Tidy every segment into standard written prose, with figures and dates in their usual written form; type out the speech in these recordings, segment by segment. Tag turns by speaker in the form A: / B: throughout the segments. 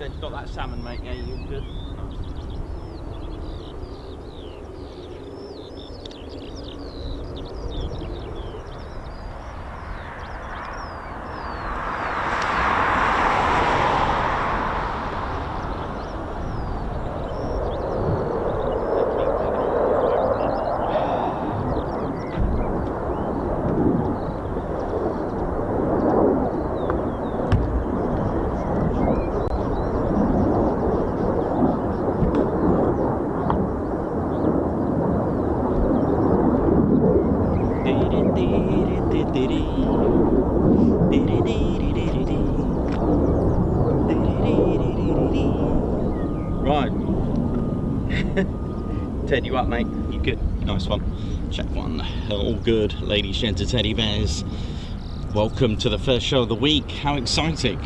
A: Said you got that salmon, mate. Yeah, you're good. Right. Ted, you up, mate? You good? Nice one. Check one. All good, ladies, gents, and teddy bears. Welcome to the first show of the week. How exciting.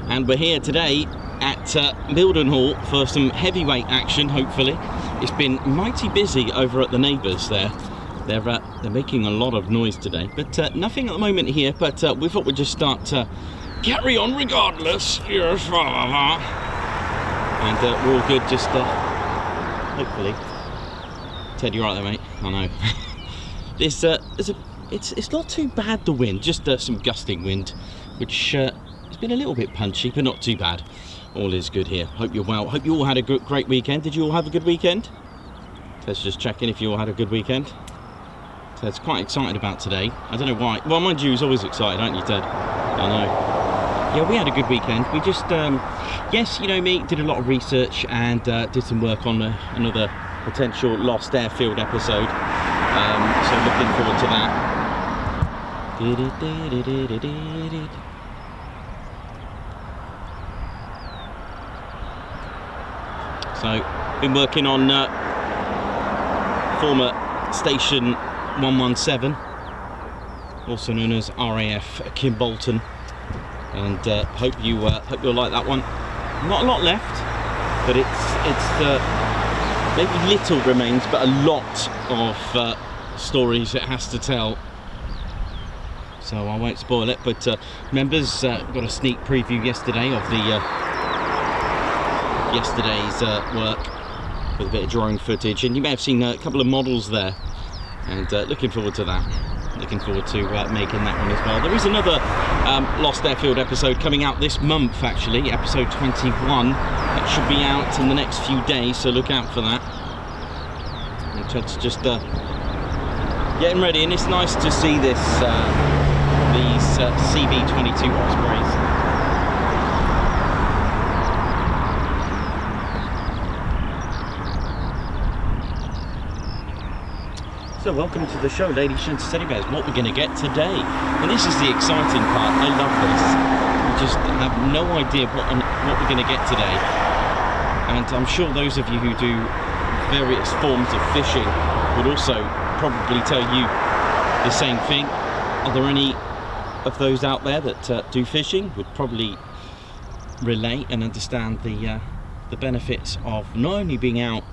A: And we're here today at Mildenhall for some heavyweight action, hopefully. It's been mighty busy over at the neighbours there. They're making a lot of noise today, but nothing at the moment here. But we thought we'd just start carry on regardless. Yes, and we're all good. Just hopefully. Ted, you're right there, mate. I know. It's not too bad, the wind. Just some gusting wind, which it's been a little bit punchy, but not too bad. All is good here. Hope you're well. Hope you all had a great weekend. Did you all have a good weekend? Let's just check in if you all had a good weekend. Ted's quite excited about today. I don't know why. Well, mind you, he's always excited, aren't you, Ted? I know. Yeah, we had a good weekend. We just, yes, you know me, did a lot of research and did some work on another potential lost airfield episode. So looking forward to that. So, been working on former Station 117, also known as RAF Kimbolton, and hope you'll like that one. Not a lot left, but it's maybe little remains, but a lot of stories it has to tell. So I won't spoil it. But members got a sneak preview yesterday of the yesterday's work with a bit of drone footage, and you may have seen a couple of models there. And looking forward to that. Looking forward to making that one as well. There is another Lost Airfield episode coming out this month, actually, episode 21. That should be out in the next few days, so look out for that. And Ted's just getting ready, and it's nice to see this these CV-22 Ospreys. So welcome to the show, ladies and teddy bears. What we're going to get today, and this is the exciting part. I love this. We just have no idea what we're going to get today, and I'm sure those of you who do various forms of fishing would also probably tell you the same thing. Are there any of those out there that do fishing? Would probably relate and understand the benefits of not only being out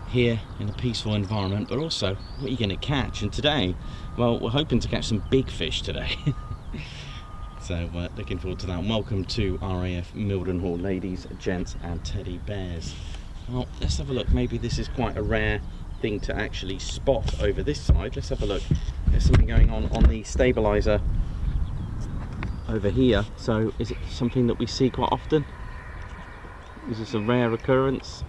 A: here in a peaceful environment, but also what you're going to catch. And today, well, we're hoping to catch some big fish today. So looking forward to that. And welcome to RAF Mildenhall, ladies, gents, and teddy bears. Well, let's have a look. Maybe this is quite a rare thing to actually spot over this side. Let's have a look. There's something going on the stabilizer over here. So is it something that we see quite often? Is this a rare occurrence?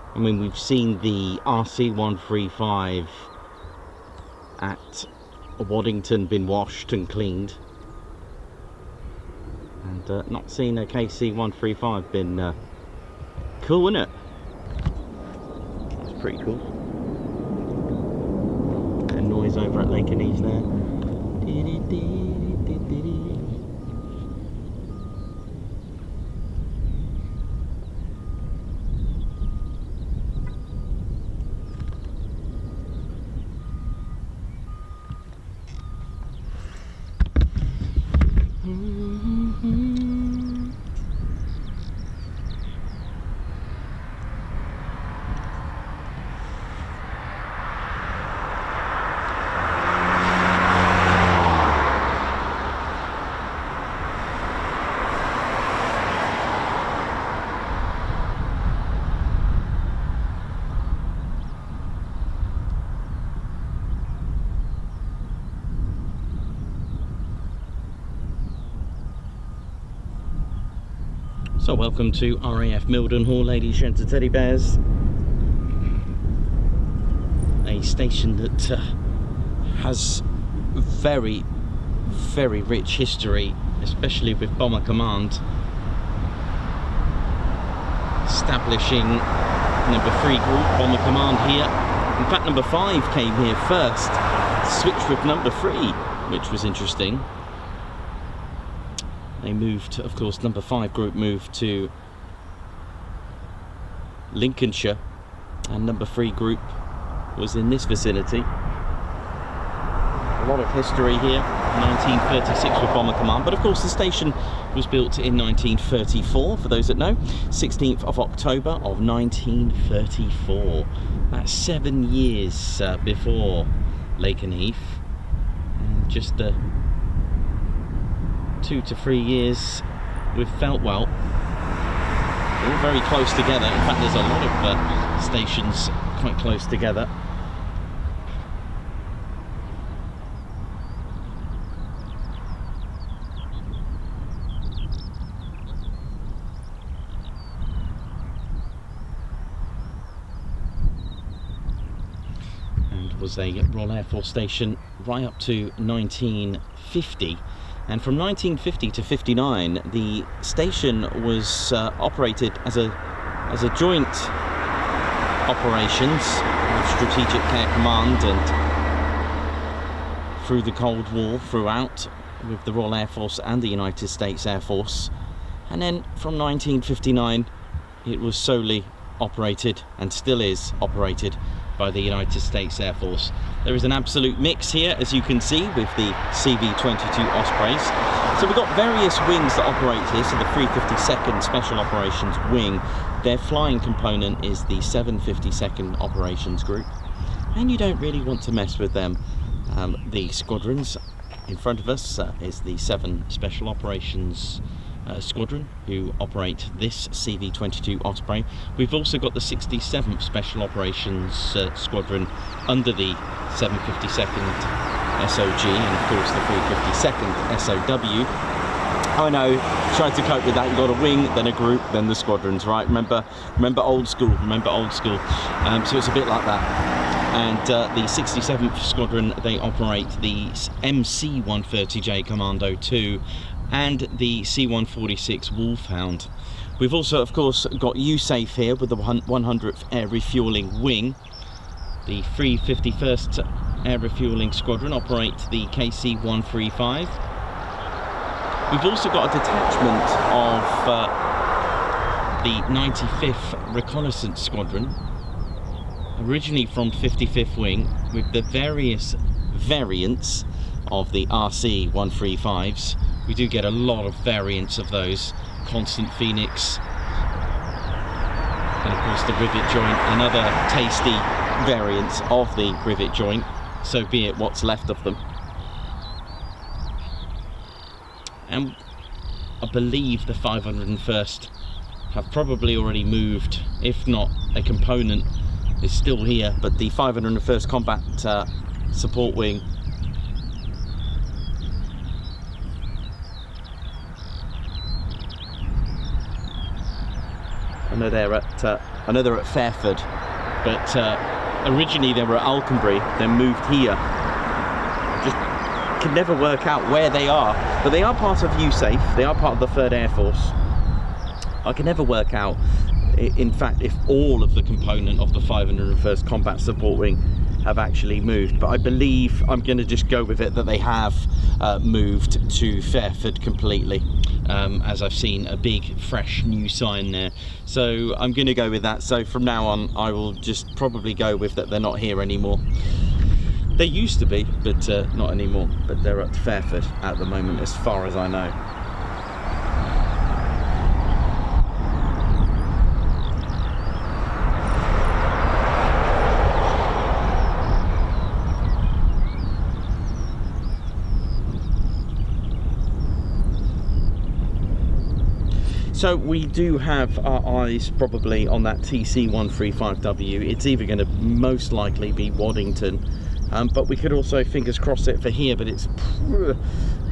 A: I mean, we've seen the RC-135 at Waddington been washed and cleaned, and not seen a KC-135 been cool, isn't it? That's pretty cool. guys over at Reconnaissance there. So welcome to RAF Mildenhall, ladies and teddy bears. A station that has very, very rich history, especially with Bomber Command establishing number 3 group, Bomber Command here. In fact, number 5 came here first, switched with number 3, which was interesting. They moved, of course, number 5 group moved to Lincolnshire, and number 3 group was in this vicinity. A lot of history here. 1936 with Bomber Command, but of course the station was built in 1934, for those that know. 16th of October of 1934. That's 7 years before Lakenheath, and just 2 to 3 years with Feltwell. All very close together. In fact, there's a lot of stations quite close together. And was a Royal Air Force station right up to 1950. And from 1950 to 59, the station was operated as a joint operations with Strategic Air Command, and through the Cold War throughout with the Royal Air Force and the United States Air Force. And then from 1959, it was solely operated, and still is operated, by the United States Air Force. There is an absolute mix here, as you can see, with the CV-22 Ospreys. So we've got various wings that operate here. So the 352nd Special Operations Wing, their flying component is the 752nd Operations Group, and you don't really want to mess with them. The squadrons in front of us is the 7 Special Operations Squadron, who operate this CV-22 Osprey. We've also got the 67th Special Operations Squadron under the 752nd SOG, and of course the 352nd SOW. I know, try to cope with that. You've got a wing, then a group, then the squadrons, right? Remember old school, remember old school. So it's a bit like that. And the 67th Squadron, they operate the MC-130J Commando 2 and the C-146 Wolfhound. We've also, of course, got Usaf here with the 100th Air Refeuling Wing. The 351st Air Refeuling Squadron operate the KC-135. We've also got a detachment of the 95th Reconnaissance Squadron, originally from 55th Wing, with the various variants of the RC-135s. We do get a lot of variants of those. Constant Phoenix, and of course the Rivet Joint, and other tasty variants of the Rivet Joint, so be it what's left of them. And I believe the 501st have probably already moved, if not a component is still here, but the 501st Combat Support Wing I know they're at Fairford, but originally they were at Alconbury, then moved here. Just can never work out where they are, but they are part of Usaf. They are part of the 3rd Air Force. I can never work out, in fact, if all of the component of the 501st Combat Support Wing have actually moved, but I believe I'm going to just go with it that they have moved to Fairford completely, as I've seen a big fresh new sign there, so I'm going to go with that. So from now on I will just probably go with that they're not here anymore. They used to be, but not anymore, but they're at Fairford at the moment as far as I know. So we do have our eyes probably on that TC-135W. It's either going to most likely be Waddington, but we could also fingers cross it for here, but it's,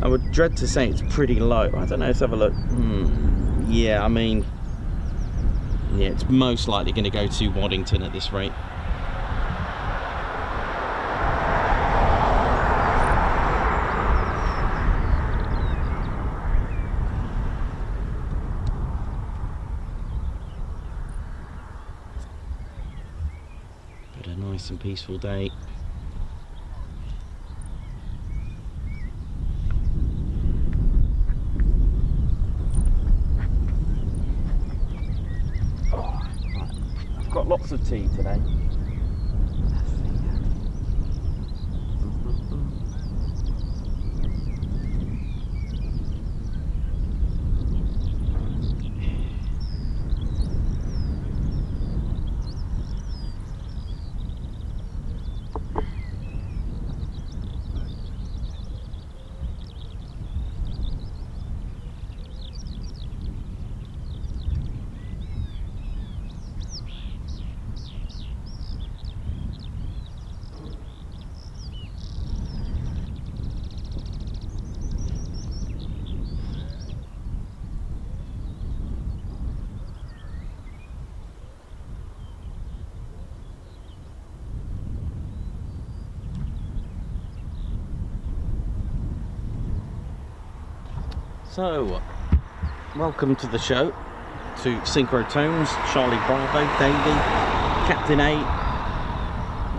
A: I would dread to say it's pretty low. I don't know, let's have a look. Yeah, I mean, yeah, it's most likely going to go to Waddington at this rate. Nice and peaceful day. Oh, right. I've got lots of tea today. So, welcome to the show, to Synchro Tones, Charlie Bravo, Davey, Captain A,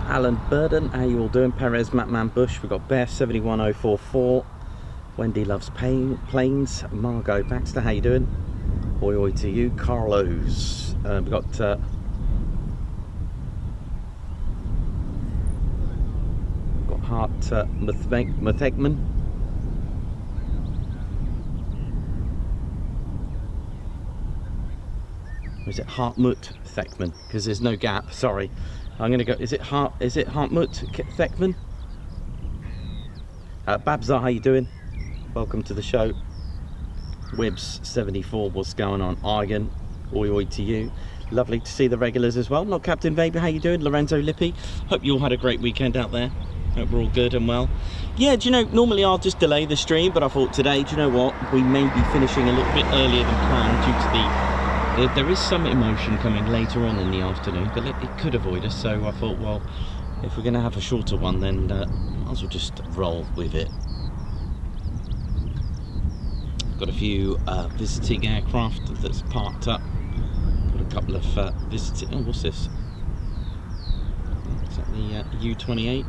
A: Alan Burden, how you all doing? Perez, Matman Bush, we've got Bear 71044, Wendy Loves Planes, Margot Baxter, how you doing? Oi oi to you, Carlos, we've got Hart Muthegman. Or is it Hartmut Thekman? Because there's no gap. Sorry, I'm going to go. Is it Hartmut Thekman? Babza, how you doing? Welcome to the show. Wibbs 74, what's going on? Argan, oi oi to you. Lovely to see the regulars as well. Not Captain Weber, how you doing? Lorenzo Lippi. Hope you all had a great weekend out there. Hope we're all good and well. Yeah, do you know, normally I'll just delay the stream, but I thought today, do you know what? We may be finishing a little bit earlier than planned due to the there is some emotion coming later on in the afternoon, but it could avoid us, so I thought, well, if we're going to have a shorter one, then might as well just roll with it. Got a few visiting aircraft that's parked up. Got a couple of visiting... Oh, what's this? Is that the U-28?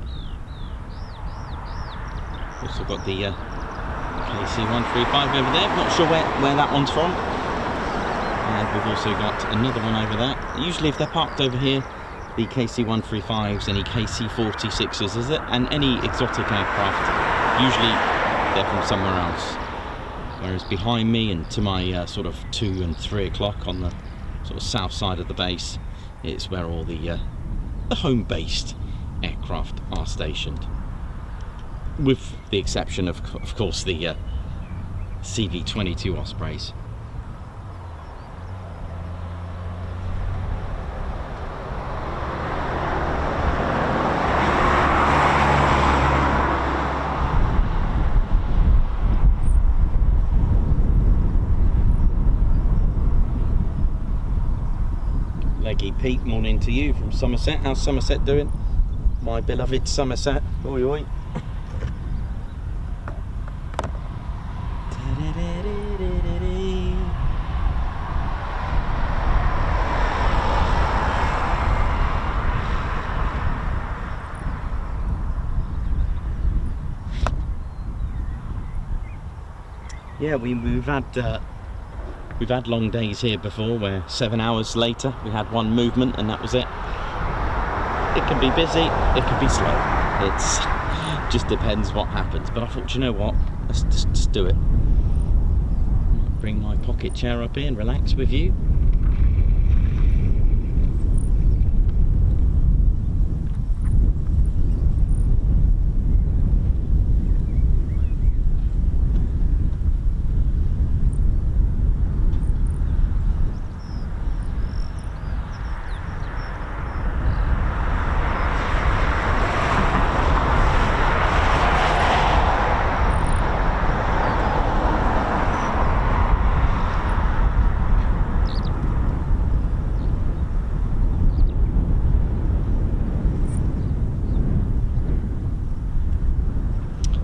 A: Also got the KC-135 over there. Not sure where that one's from. And we've also got another one over there. Usually if they're parked over here, the KC-135s, any KC-46s, is it? And any exotic aircraft, usually they're from somewhere else. Whereas behind me and to my sort of 2 and 3 o'clock on the sort of south side of the base, it's where all the home-based aircraft are stationed. With the exception of course, the CV-22 Ospreys. Leggy Pete, morning to you from Somerset. How's Somerset doing? My beloved Somerset. Oi oi. Yeah, we've had long days here before where 7 hours later we had one movement and that was it. It can be busy, it can be slow. It's just depends what happens. But I thought, you know what, let's just do it. Bring my pocket chair up here and relax with you.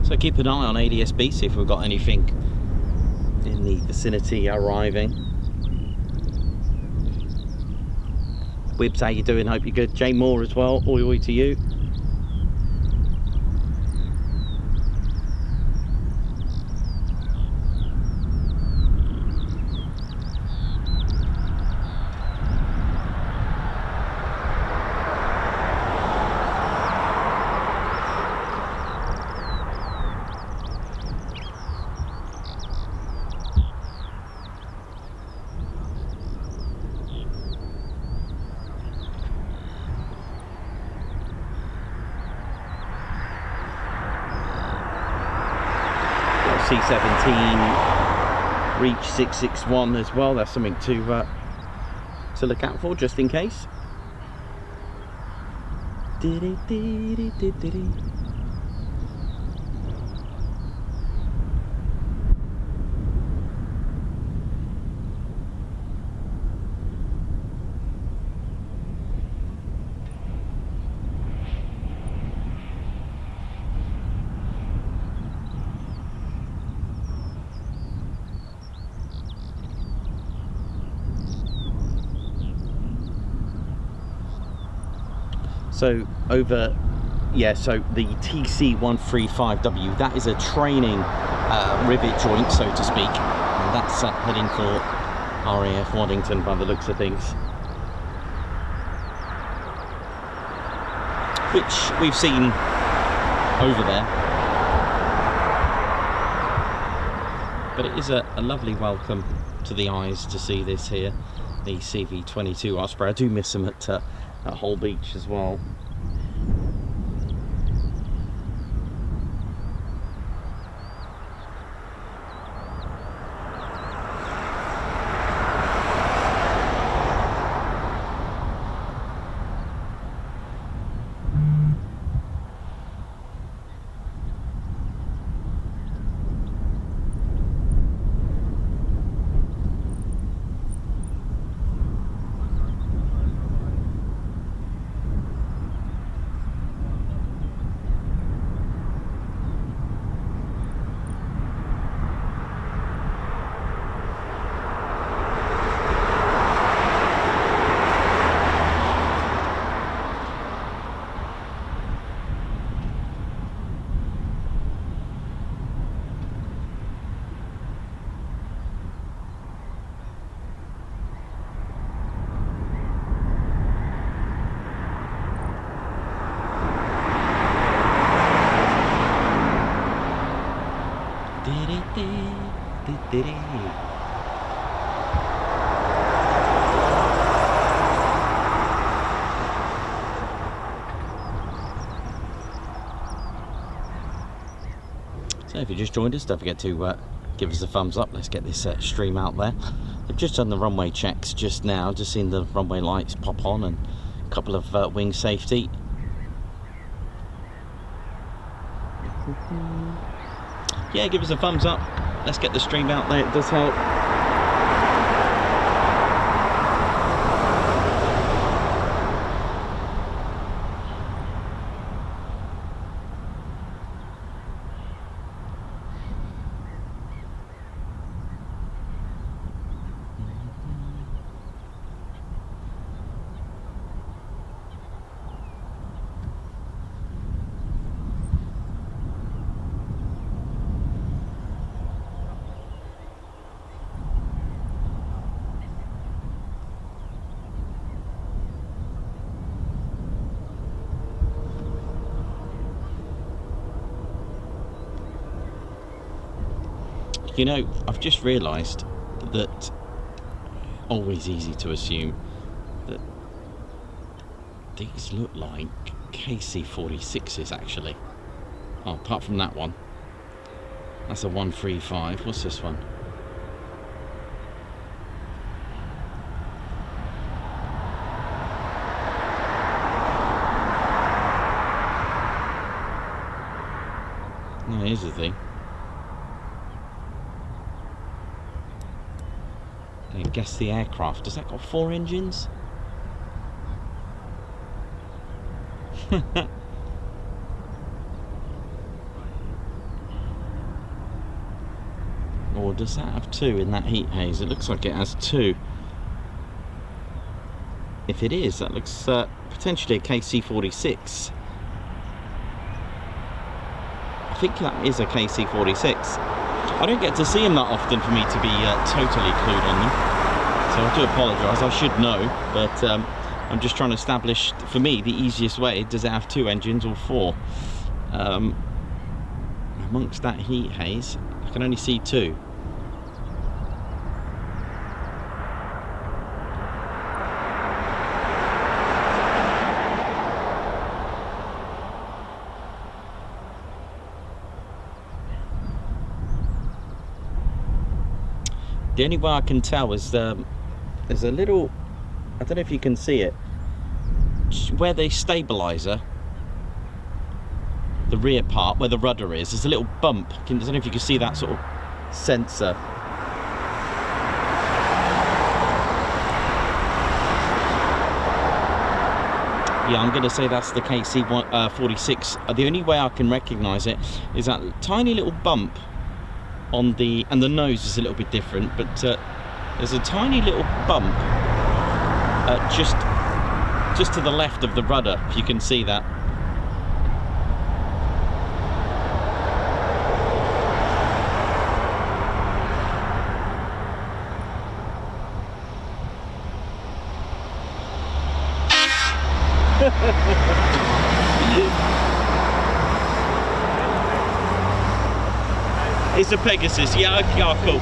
A: So keep an eye on ADSB, see if we've got anything in the vicinity arriving. Wibbs, how you doing? Hope you're good. Jay Moore as well, oi oi to you. C-17 reach 661 as well. That's something to look out for, just in case. So over, yeah, so the KC-135W, that is a training rivet joint, so to speak, and that's heading for RAF Waddington by the looks of things, which we've seen over there. But it is a lovely welcome to the eyes to see this here, the CV-22 Osprey. I do miss them at Hull Beach as well. So if you just joined us, don't forget to give us a thumbs up. Let's get this stream out there. They've just done the runway checks just now, just seen the runway lights pop on and a couple of wing safety. Yeah, give us a thumbs up. Let's get the stream out there, it does help. You know, I've just realised that, always easy to assume, that these look like KC-46s actually. Oh, apart from that one. That's a 135. What's this one? Oh, here's the thing. And guess the aircraft. Has that got 4 engines? Or does that have 2 in that heat haze? It looks like it has 2. If it is, that looks potentially a KC-46. I think that is a KC-46. I don't get to see them that often for me to be totally clued on them, so I do apologise. I should know, but I'm just trying to establish, for me, the easiest way. Does it have 2 engines or 4? Amongst that heat haze, I can only see 2. The only way I can tell is there's a little, I don't know if you can see it, where the stabiliser, the rear part, where the rudder is, there's a little bump. I don't know if you can see that sort of sensor. Yeah, I'm going to say that's the KC-46. The only way I can recognise it is that tiny little bump on the, and the nose is a little bit different, but there's a tiny little bump just to the left of the rudder, if you can see that. It's a Pegasus, yeah, okay, oh, cool.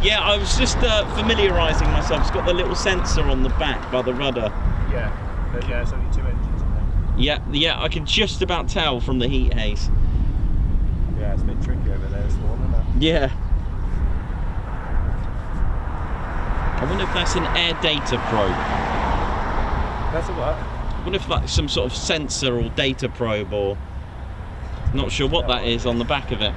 A: Yeah, I was just familiarising myself. It's got the little sensor on the back by the rudder.
B: Yeah, but yeah, it's only 2 engines in there.
A: Yeah, I can just about tell from the heat haze.
B: Yeah, it's a bit tricky over there, isn't it?
A: Yeah. I wonder if that's an air data probe.
B: That's a what?
A: I wonder if that's some sort of sensor or data probe, or not sure what that is on the back of it.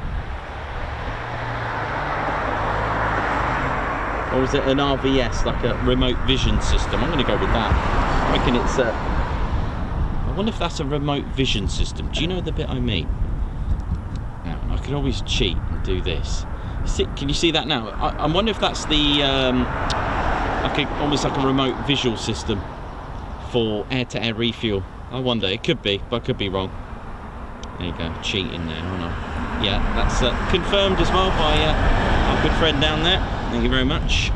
A: Or is it an RVS, like a remote vision system? I'm going to go with that. I reckon it's I wonder if that's a remote vision system. Do you know the bit I mean? Now, I could always cheat and do this. Can you see that now? I wonder if that's the almost like a remote visual system for air-to-air refuel. I wonder. It could be, but I could be wrong. There you go, cheating there, aren't I? Yeah, that's confirmed as well by our good friend down there. Thank you very much.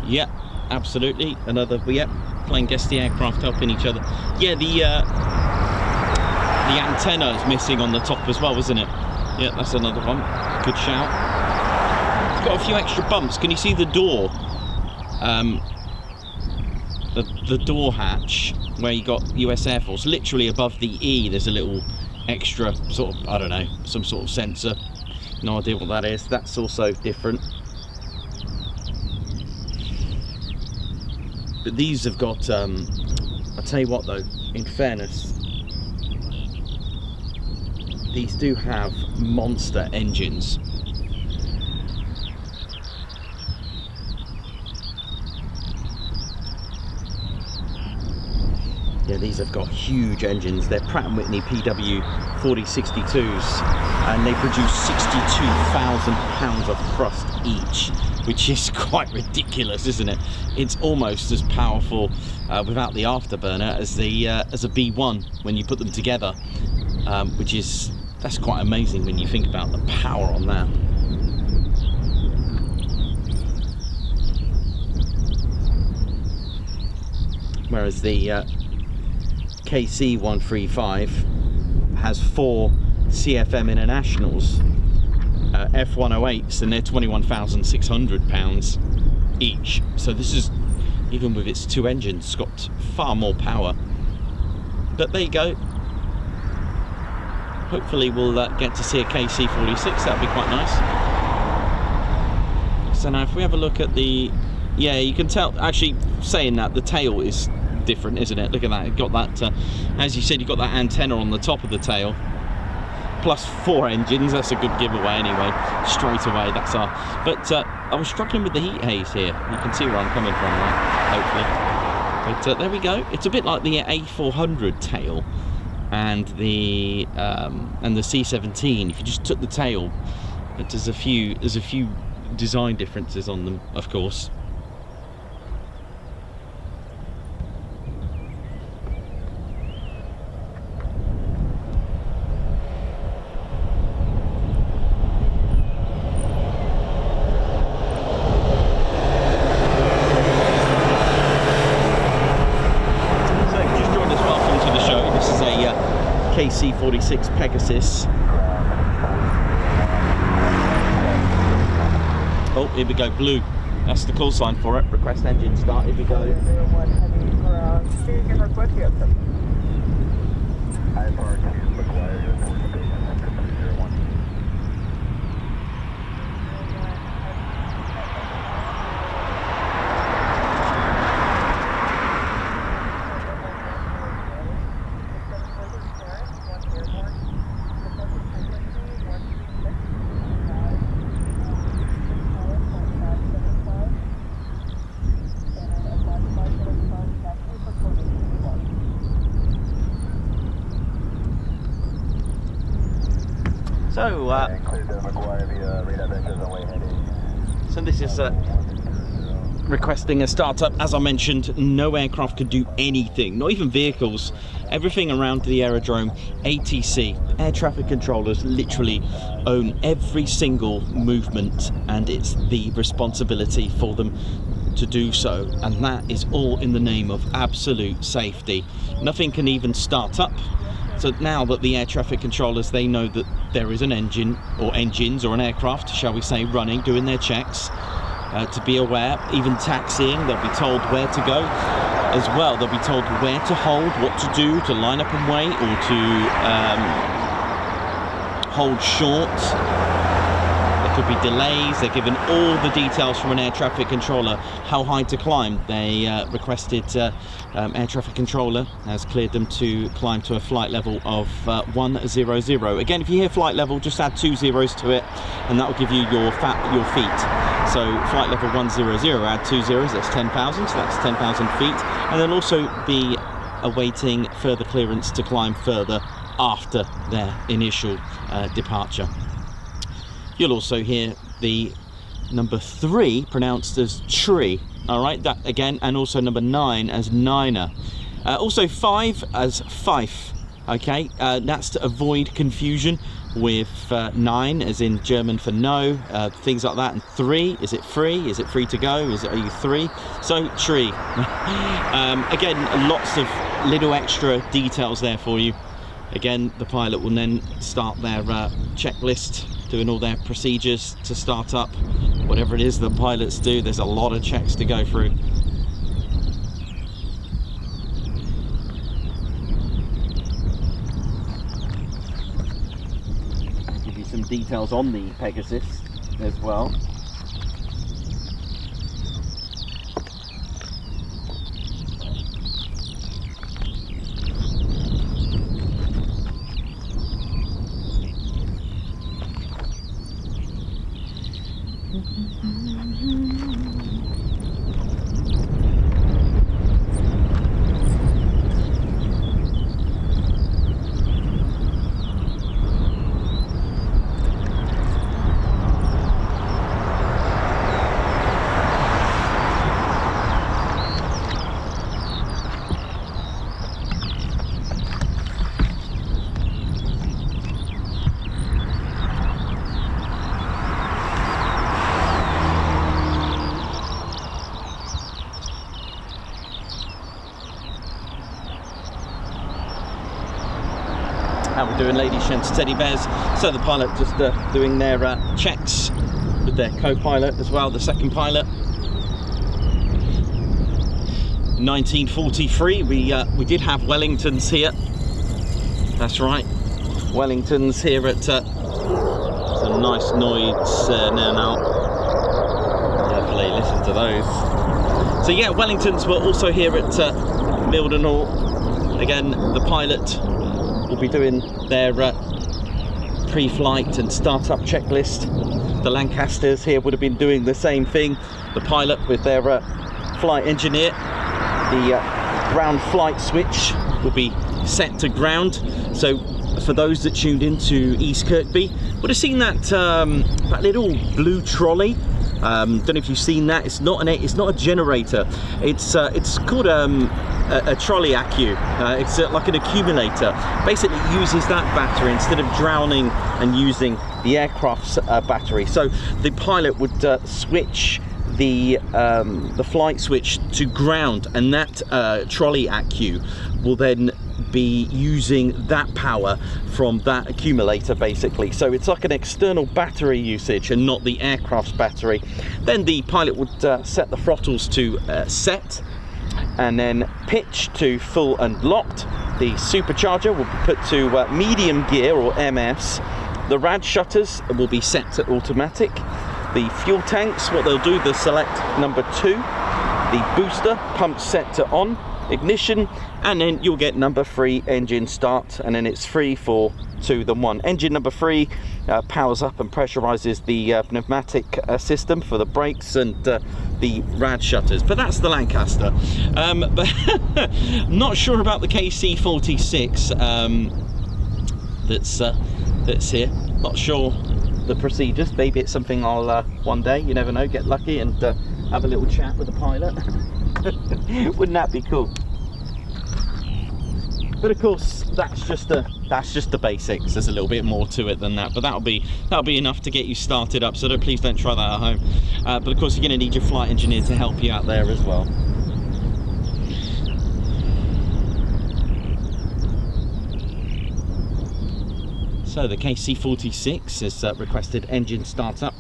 A: Yeah, absolutely. Another, yeah, playing guess the aircraft helping each other. Yeah, the antenna is missing on the top as well, isn't it? Yeah, that's another one. Good shout. It's got a few extra bumps. Can you see the door? The door hatch where you got US Air Force, literally above the E, there's a little extra sort of, I don't know, some sort of sensor. No idea what that is. That's also different. But these have got, I'll tell you what though, in fairness, these do have monster engines. Yeah, these have got huge engines. They're Pratt & Whitney PW 4062s, and they produce 62,000 pounds of thrust each, which is quite ridiculous, isn't it? It's almost as powerful without the afterburner as a B1 when you put them together, that's quite amazing when you think about the power on that. Whereas the KC-135 has 4 CFM Internationals, F108s, and they're 21,600 pounds each. So this is, even with its 2 engines, it's got far more power. But there you go. Hopefully we'll get to see a KC-46, that'd be quite nice. So now if we have a look at the, yeah, you can tell, actually saying that, the tail is different, isn't it? Look at that, you've got that, as you said, you've got that antenna on the top of the tail, plus 4 engines. That's a good giveaway anyway, straight away. That's our, but I was struggling with the heat haze here. You can see where I'm coming from now, hopefully. But there we go. It's a bit like the A400 tail and the C-17. If you just took the tail, but there's a few design differences on them, of course. KC-46 Pegasus. Oh, here we go, blue. That's the call sign for it. Request engine start, here we go. So this is requesting a startup. As I mentioned, no aircraft could do anything, not even vehicles. Everything around the aerodrome, ATC, air traffic controllers, literally own every single movement, and it's the responsibility for them to do so, and that is all in the name of absolute safety. Nothing can even start up. So now that the air traffic controllers, they know that there is an engine, or engines, or an aircraft, shall we say, running, doing their checks, to be aware. Even taxiing, they'll be told where to go as well. They'll be told where to hold, what to do, to line up and wait, or to hold short. There could be delays. They're given all the details from an air traffic controller, how high to climb. They requested, air traffic controller has cleared them to climb to a flight level of 100. Again, if you hear flight level, just add 2 zeros to it, and that will give you your feet. So flight level 100, add 2 zeros, that's 10,000, so that's 10,000 feet. And then also be awaiting further clearance to climb further after their initial departure. You'll also hear the number 3 pronounced as tree. All right, that again, and also number 9 as niner. Also 5 as fife. Okay, that's to avoid confusion with 9 as in German for no, things like that. And 3, is it free? Is it free to go? Are you 3? So tree. Again, lots of little extra details there for you. Again, the pilot will then start their checklist, doing all their procedures to start up. Whatever it is the pilots do, there's a lot of checks to go through. I'll give you some details on the Pegasus as well. How we're doing, ladies, gents, teddy bears. So the pilot just doing their checks with their co-pilot as well, the second pilot. 1943, we did have Wellingtons here. That's right, Wellingtons here at some nice noise now. Hopefully listen to those. So yeah, Wellingtons were also here at Mildenhall. Again, the pilot will be doing their pre-flight and start-up checklist. The Lancasters here would have been doing the same thing. The pilot with their flight engineer. The ground flight switch will be set to ground. So for those that tuned into East Kirkby, would have seen that that little blue trolley. Don't know if you've seen that. It's not a generator. It's called a trolley accu. It's like an accumulator. Basically uses that battery instead of drowning and using the aircraft's battery. So the pilot would switch the flight switch to ground, and that trolley accu will then be using that power from that accumulator, basically. So it's like an external battery usage and not the aircraft's battery. Then the pilot would set the throttles to set, and then pitch to full and locked. The supercharger will be put to medium gear or MS. The rad shutters will be set to automatic. The fuel tanks, what they'll do, they'll select number 2. The booster pump set to on, ignition, and then you'll get number 3, engine start, and then it's 3, 4, 2, then 1. Engine number 3 powers up and pressurizes the pneumatic system for the brakes and the rad shutters. But that's the Lancaster. But not sure about the KC-46 that's here. Not sure the procedures. Maybe it's something I'll one day, you never know, get lucky and have a little chat with the pilot. Wouldn't that be cool? But of course, that's just the basics. There's a little bit more to it than that, but that'll be enough to get you started up. So please don't try that at home. But of course, you're going to need your flight engineer to help you out there as well. So the KC-46 has requested engine startup.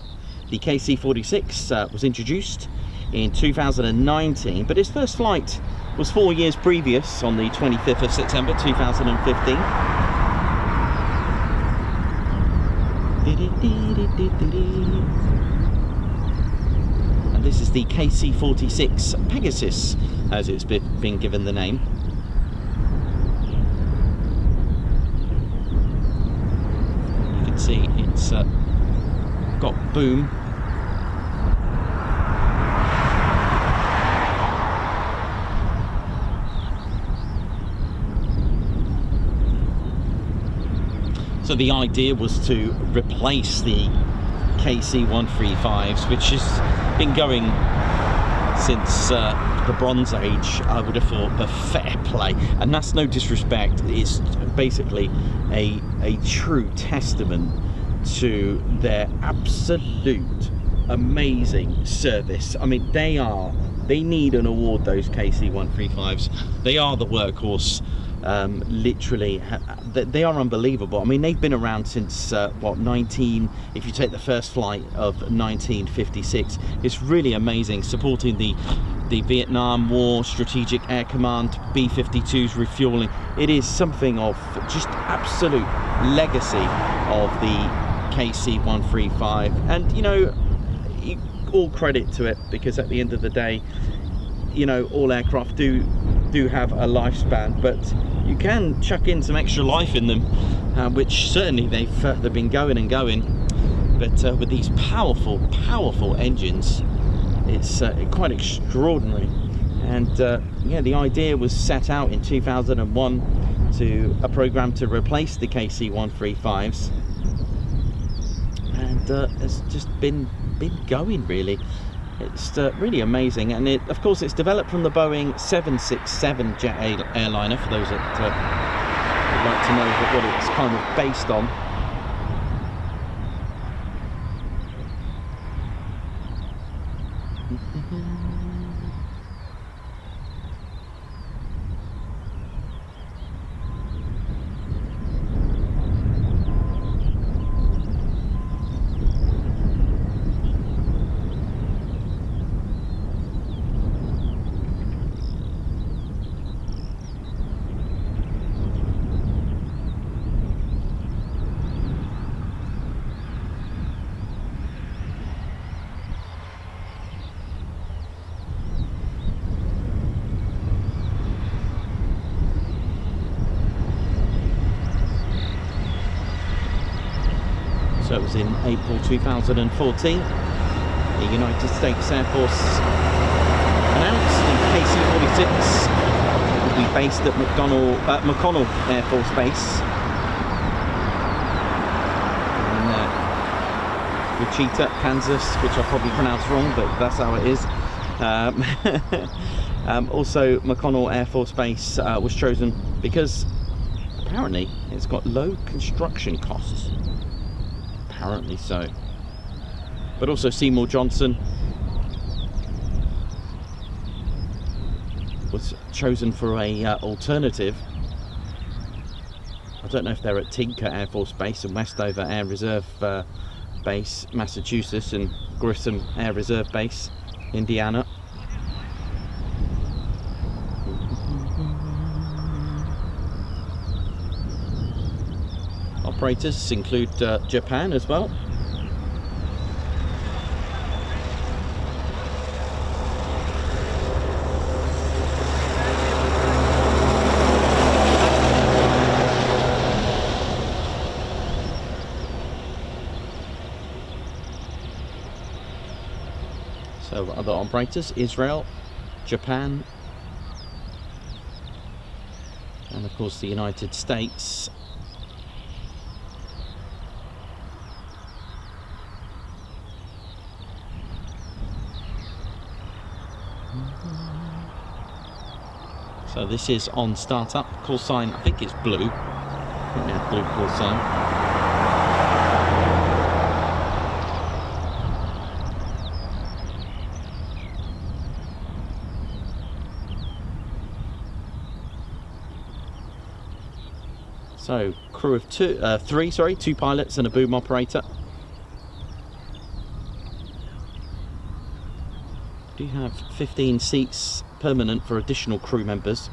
A: The KC-46 was introduced in 2019, but its first flight was 4 years previous, on the 25th of September 2015. And this is the KC-46 Pegasus, as it's been given the name. You can see it's got boom. So the idea was to replace the KC-135s, which has been going since the Bronze Age, I would have thought, but fair play. And that's no disrespect. It's basically a true testament to their absolute amazing service. I mean, they need an award, those KC-135s. They are the workhorse. Literally, they are unbelievable. I mean, they've been around since if you take the first flight of 1956. It's really amazing, supporting the Vietnam War Strategic Air Command, B-52's refueling. It is something of just absolute legacy of the KC-135, and you know, all credit to it, because at the end of the day, you know, all aircraft do have a lifespan, but you can chuck in some extra life in them, which certainly they've been going and going. but with these powerful engines, it's quite extraordinary. And yeah, the idea was set out in 2001 to a program to replace the KC-135s, and it's just been going really. It's really amazing, and of course it's developed from the Boeing 767 jet airliner, for those that would like to know what it's kind of based on. So it was in April 2014, the United States Air Force announced the KC-46 would be based at McConnell Air Force Base in Wichita, Kansas, which I probably pronounced wrong, but that's how it is. Also, McConnell Air Force Base was chosen because apparently it's got low construction costs. Apparently so. But also Seymour Johnson was chosen for a alternative. I don't know if they're at Tinker Air Force Base and Westover Air Reserve Base, Massachusetts, and Grissom Air Reserve Base, Indiana. Operators include Japan as well. So other operators: Israel, Japan, and of course the United States. So this is on startup. Call sign, I think it's blue. I think they have blue call sign. So crew of two pilots and a boom operator. Do have 15 seats permanent for additional crew members,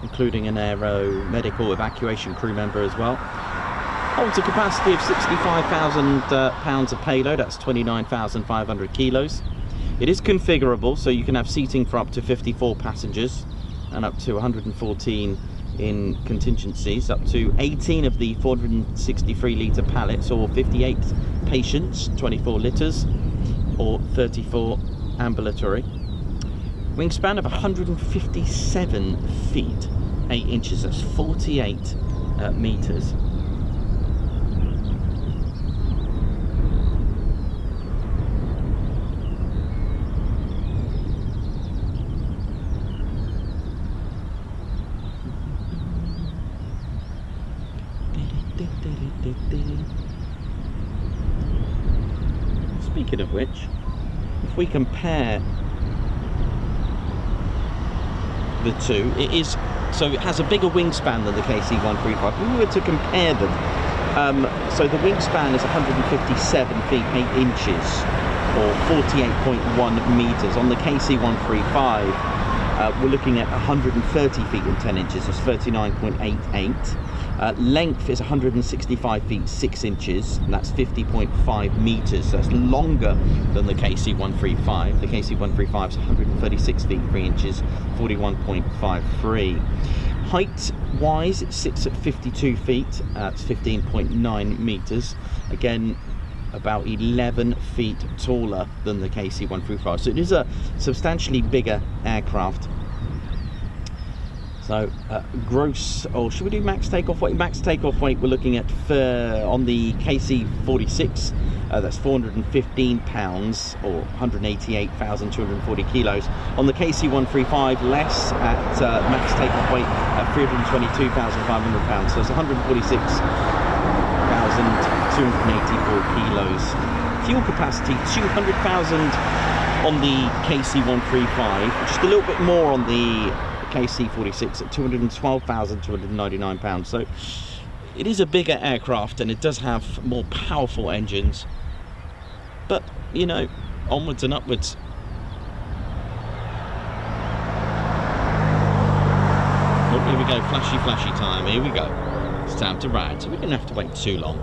A: including an aero medical evacuation crew member as well. Holds a capacity of 65,000 pounds of payload. That's 29,500 kilos. It is configurable, so you can have seating for up to 54 passengers and up to 114 in contingencies, up to 18 of the 463 litre pallets, or 58 patients, 24 litres, or 34 ambulatory. Wingspan of 157 feet 8 inches. That's 48 meters. Speaking of which, if we compare the two, it has a bigger wingspan than the KC-135. If we were to compare them, so the wingspan is 157 feet 8 inches, or 48.1 meters. On the KC-135, we're looking at 130 feet and 10 inches. That's 39.88. Length is 165 feet 6 inches, and that's 50.5 meters. So that's longer than the KC-135. The KC-135 is 136 feet 3 inches, 41.53. Height wise, it sits at 52 feet. It's 15.9 meters. Again, about 11 feet taller than the KC-135, so it is a substantially bigger aircraft. So gross, or should we do max takeoff weight? Max takeoff weight we're looking at on the KC-46, that's 415 pounds or 188,240 kilos. On the KC-135 less at max takeoff weight at 322,500 pounds, so it's 146,284 kilos. Fuel capacity 200,000 on the KC-135, just a little bit more on the KC-46 at 212,299 pounds. So it is a bigger aircraft and it does have more powerful engines, but you know, onwards and upwards. Oh, here we go, flashy time, here we go. It's time to ride, so we didn't have to wait too long.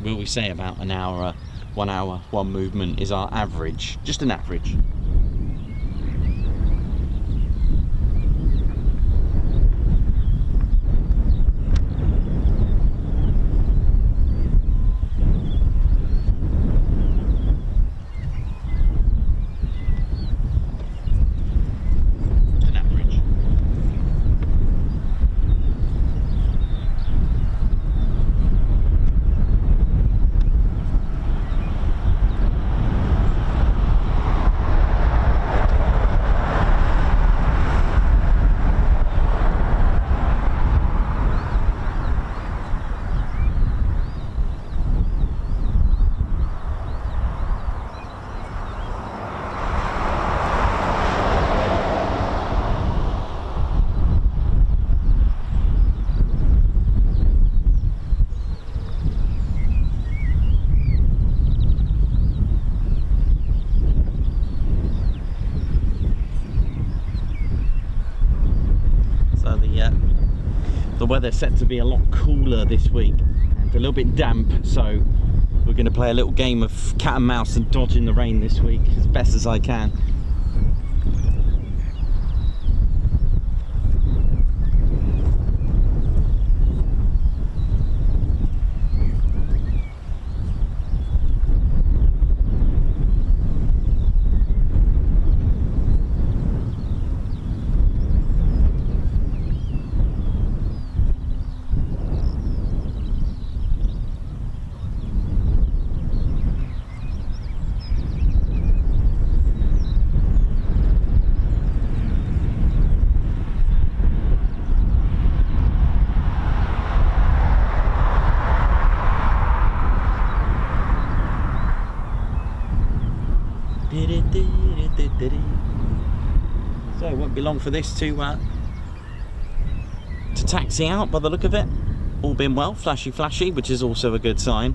A: Will we say about an hour, 1 hour, one movement is our average, just an average. The weather's set to be a lot cooler this week and a little bit damp, so we're going to play a little game of cat and mouse and dodge in the rain this week as best as I can. So it won't be long for this to taxi out by the look of it. All been well, flashy, which is also a good sign.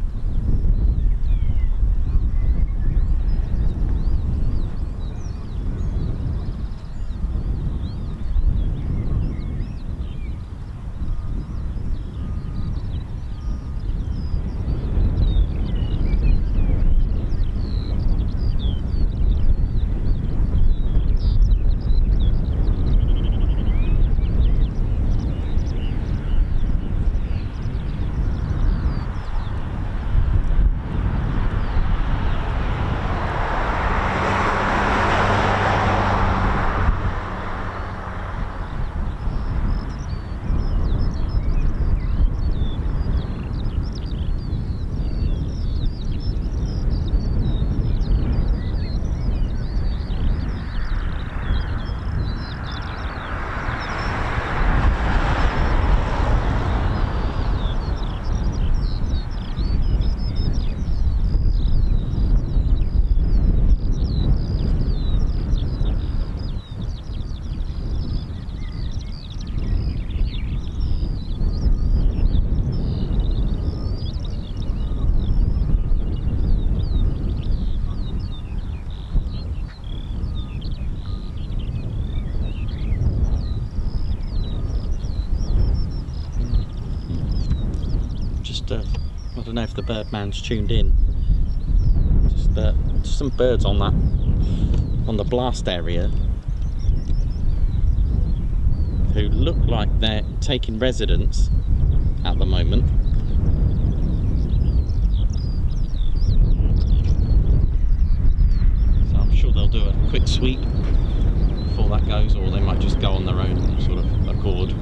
A: I don't know if the Birdman's tuned in. Just some birds on the blast area. who look like they're taking residence at the moment. So I'm sure they'll do a quick sweep before that goes, or they might just go on their own sort of accord.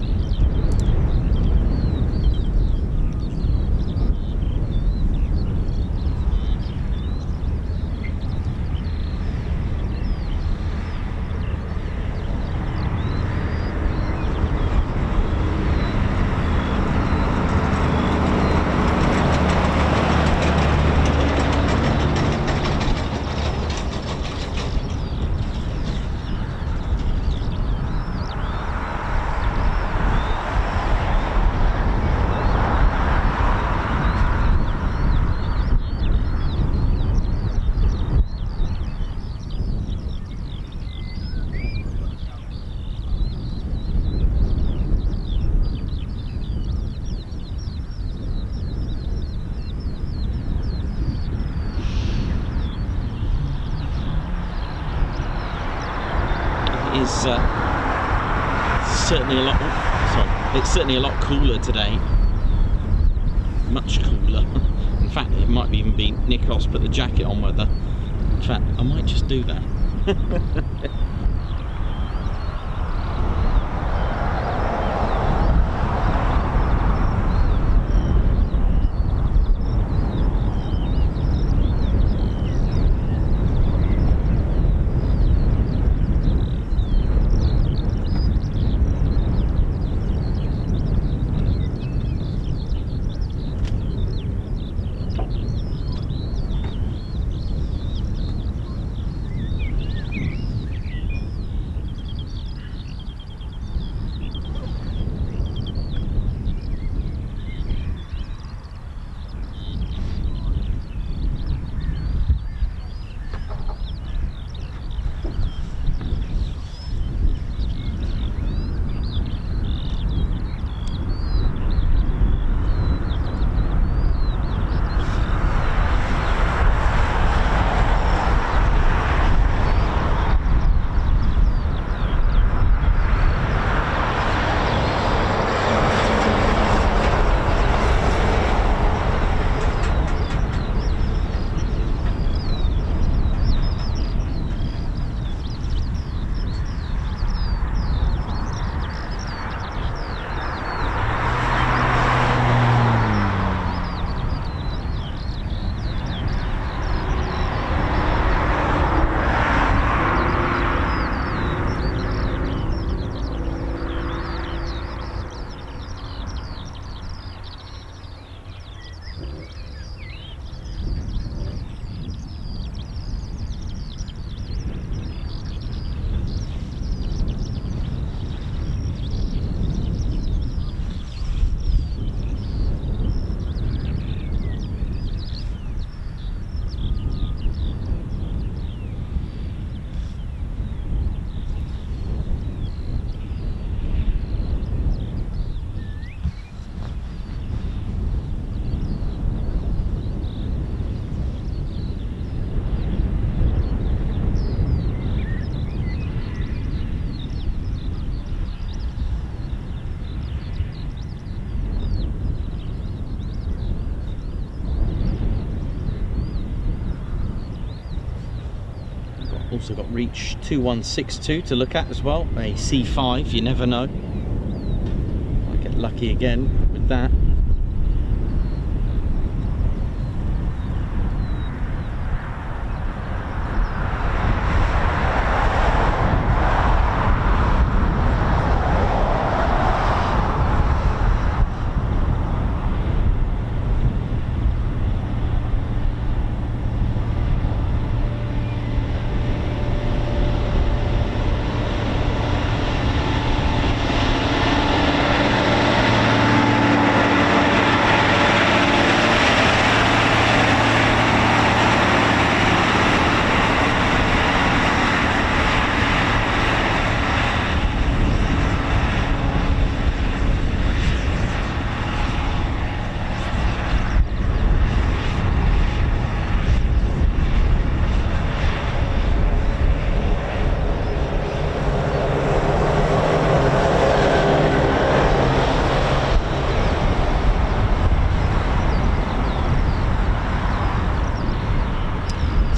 A: It's certainly a lot cooler today, much cooler. In fact, it might even be Nikos put the jacket on weather. In fact, I might just do that. Also got Reach 2162 to look at as well, a C5, you never know. Might get lucky again with that.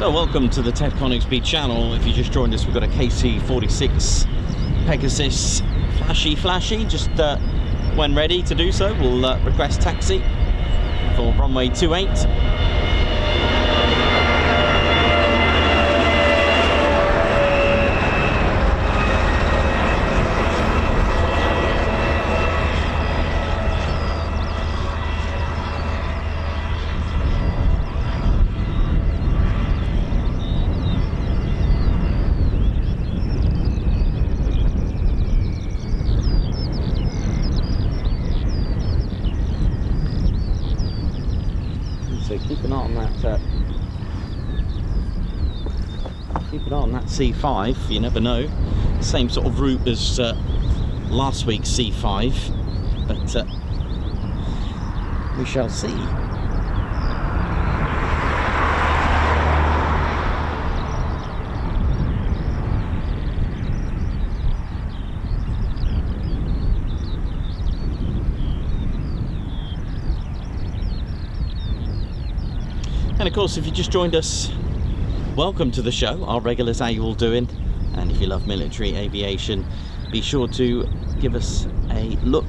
A: So welcome to the Ted Coningsby channel. If you just joined us, we've got a KC-46 Pegasus, flashy. Just when ready to do so, we'll request taxi for runway 28. So keep an eye on that. Keep an eye on that C5. You never know. Same sort of route as last week's C5, but we shall see. And of course, if you just joined us, welcome to the show. Our regulars, how you all doing? And if you love military aviation, be sure to give us a look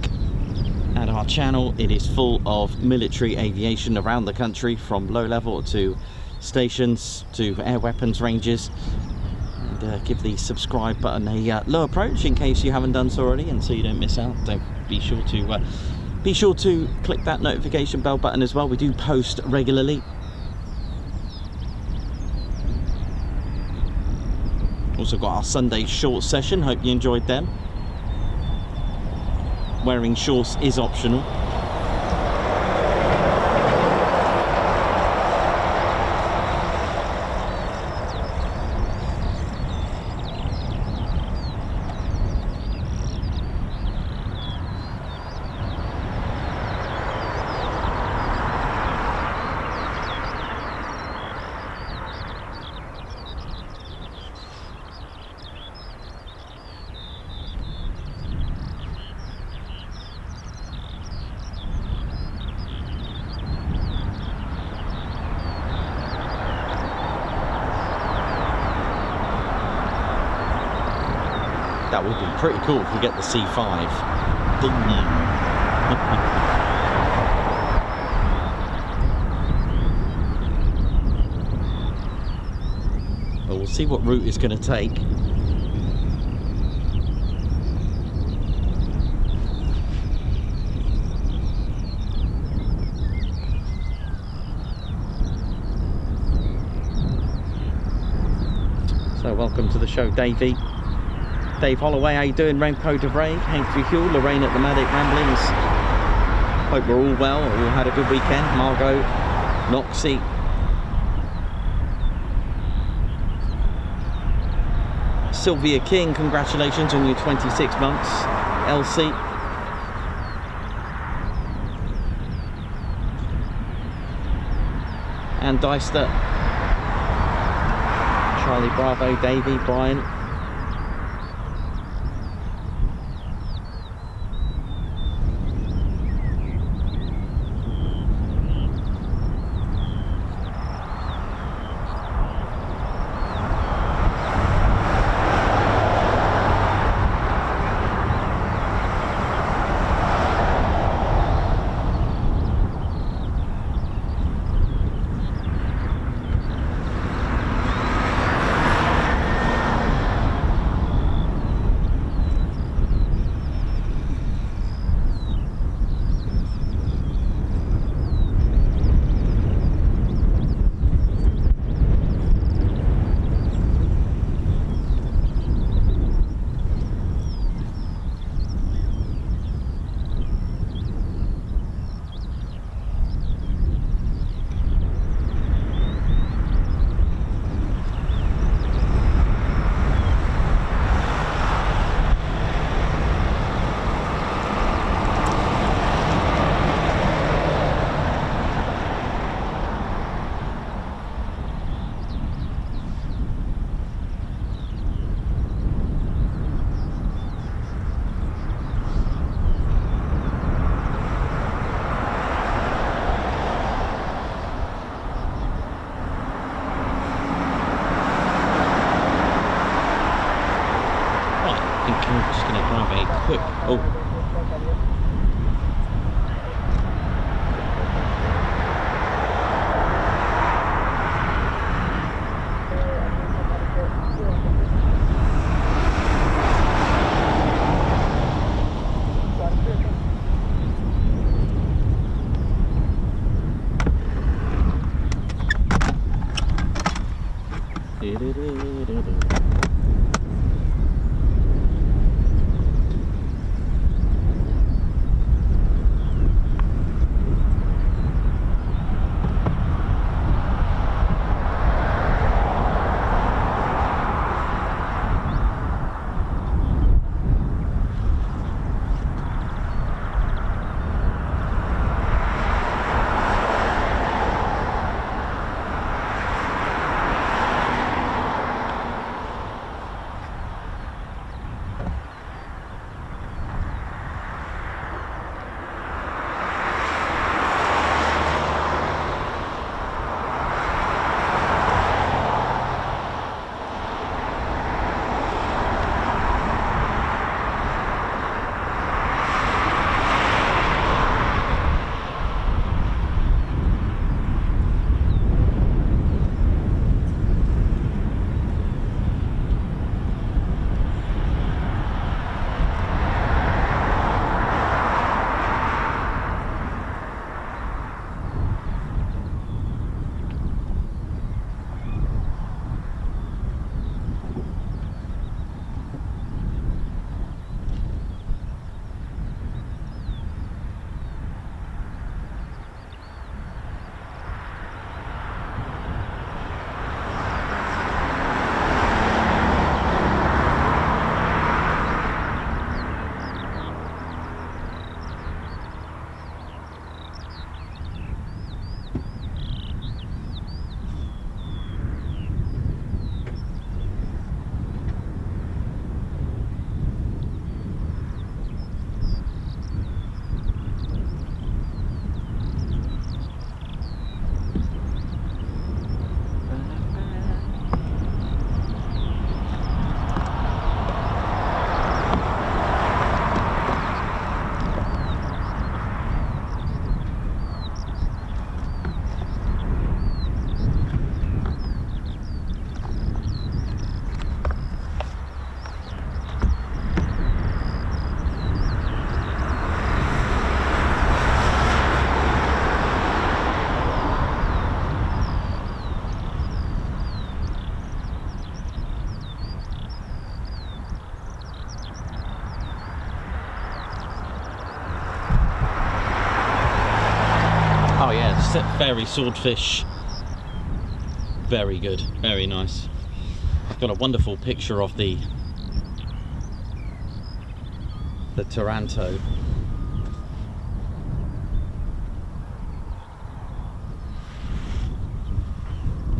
A: at our channel. It is full of military aviation around the country, from low level to stations to air weapons ranges. And give the subscribe button a low approach in case you haven't done so already, and so you don't miss out. Don't be sure to click that notification bell button as well. We do post regularly. Also got our Sunday shorts session. Hope you enjoyed them. Wearing shorts is optional. That would be pretty cool if we get the C5. Well, we'll see what route it's going to take. So welcome to the show, Davey. Dave Holloway, how you doing? Remco de Vrij, Hank Fuel, Lorraine at the Medic Ramblings. Hope we're all well, all had a good weekend. Margot, Noxie. Sylvia King, congratulations on your 26 months. Elsie. And Deister. Charlie Bravo, Davey, Brian. Fairy swordfish, very good, very nice. I've got a wonderful picture of the Taranto.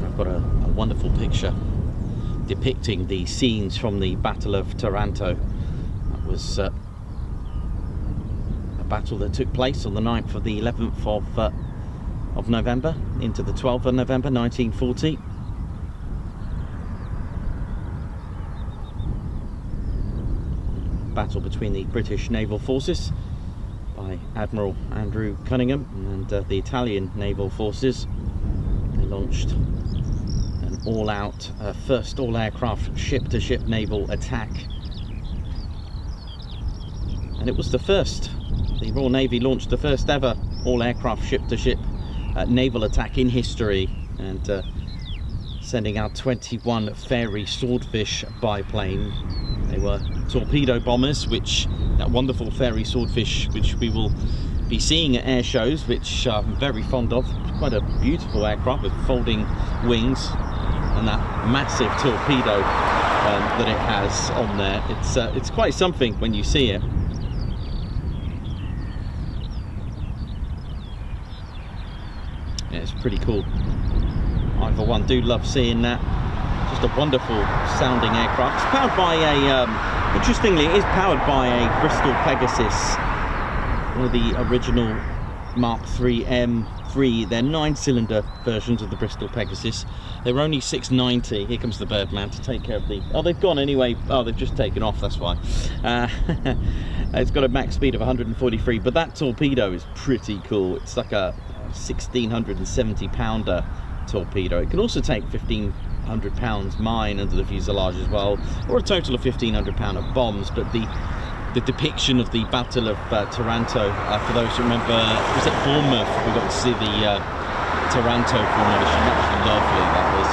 A: I've got a wonderful picture depicting the scenes from the Battle of Taranto. That was a battle that took place on the 9th of the 11th of November into the 12th of November 1940. Battle between the British naval forces by Admiral Andrew Cunningham and the Italian naval forces. They launched an all-out first all-aircraft ship-to-ship naval attack, and it was the first. The Royal Navy launched the first ever all-aircraft ship-to-ship naval attack in history, and sending out 21 Fairy Swordfish biplane. They were torpedo bombers, which that wonderful Fairy Swordfish, which we will be seeing at air shows, which I'm very fond of. Quite a beautiful aircraft with folding wings and that massive torpedo that it has on there. It's quite something when you see it. Yeah, it's pretty cool. I for one do love seeing that. Just a wonderful sounding aircraft. It's powered by a, interestingly, it is powered by a Bristol Pegasus, one of the original Mark III M3. They're 9-cylinder versions of the Bristol Pegasus. They were only 690. Here comes the Birdman to take care of the... Oh, they've gone anyway. Oh, they've just taken off, that's why. It's got a max speed of 143, but that torpedo is pretty cool. It's like a 1,670 pounder torpedo. It can also take 1,500 pounds mine under the fuselage as well, or a total of 1,500 pound of bombs. But the depiction of the Battle of Taranto, for those who remember, was at Bournemouth. We got to see the Taranto formation. That was lovely, that was.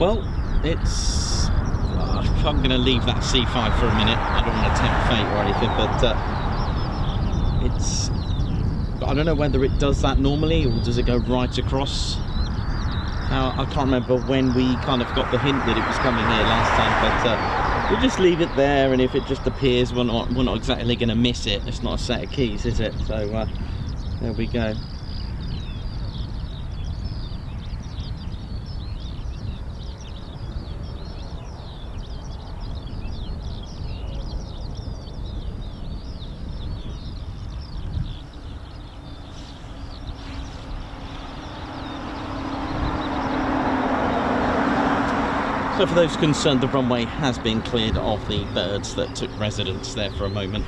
C: Well, it's... I'm going to leave that C5 for a minute. I don't want to tempt fate or anything, but it's... I don't know whether it does that normally, or does it go right across? I can't remember when we kind of got the hint that it was coming here last time, but we'll just leave it there, and if it just appears, we're not exactly going to miss it. It's not a set of keys, is it? So there we go. So for those concerned, the runway has been cleared of the birds that took residence there for a moment.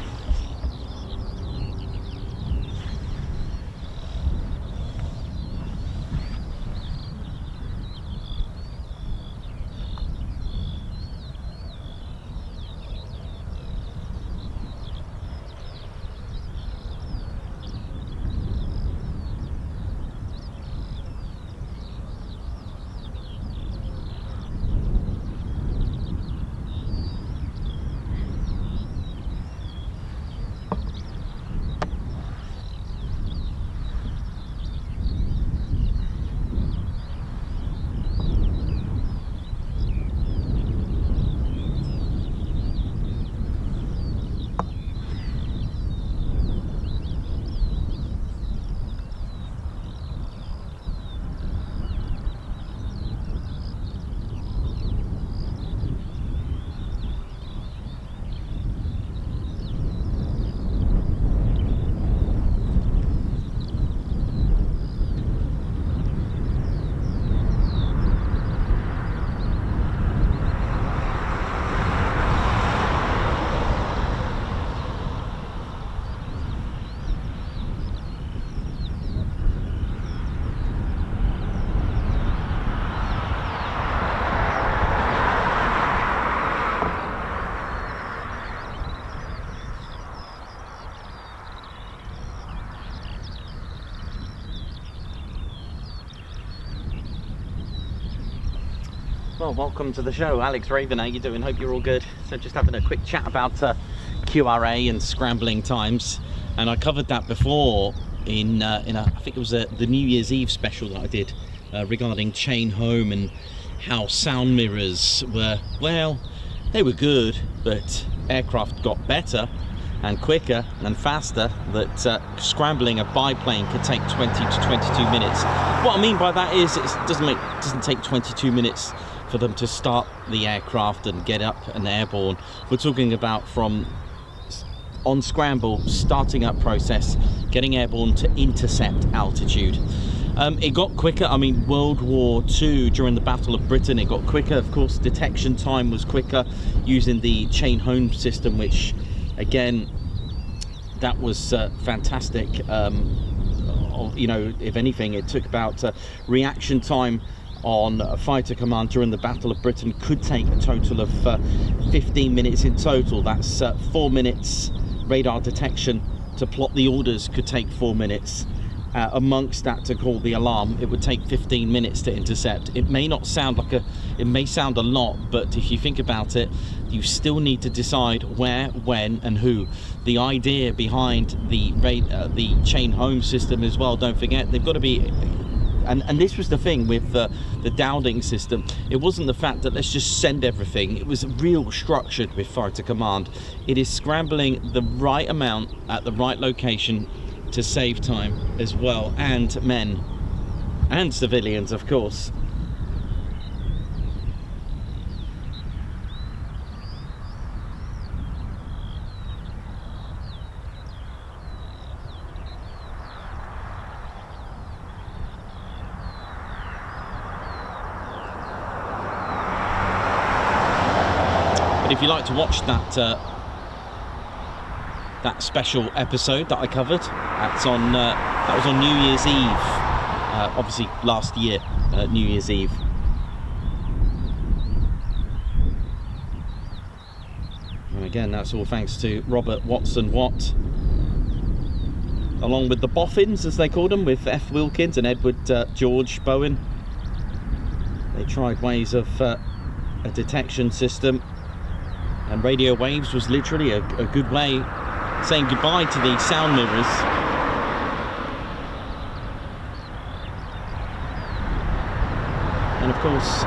C: Well, welcome to the show. Alex Raven, how you doing? Hope you're all good. So just having a quick chat about QRA and scrambling times, and I covered that before in I think it was the New Year's Eve special that I did regarding chain home and how sound mirrors were, well, they were good, but aircraft got better and quicker and faster, that scrambling a biplane could take 20 to 22 minutes. What I mean by that is it doesn't take 22 minutes for them to start the aircraft and get up and airborne. We're talking about from on scramble, starting up process, getting airborne to intercept altitude. It got quicker. I mean, World War II, during the Battle of Britain, it got quicker. Of course, detection time was quicker using the chain home system, which again, that was fantastic. You know, if anything, it took about reaction time on a fighter command during the Battle of Britain could take a total of 15 minutes in total. That's 4 minutes. Radar detection to plot the orders could take 4 minutes. Amongst that, to call the alarm, it would take 15 minutes to intercept. It may not sound like it may sound a lot, but if you think about it, you still need to decide where, when, and who. The idea behind the chain home system as well, don't forget, they've got to be. And this was the thing with the Dowding system. It wasn't the fact that let's just send everything. It was real structured with fighter command. It is scrambling the right amount at the right location to save time as well, and men and civilians, of course. But if you like to watch that that special episode that I covered, that's on that was on New Year's Eve, obviously last year, New Year's Eve. And again, that's all thanks to Robert Watson Watt, along with the Boffins, as they called them, with F. Wilkins and Edward George Bowen. They tried ways of a detection system, and radio waves was literally a good way saying goodbye to the sound mirrors. And of course,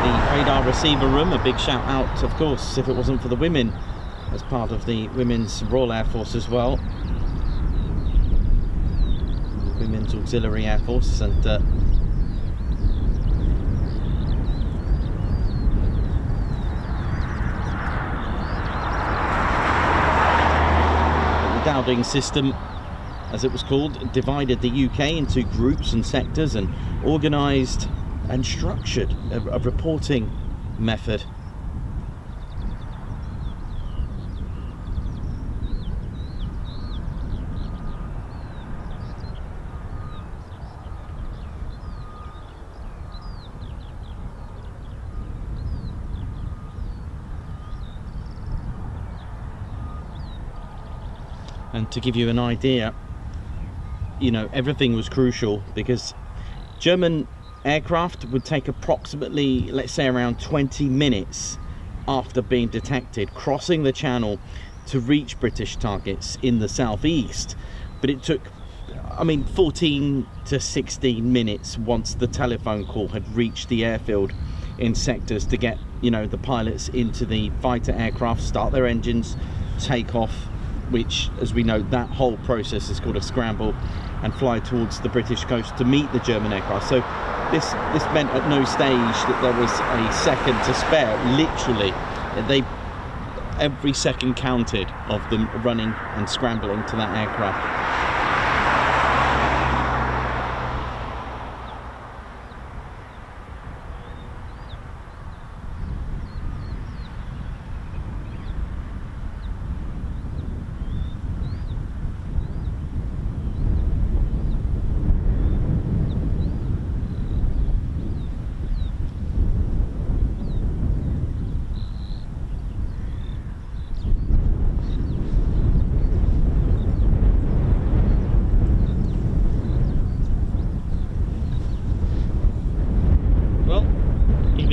C: the radar receiver room, a big shout out, of course, if it wasn't for the women as part of the Women's Royal Air Force as well, the Women's Auxiliary Air Force, and the Dowding system, as it was called, divided the UK into groups and sectors and organised and structured a reporting method. And to give you an idea, you know, everything was crucial, because German aircraft would take approximately, let's say, around 20 minutes after being detected, crossing the channel to reach British targets in the southeast. But it took, I mean, 14 to 16 minutes once the telephone call had reached the airfield in sectors to get, you know, the pilots into the fighter aircraft, start their engines, take off, which, as we know, that whole process is called a scramble, and fly towards the British coast to meet the German aircraft. So this meant at no stage that there was a second to spare. Literally, every second counted of them running and scrambling to that aircraft.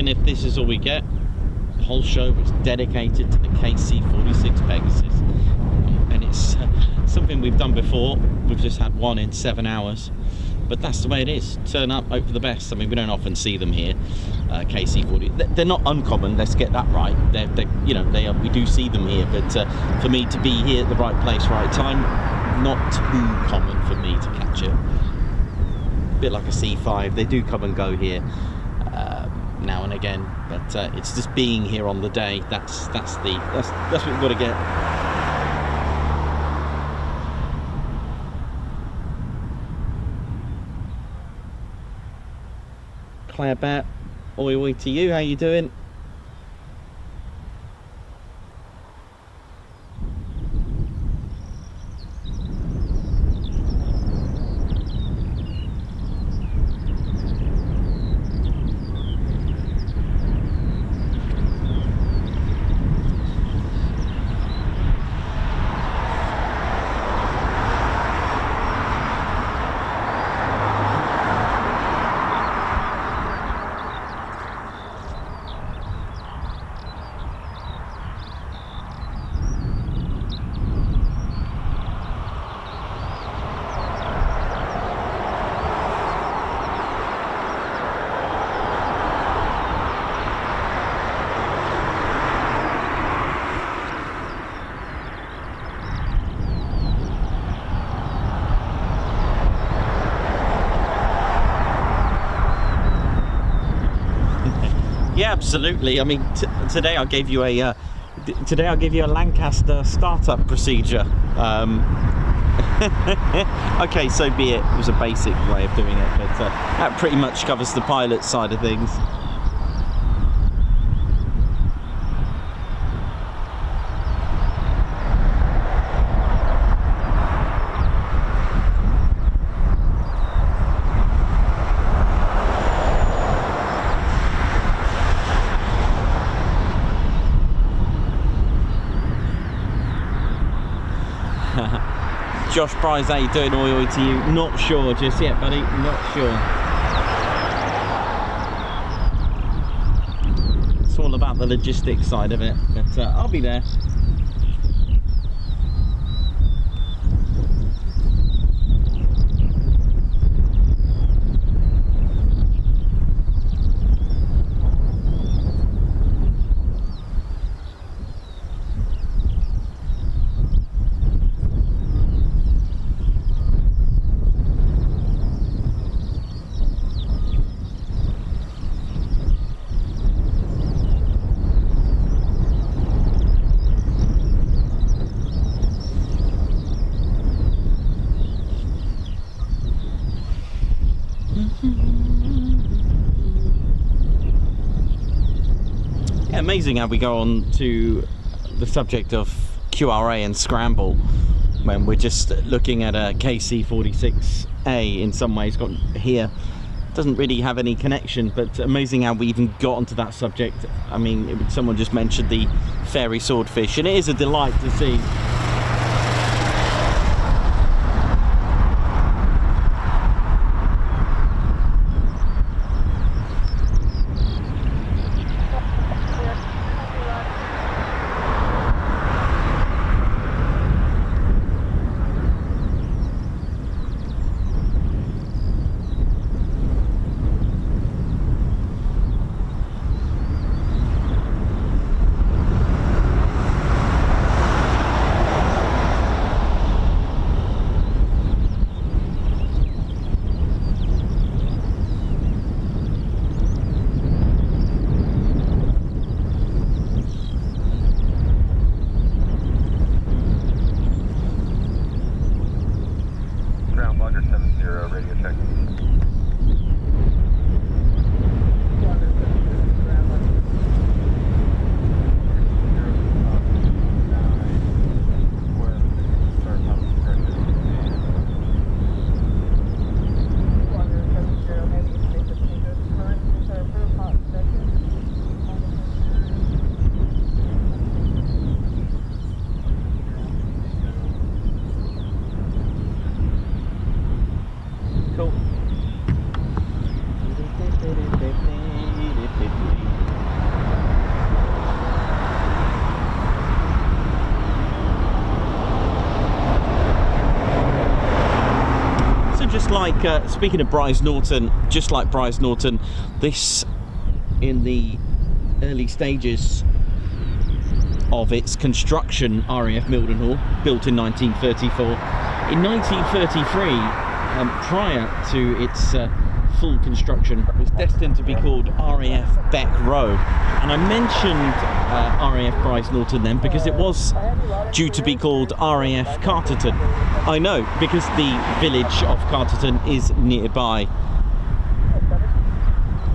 C: If this is all we get, the whole show was dedicated to the KC-46 Pegasus, and it's something we've done before. We've just had one in 7 hours, but that's the way it is. Turn up, hope for the best. I mean, we don't often see them here. KC-40, they're not uncommon. Let's get that right. You know, we do see them here, but for me to be here at the right place, right time, not too common for me to catch it. A bit like a C5, they do come and go here now and again, but it's just being here on the day. That's what we've got to get. Claire Bat, oi oi to you, how you doing? Yeah, absolutely. I mean, today I gave you a Lancaster startup procedure. Okay, so be it. It was a basic way of doing it, but that pretty much covers the pilot side of things. Josh Brize doing oi to you. Not sure just yet, buddy. Not sure. It's all about the logistics side of it, but I'll be there. Amazing how we go on to the subject of QRA and scramble when we're just looking at a KC-46A in some ways. Got here doesn't really have any connection, but amazing how we even got onto that subject. I mean, someone just mentioned the fairy swordfish, and it is a delight to see. Speaking of Brize Norton, just like Brize Norton, this in the early stages of its construction, RAF Mildenhall, built in 1934. In 1933, prior to its full construction, was destined to be called RAF Beck Row. And I mentioned RAF Brize Norton then because it was due to be called RAF Carterton. I know, because the village of Carterton is nearby.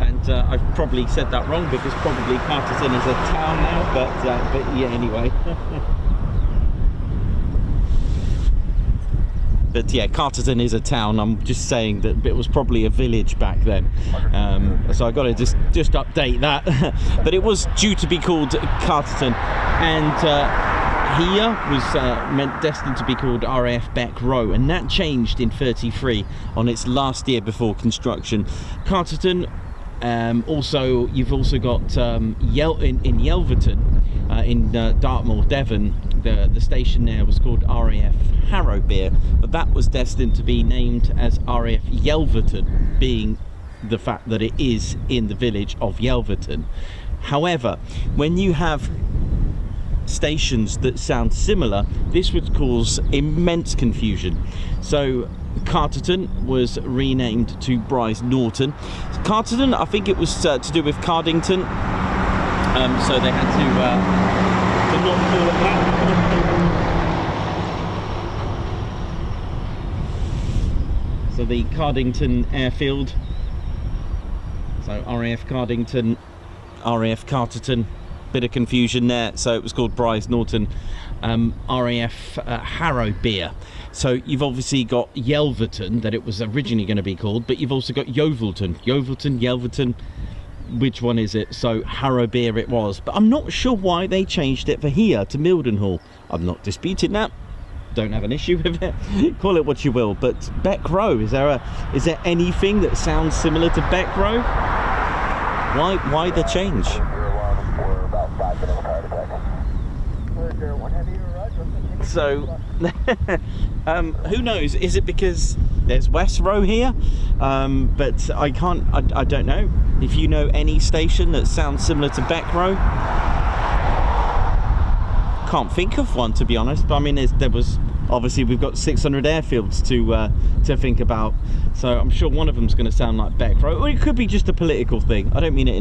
C: And I've probably said that wrong because probably Carterton is a town now, but yeah, anyway. But yeah, Carterton is a town. I'm just saying that it was probably a village back then. So I got to just update that. But it was due to be called Carterton, and here was destined to be called RAF Beck Row, and that changed in 33 on its last year before construction. Carterton. Also, you've also got in Yelverton, in Dartmoor, Devon. The station there was called RAF Harrowbeer, but that was destined to be named as RAF Yelverton, being the fact that it is in the village of Yelverton. However, when you have stations that sound similar, this would cause immense confusion. So Carterton was renamed to Brize Norton. Carterton, I think it was to do with Cardington, so they had to not call it that. So the Cardington airfield, so RAF Cardington, RAF Carterton, bit of confusion there, so it was called Brize Norton. RAF Harrowbeer. So you've obviously got Yelverton, that it was originally going to be called, but you've also got Yeovilton, Yelverton, which one is it? So Harrowbeer it was, but I'm not sure why they changed it for here to Mildenhall. I'm not disputing that, don't have an issue with it. Call it what you will. But Beck Row, is there anything that sounds similar to Beck Row? Why the change? So who knows? Is it because there's West Row here? But I don't know. If you know any station that sounds similar to Beck Row, can't think of one, to be honest. But I mean, there was obviously, we've got 600 airfields to think about, so I'm sure one of them's going to sound like Beck Row. Or it could be just a political thing. I don't mean it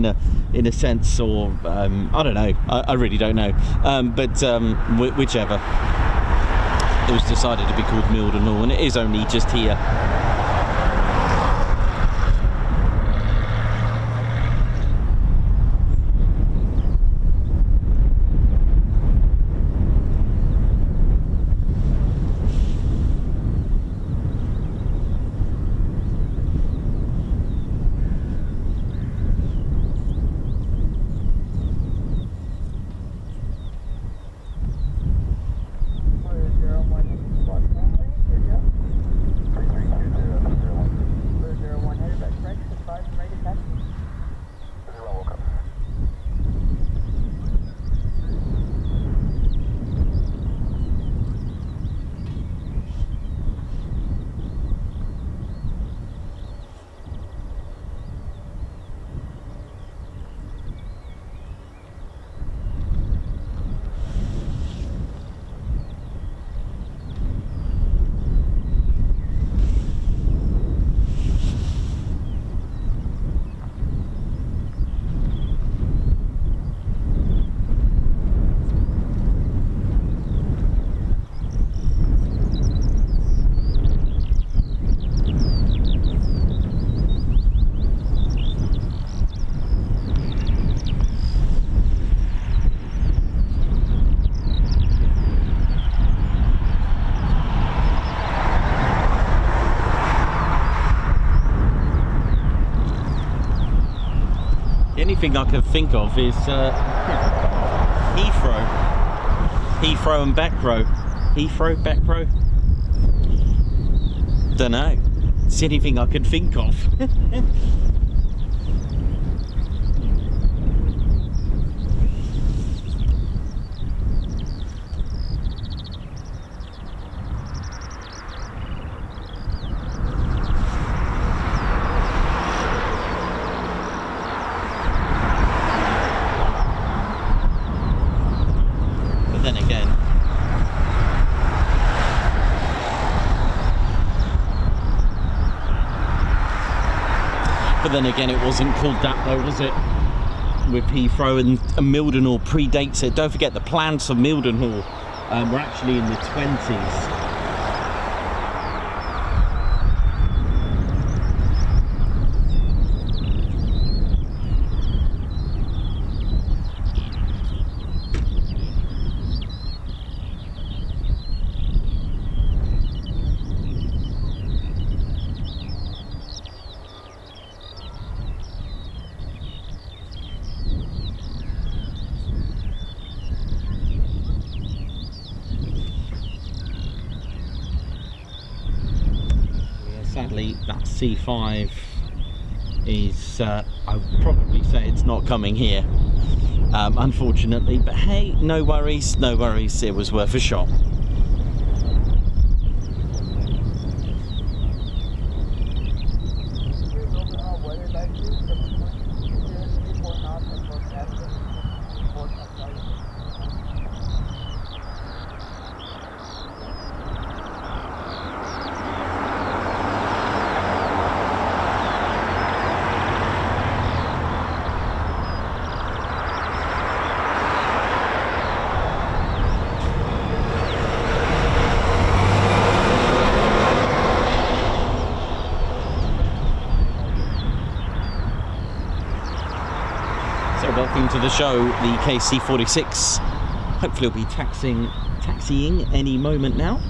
C: in a sense, or I don't know. I really don't know. Whichever. It was decided to be called Mildenhall, and it is only just here. The only thing I can think of is Heathrow and Beck Row. Heathrow, Beck Row? Don't know. It's the only thing I can think of. But then again, it wasn't called that though, was it? With Heathrow, and Mildenhall predates it. Don't forget, the plans for Mildenhall were actually in the 20s. Sadly, that C5 is, I would probably say it's not coming here, unfortunately, but hey, no worries, it was worth a shot. Welcome to the show, the KC-46. Hopefully it'll be taxiing any moment now.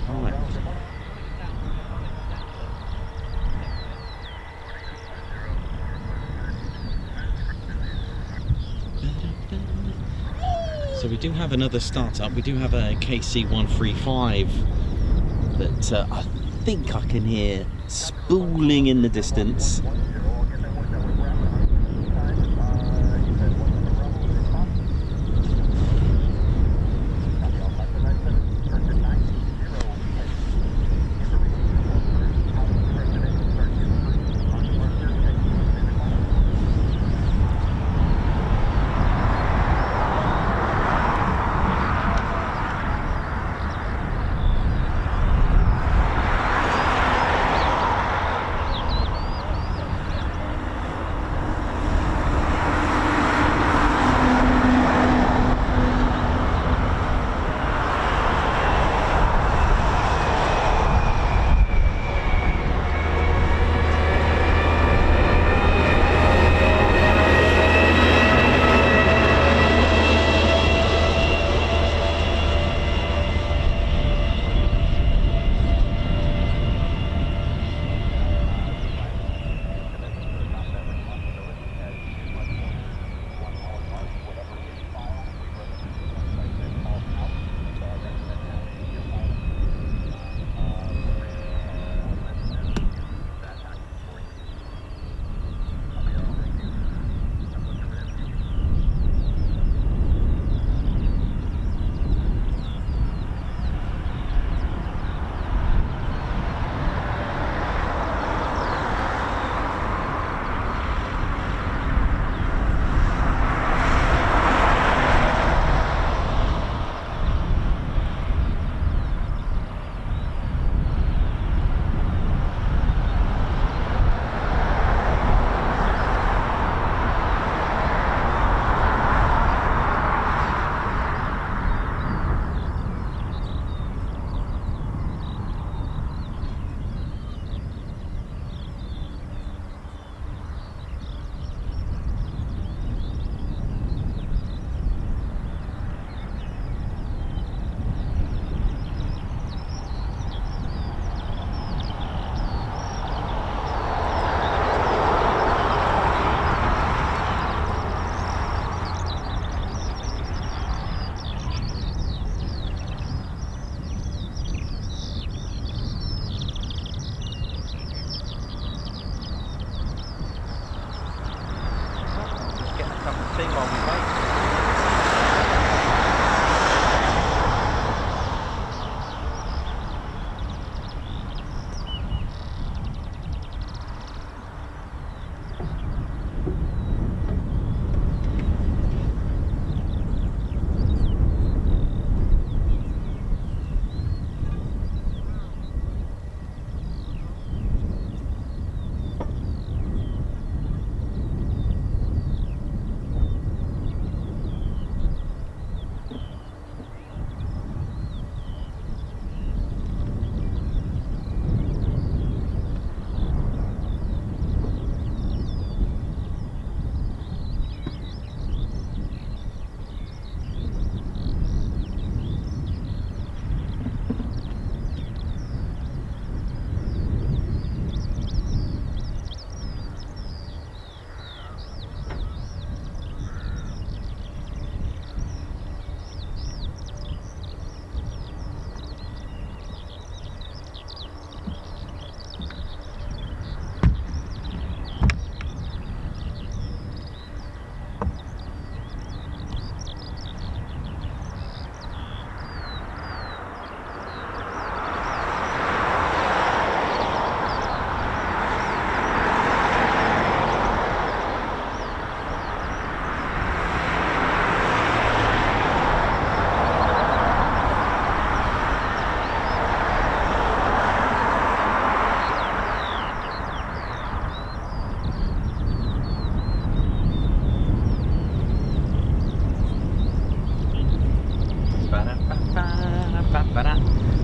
C: Right. So we do have another startup. We do have a KC-135 that I think I can hear spooling in the distance.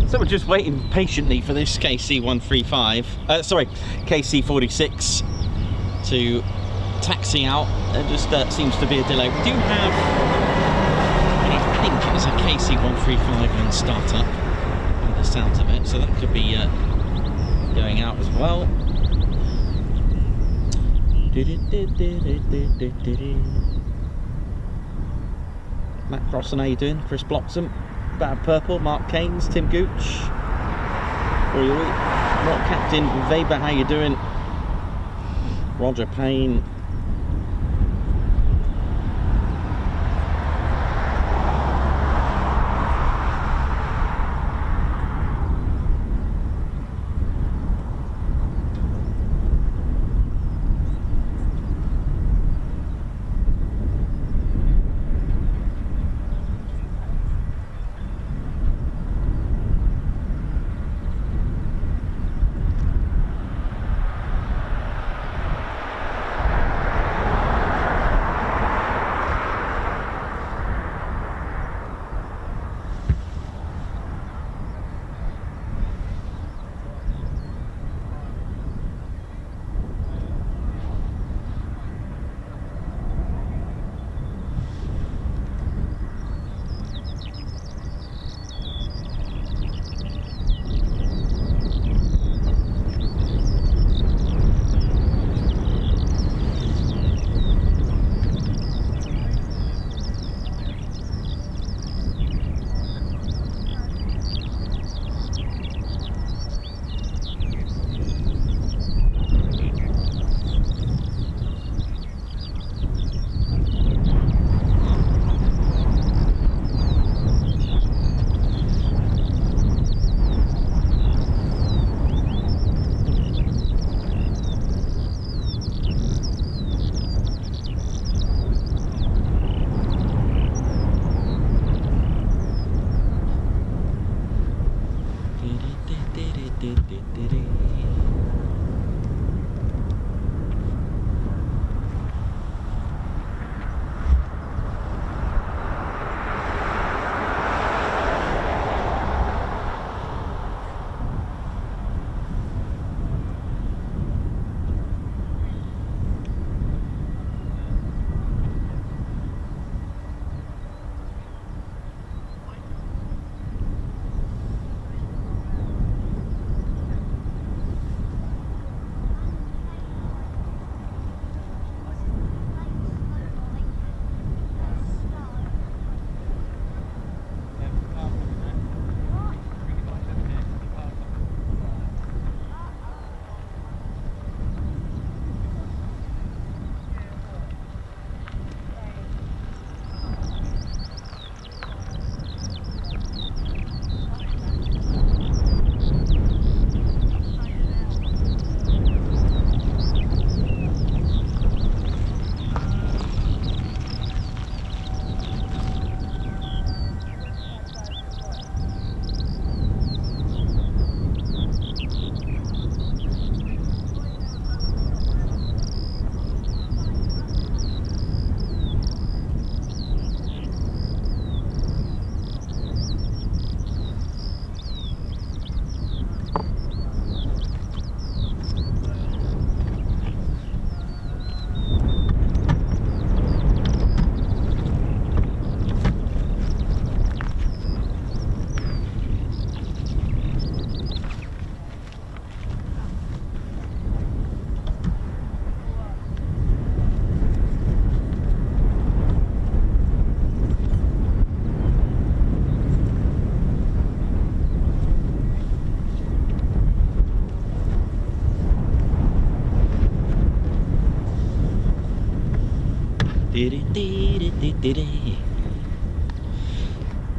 C: So we're just waiting patiently for this KC-135, sorry, KC-46 to taxi out. There just seems to be a delay. We do have,
A: think it's a KC-135 on startup, by the sounds of it, so that could be going out as well. Matt Crossan, how you doing? Chris Bloxham, Bad Purple, Mark Keynes, Tim Gooch, Rock Captain Weber, how you doing? Roger Payne.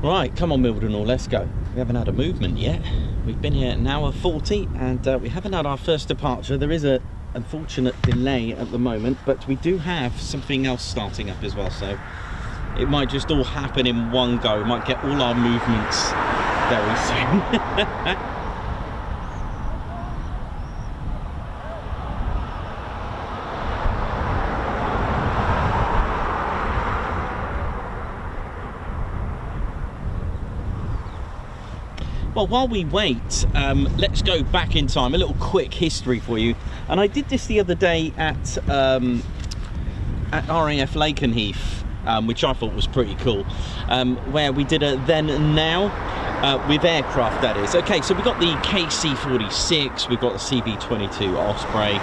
C: Right, come on Mildenhall, let's go. We haven't had a movement yet. We've been here an hour 40 and we haven't had our first departure. There is a unfortunate delay at the moment, but we do have something else starting up as well, so it might just all happen in one go. We might get all our movements very soon. Well, while we wait, let's go back in time. A little quick history for you. And I did this the other day at RAF Lakenheath. which I thought was pretty cool, where we did a then and now with aircraft, that is. Okay, so we've got the KC-46, we've got the CV-22 Osprey,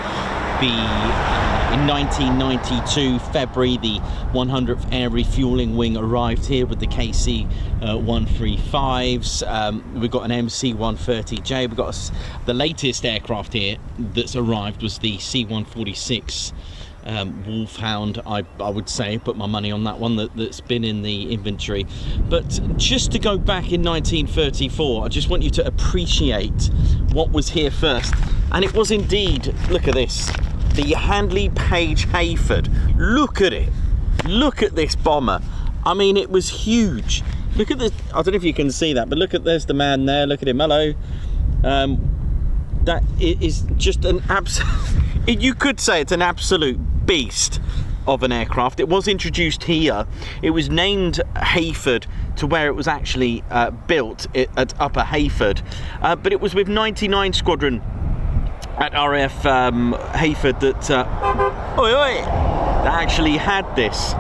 C: in 1992 February, the 100th Air Refeuling wing arrived here with the KC-135s. We've got an MC-130J. We've got the latest aircraft here that's arrived was the C-146 Wolfhound. I would say put my money on that one, that's been in the inventory. But just to go back in 1934, I just want you to appreciate what was here first, and it was indeed, look at this, the Handley Page Hayford. Look at it, look at this bomber. I mean, it was huge. Look at this, I don't know if you can see that, but look at, there's the man there, look at him, hello. That is just an absolute, you could say it's an absolute beast of an aircraft. It was introduced here. It was named Hayford to where it was actually built at Upper Hayford, but it was with 99 Squadron at RAF Hayford that that actually had this,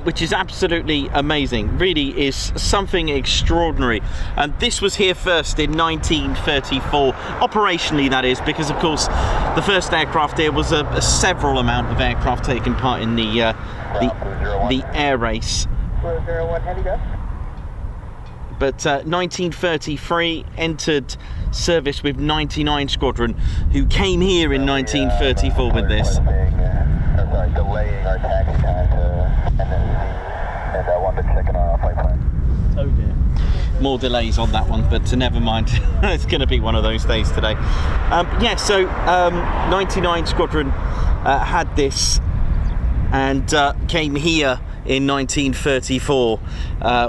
C: which is absolutely amazing. Really is something extraordinary. And this was here first in 1934, operationally that is, because of course the first aircraft here was a several amount of aircraft taking part in the air race. But 1933 entered service with 99 Squadron, who came here in 1934 with this.
D: Delaying our taxi time to and I wanted to check in our flight plan.
C: Oh dear. More delays on that one, but never mind. It's going to be one of those days today. Yeah, so 99 Squadron had this and came here in 1934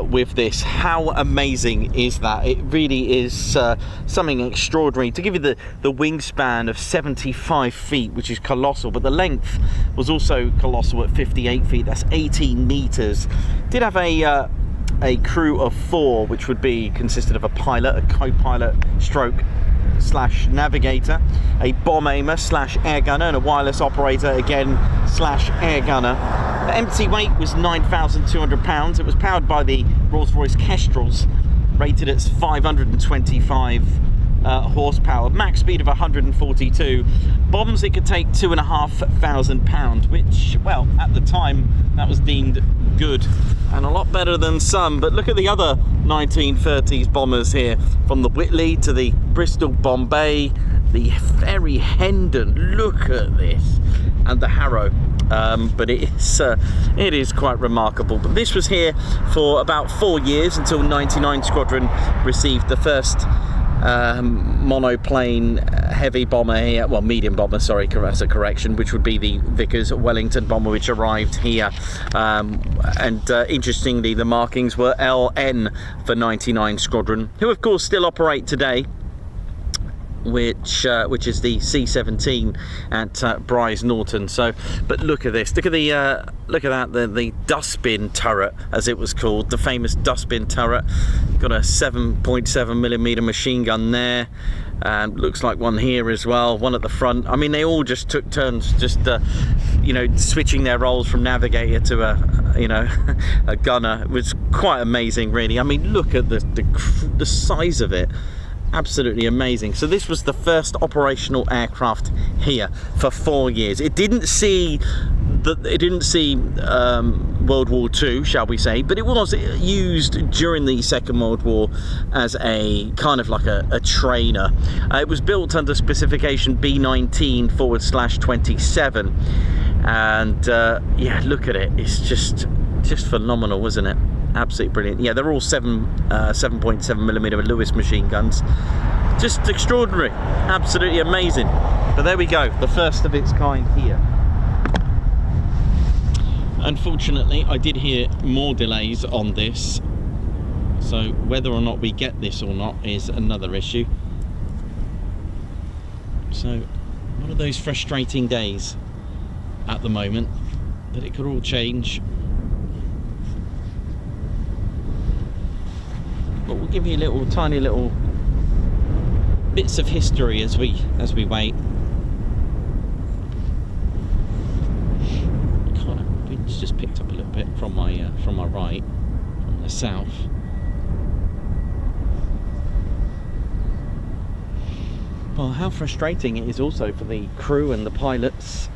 C: with this. How amazing is that? It really is something extraordinary. To give you the wingspan of 75 feet, which is colossal, but the length was also colossal at 58 feet. That's 18 meters. Did have a crew of 4, which would be consisted of a pilot, a co-pilot stroke slash navigator, a bomb aimer slash air gunner, and a wireless operator again slash air gunner. The empty weight was 9,200 pounds. It was powered by the Rolls-Royce Kestrels, rated at 525 horsepower, max speed of 142. Bombs it could take 2,500 pounds, which, well, at the time that was deemed good and a lot better than some. But look at the other 1930s bombers here, from the Whitley to the Bristol Bombay, the Ferry Hendon. Look at this, and the Harrow. But it is quite remarkable. But this was here for about 4 years until 99 Squadron received the first monoplane heavy bomber here, well, medium bomber, sorry, that's a correction, which would be the Vickers Wellington bomber, which arrived here. And interestingly, the markings were LN for 99 Squadron, who of course still operate today, which is the C-17 at Brize Norton. So, but look at this. Look at the look at that. The dustbin turret, as it was called, the famous dustbin turret. Got a 7.7mm machine gun there, and looks like one here as well. One at the front. I mean, they all just took turns, just you know, switching their roles from navigator to a a gunner. It was quite amazing, really. I mean, look at the size of it. Absolutely amazing. So this was the first operational aircraft here for 4 years. It didn't see World War II, shall we say, but it was used during the Second World War as a kind of like a trainer. It was built under specification B19/27, and yeah, look at it. It's just phenomenal, isn't it? Absolutely brilliant. Yeah, they're all 7.7mm Lewis machine guns. Just extraordinary, absolutely amazing. But there we go, the first of its kind here. Unfortunately, I did hear more delays on this, so whether or not we get this or not is another issue. So one of those frustrating days at the moment, that it could all change. But we'll give you tiny little bits of history as we wait. God, we just picked cockpit from my right, from the south. Well, how frustrating it is also for the crew and the pilots.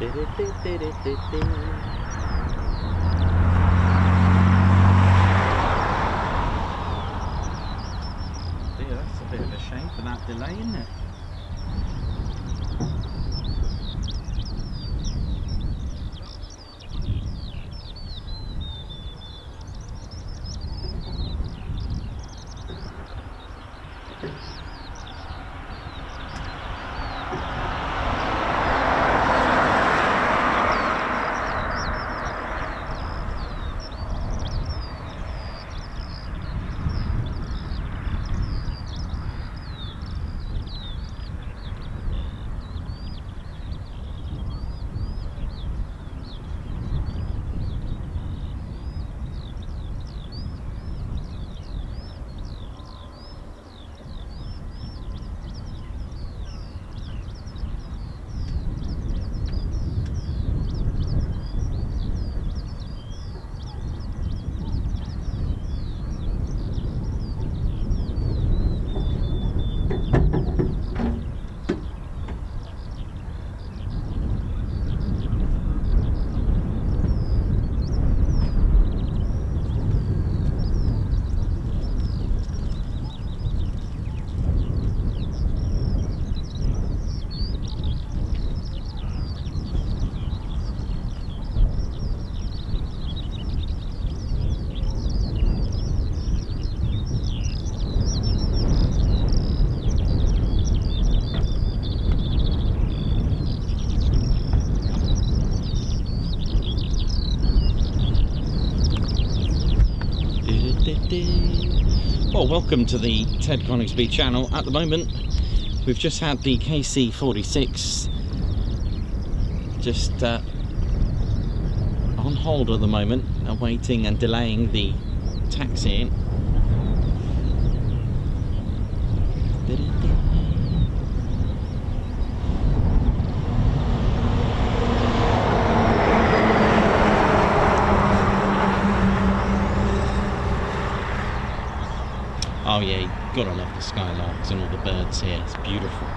C: Dear, that's a bit of a shame for that delay, isn't it? Well, welcome to the Ted Coningsby channel. At the moment, we've just had the KC-46 just on hold at the moment, awaiting and delaying the taxiing. Oh yeah, you gotta love the skylarks and all the birds here, it's beautiful.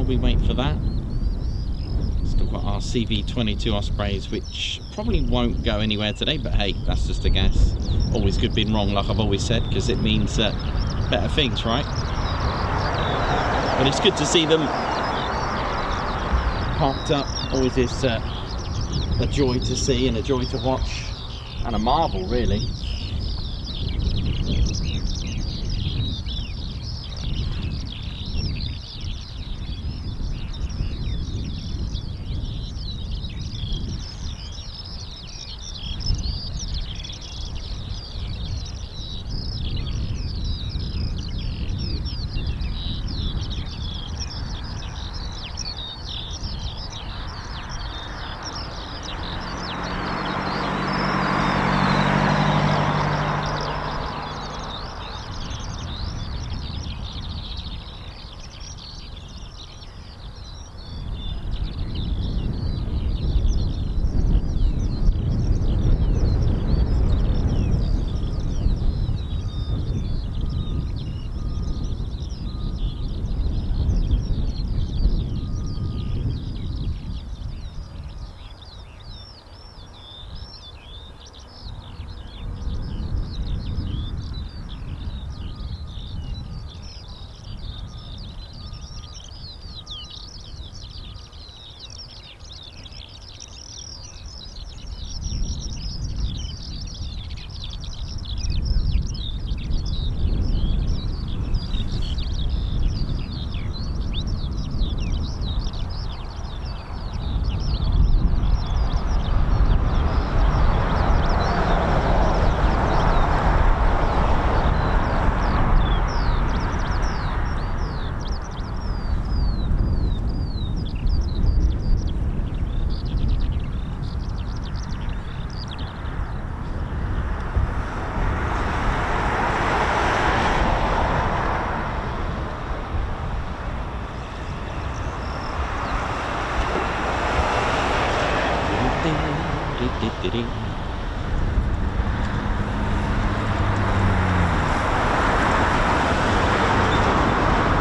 C: We wait for that. Still got our CV-22 Ospreys, which probably won't go anywhere today, but hey, that's just a guess. Always good being wrong, like I've always said, because it means better things, right? But it's good to see them parked up. Always is a joy to see and a joy to watch, and a marvel, really.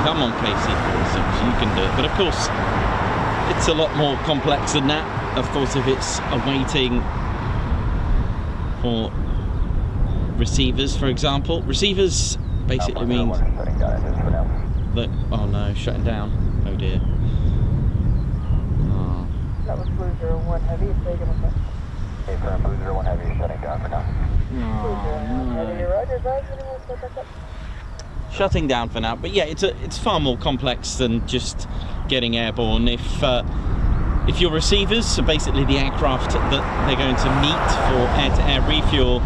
C: Come on, KC-46, you can do it. But of course, it's a lot more complex than that. Of course, if it's awaiting for receivers, for example. Receivers basically means that, oh no, shutting down. Oh dear. Oh.
E: That was Blue 01 Heavy, it's taking effect.
D: Hey, firm, Blue 01 Heavy is shutting down for now.
E: Blue 01 Heavy, Roger, guys, anyone set back up?
C: Shutting down for now, but yeah, it's far more complex than just getting airborne. If your receivers, so basically the aircraft that they're going to meet for air-to-air refuel,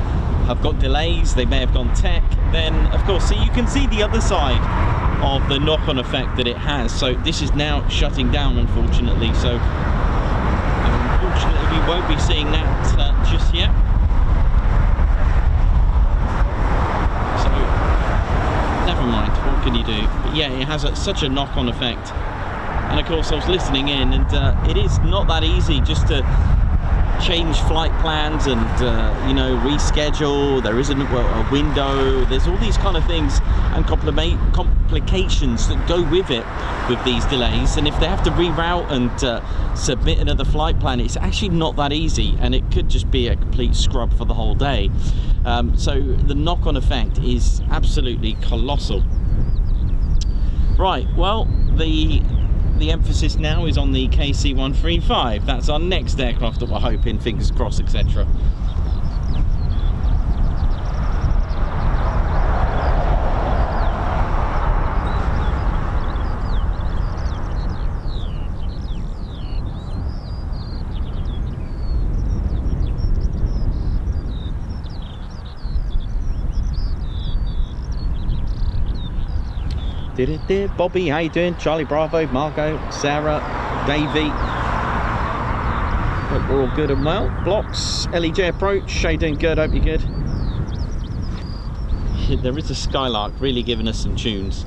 C: have got delays, they may have gone tech, then of course, so you can see the other side of the knock-on effect that it has. So this is now shutting down, unfortunately. So unfortunately, we won't be seeing that just yet. Never mind, what can you do? But yeah, it has such a knock-on effect. And of course, I was listening in, and it is not that easy just to change flight plans and you know, reschedule. There isn't a window. There's all these kind of things and complications that go with it, with these delays. And if they have to reroute and submit another flight plan, it's actually not that easy, and it could just be a complete scrub for the whole day. So the knock-on effect is absolutely colossal. Right, well, the emphasis now is on the KC-135. That's our next aircraft that we're hoping, fingers crossed, etc. Bobby, how you doing? Charlie Bravo, Margot, Sarah, Davey. Hope we're all good and well. Blocks, LEJ approach. How you doing? Good, hope you're good. There is a Skylark really giving us some tunes.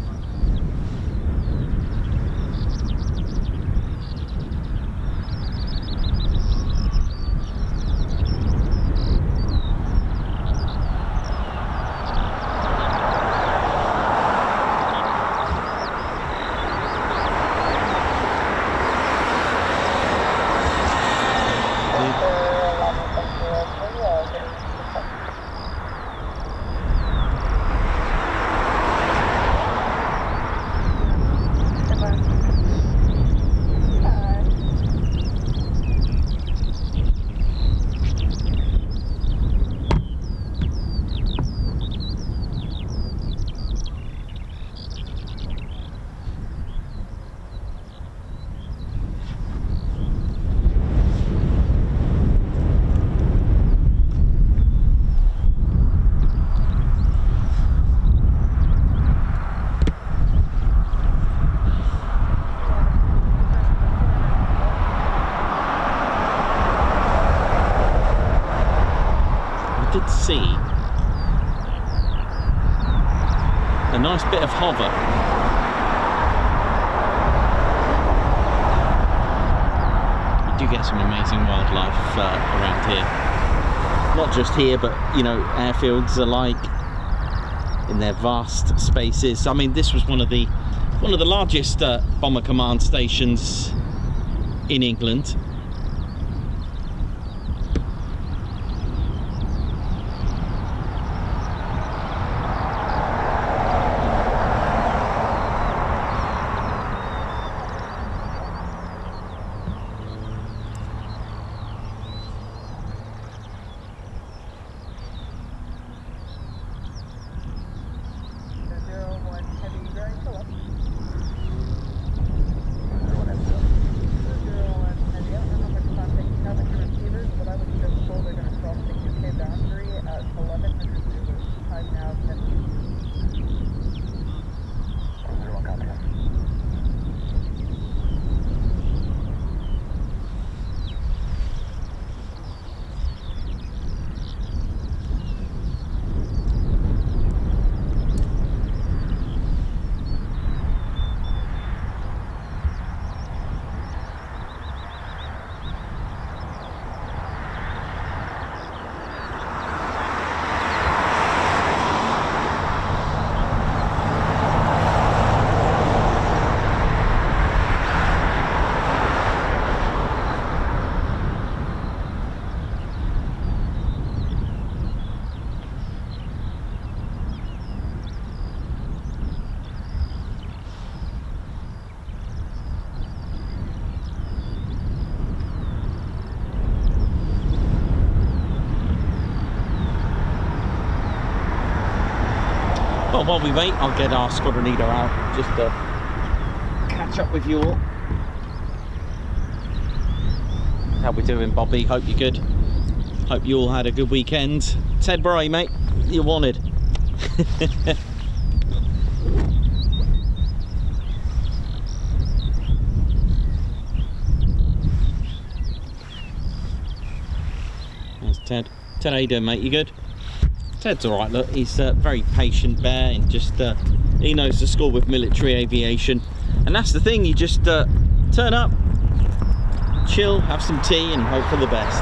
C: See a nice bit of hover. You do get some amazing wildlife around here. Not just here, but you know, airfields alike in their vast spaces. I mean, this was one of the largest bomber command stations in England. Well, while we wait, I'll get our squadron leader out just to catch up with you all. How we doing, Bobby? Hope you're good. Hope you all had a good weekend. Ted Bray, mate, you're wanted. There's Ted. Ted, how you doing, mate? You good? Ted's all right. Look, he's a very patient bear, and just he knows the score with military aviation. And that's the thing. You just turn up, chill, have some tea, and hope for the best.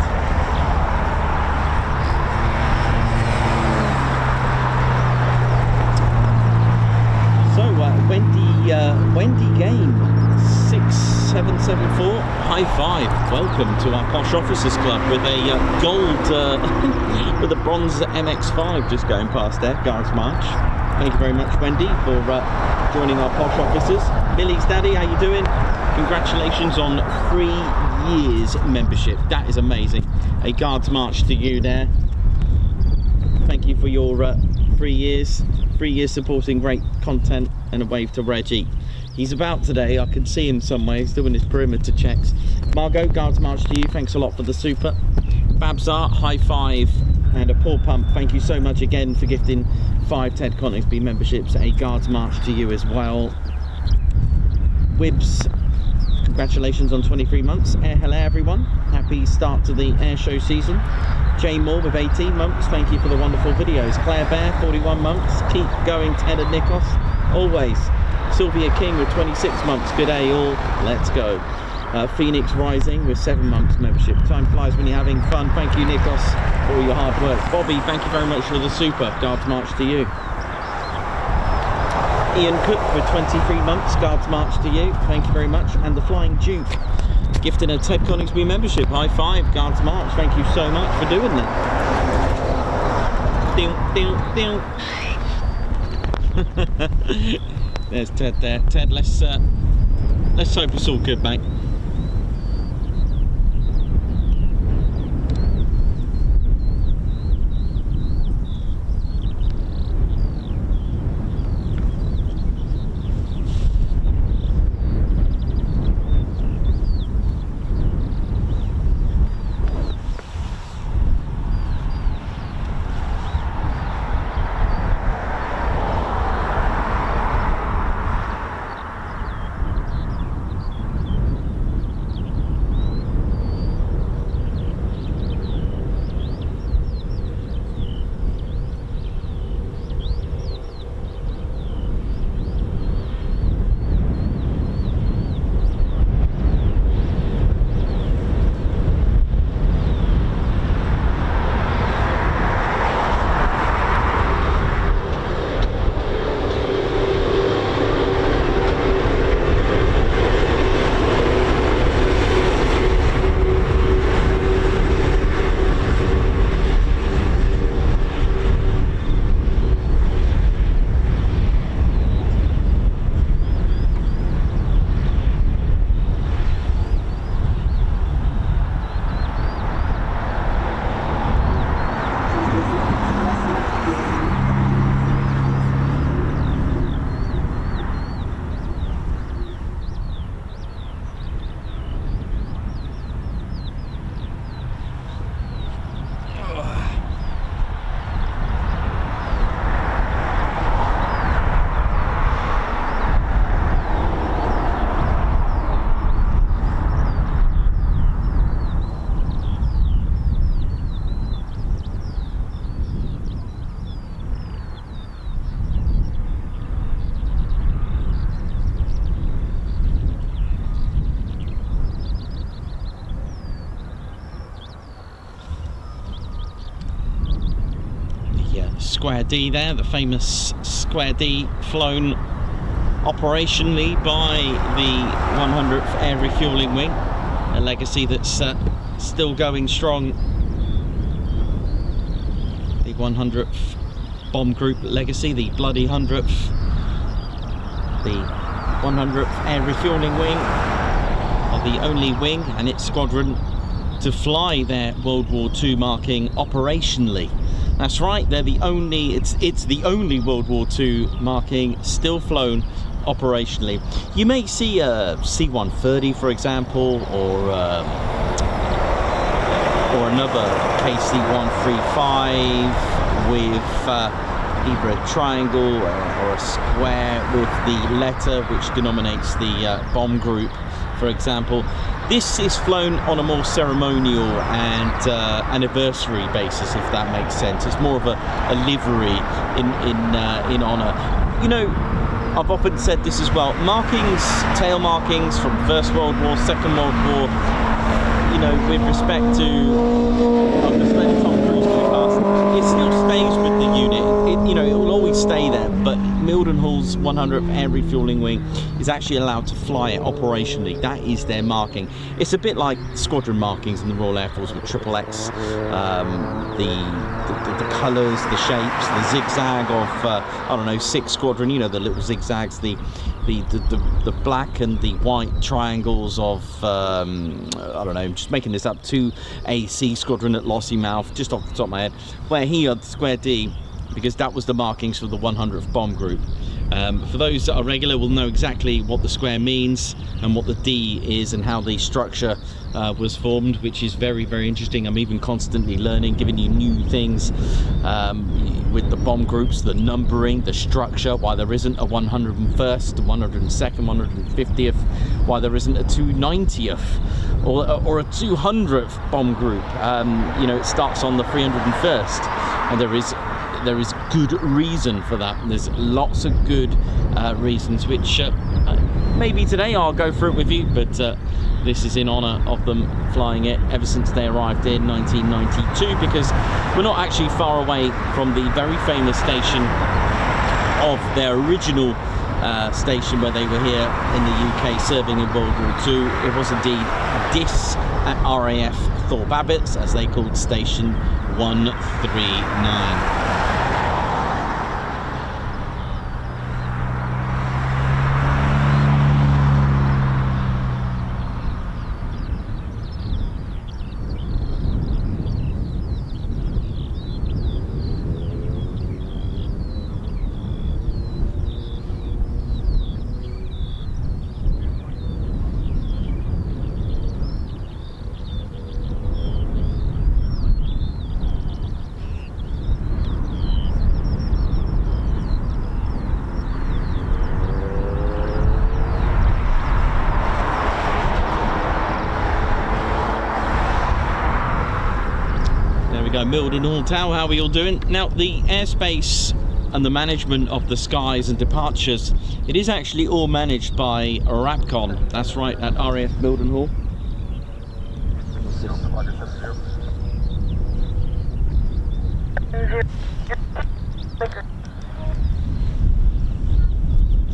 C: Wendy Game 6774, high five. Welcome to our Posh Officers Club with a gold, with a bronze MX-5 just going past there, Guards March. Thank you very much, Wendy, for joining our Posh Officers. Millie's daddy, how you doing? Congratulations on 3 years membership. That is amazing. A Guards March to you there. Thank you for your 3 years. 3 years supporting great content, and a wave to Reggie. He's about today, I can see him somewhere, he's doing his perimeter checks. Margot, Guards March to you, thanks a lot for the super. Babsart, high five, and a paw pump, thank you so much again for gifting 5 Ted Coningsby memberships. A Guards March to you as well. Wibbs, congratulations on 23 months. Hello everyone, happy start to the air show season. Jay Moore with 18 months, thank you for the wonderful videos. Claire Bear, 41 months, keep going Ted and Nikos, always. Sylvia King with 26 months, good day all, let's go. Phoenix Rising with 7 months membership. Time flies when you're having fun, thank you Nikos for all your hard work. Bobby, thank you very much for the super, Guards March to you. Ian Cook with 23 months, Guards March to you, thank you very much. And the Flying Duke, gifting a Ted Coningsby membership, high five, Guards March, thank you so much for doing that. Ding, ding, ding. There's Ted there. Ted, let's hope it's all good, mate. Square D there, the famous Square D, flown operationally by the 100th Air Refueling Wing, a legacy that's still going strong. The 100th Bomb Group legacy, the bloody 100th, the 100th Air Refueling Wing are the only wing and its squadron to fly their World War II marking operationally. That's right, they're the only, it's the only World War II marking still flown operationally. You may see a C-130, for example, or another KC-135 with either a triangle or a square with the letter which denominates the bomb group, for example. This is flown on a more ceremonial and anniversary basis, if that makes sense. It's more of a livery in honour. You know, I've often said this as well. Markings, tail markings from First World War, Second World War, you know, with respect to, I'm just letting Tom Cruise go past, it still stays with the unit. You know, it will always stay there, but Mildenhall's 100th Air Refueling Wing is actually allowed to fly it operationally. That is their marking. It's a bit like squadron markings in the Royal Air Force with XXX, the colours, the shapes, the zigzag of, I don't know, 6 Squadron, you know, the little zigzags, the black and the white triangles of, I don't know, just making this up, 2 AC Squadron at Lossiemouth, just off the top of my head, where he had square D, because that was the markings for the 100th Bomb Group. For those that are regular will know exactly what the square means and what the D is and how the structure was formed, which is very, very interesting. I'm even constantly learning, giving you new things with the bomb groups, the numbering, the structure, why there isn't a 101st, 102nd, 150th, why there isn't a 290th or a 200th bomb group. You know, it starts on the 301st, and there is good reason for that. There's lots of good reasons, which maybe today I'll go through it with you, but this is in honour of them flying it ever since they arrived in 1992, because we're not actually far away from the very famous station of their original station where they were here in the UK serving in World War II. It was indeed this at RAF Thorpe Abbotts, as they called Station 139. Mildenhall Tower, how are we all doing? Now, the airspace and the management of the skies and departures, it is actually all managed by RAPCON. That's right, at RAF Mildenhall.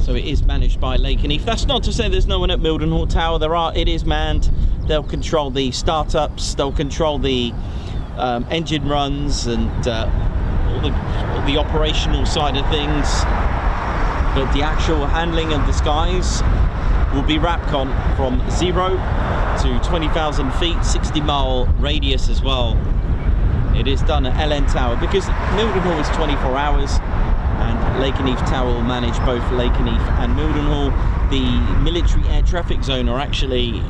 C: So it is managed by Lakenheath. That's not to say there's no one at Mildenhall Tower. It is manned. They'll control the startups, they'll control the engine runs and all the operational side of things, but the actual handling of the skies will be RAPCON from 0 to 20,000 feet, 60-mile radius as well. It is done at LN Tower because Mildenhall is 24 hours and Lakenheath Tower will manage both Lakenheath and Mildenhall. The military air traffic zone are actually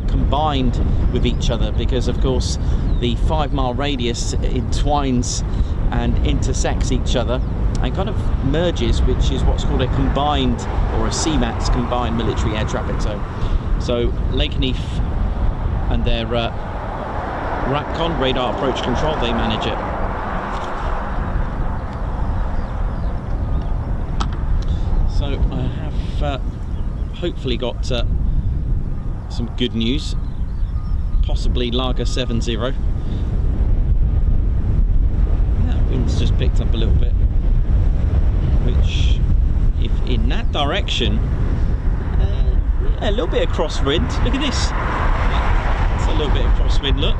C: combined with each other, because of course the 5-mile radius entwines and intersects each other and kind of merges, which is what's called a combined, or a CMAX, combined military air traffic zone. So Lakenheath and their RAPCON, radar approach control, they manage it. So I have hopefully got some good news, possibly Lager 70. That wind's just picked up a little bit, which, if in that direction, a little bit of crosswind. Look at this. It's a little bit of crosswind. Look,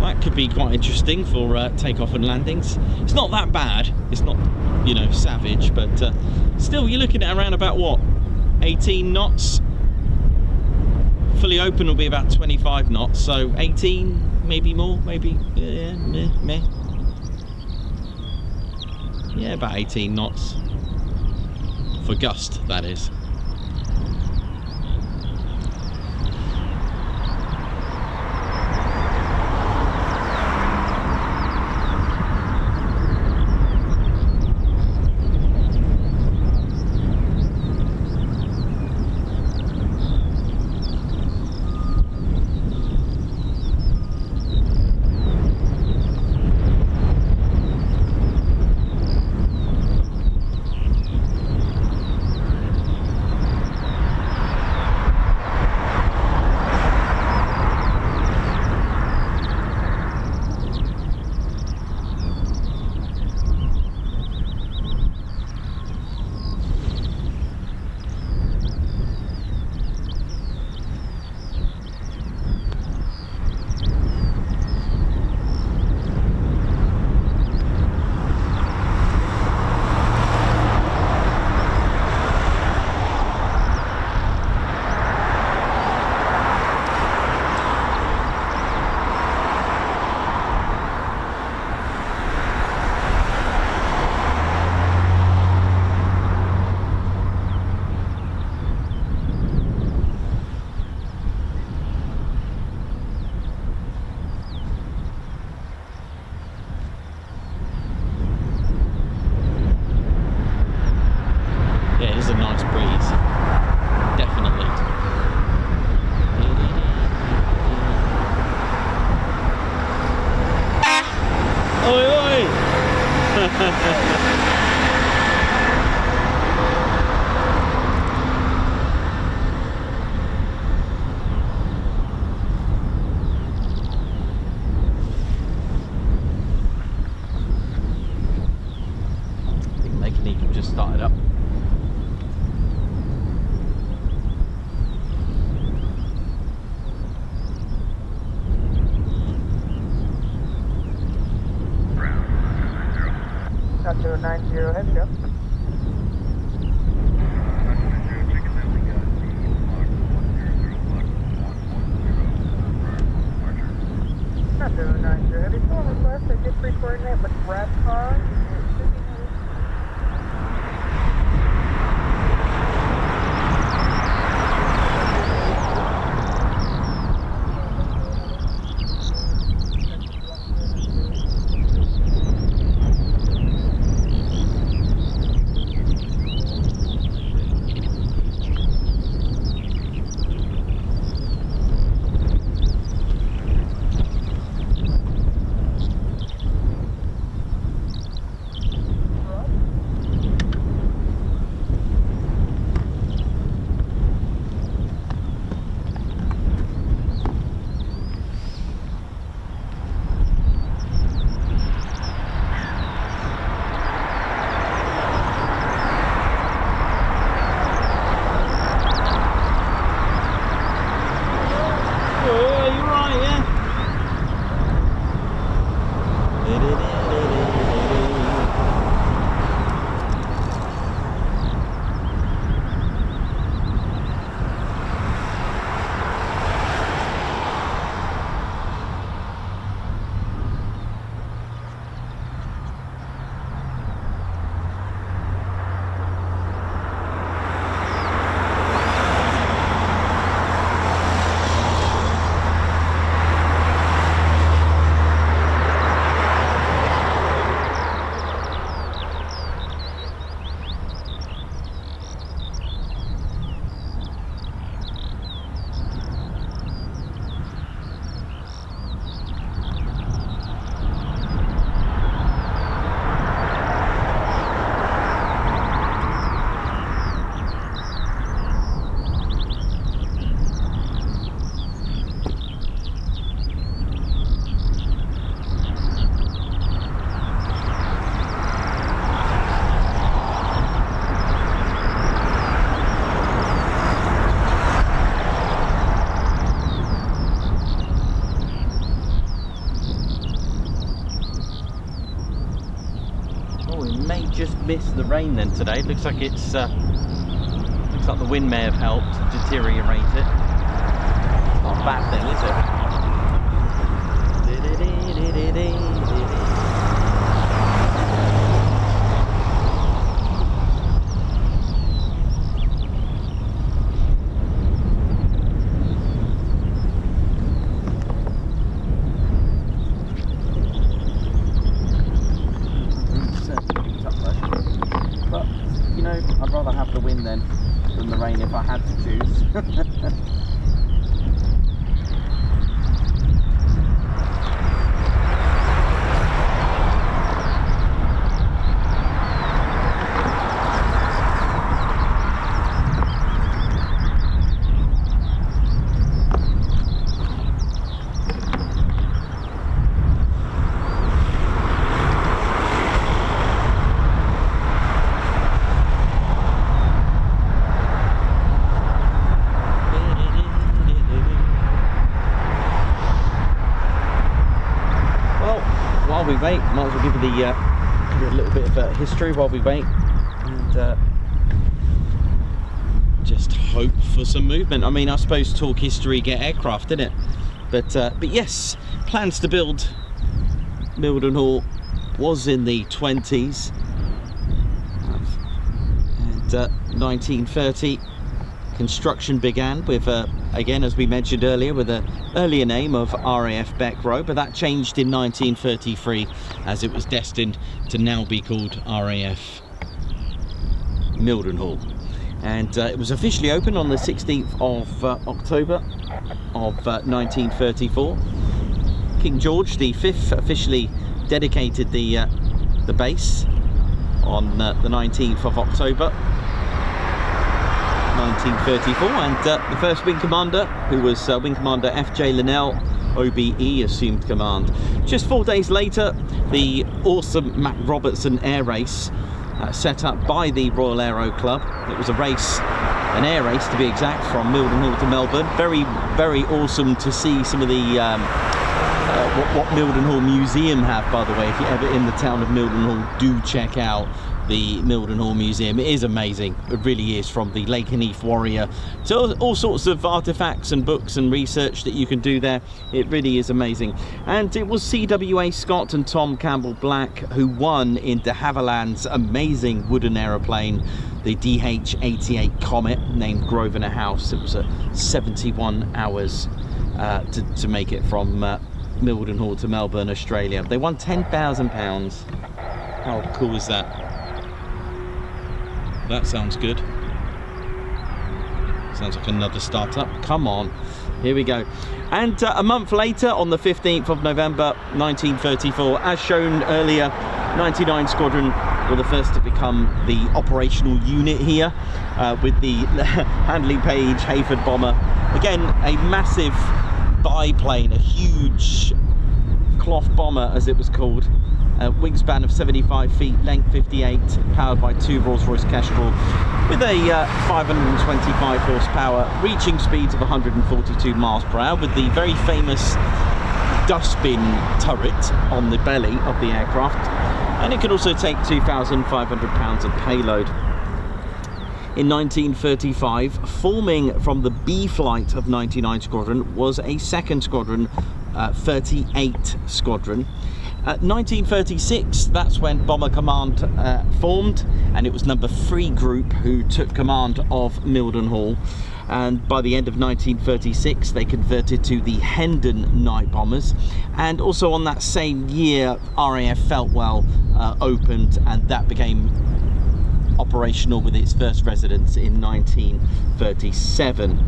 C: that could be quite interesting for takeoff and landings. It's not that bad. It's not, you know, savage, but still, you're looking at around about what, 18 knots. Fully open will be about 25 knots, so 18, maybe more, maybe, yeah, meh. Yeah, about 18 knots. For gust, that is.
E: 9090, heavy go. Taranto 90 heavy, full request, I get free coordinate with RAF car.
C: Just missed the rain then today. It looks like it's looks like the wind may have helped deteriorate it. Not a bad thing, is it? I'd rather have the wind then than the rain if I had to choose. Wait, might as well give you a little bit of history while we wait, and just hope for some movement. I mean, I suppose talk history, get aircraft, didn't it? But yes, plans to build Mildenhall was in the 20s, and 1930 construction began with again, as we mentioned earlier, with an earlier name of RAF Beckrow, but that changed in 1933 as it was destined to now be called RAF Mildenhall. And it was officially opened on the 16th of October of 1934. King George V officially dedicated the base on the 19th of October 1934, and the first wing commander, who was Wing Commander F.J. Linnell, OBE, assumed command. Just 4 days later, the awesome Mac Robertson air race set up by the Royal Aero Club. It was a race, an air race to be exact, from Mildenhall to Melbourne. Very, very awesome to see some of the what Mildenhall Museum have, by the way. If you're ever in the town of Mildenhall, do check out the Mildenhall Museum. It is amazing, it really is, from the Lakenheath Warrior to all sorts of artifacts and books and research that you can do there. It really is amazing. And it was CWA Scott and Tom Campbell Black who won in de Havilland's amazing wooden aeroplane, the DH-88 Comet, named Grosvenor House. It was 71 hours to make it from Mildenhall to Melbourne, Australia. They won £10,000. How cool is that? That sounds good. Sounds like another startup. Come on, here we go. And a month later, on the 15th of November 1934, as shown earlier, 99 Squadron were the first to become the operational unit here, with the Handley Page Hayford bomber. Again, a massive biplane, a huge cloth bomber as it was called. Wingspan of 75 feet, length 58, powered by 2 Rolls-Royce Kestrel with a 525 horsepower, reaching speeds of 142 miles per hour, with the very famous dustbin turret on the belly of the aircraft, and it could also take 2,500 pounds of payload. In 1935, forming from the B flight of 99 Squadron was a second squadron, 38 Squadron. 1936, that's when Bomber Command formed, and it was number 3 Group who took command of Mildenhall. And by the end of 1936, they converted to the Hendon Night Bombers. And also on that same year, RAF Feltwell opened, and that became operational with its first residence in 1937.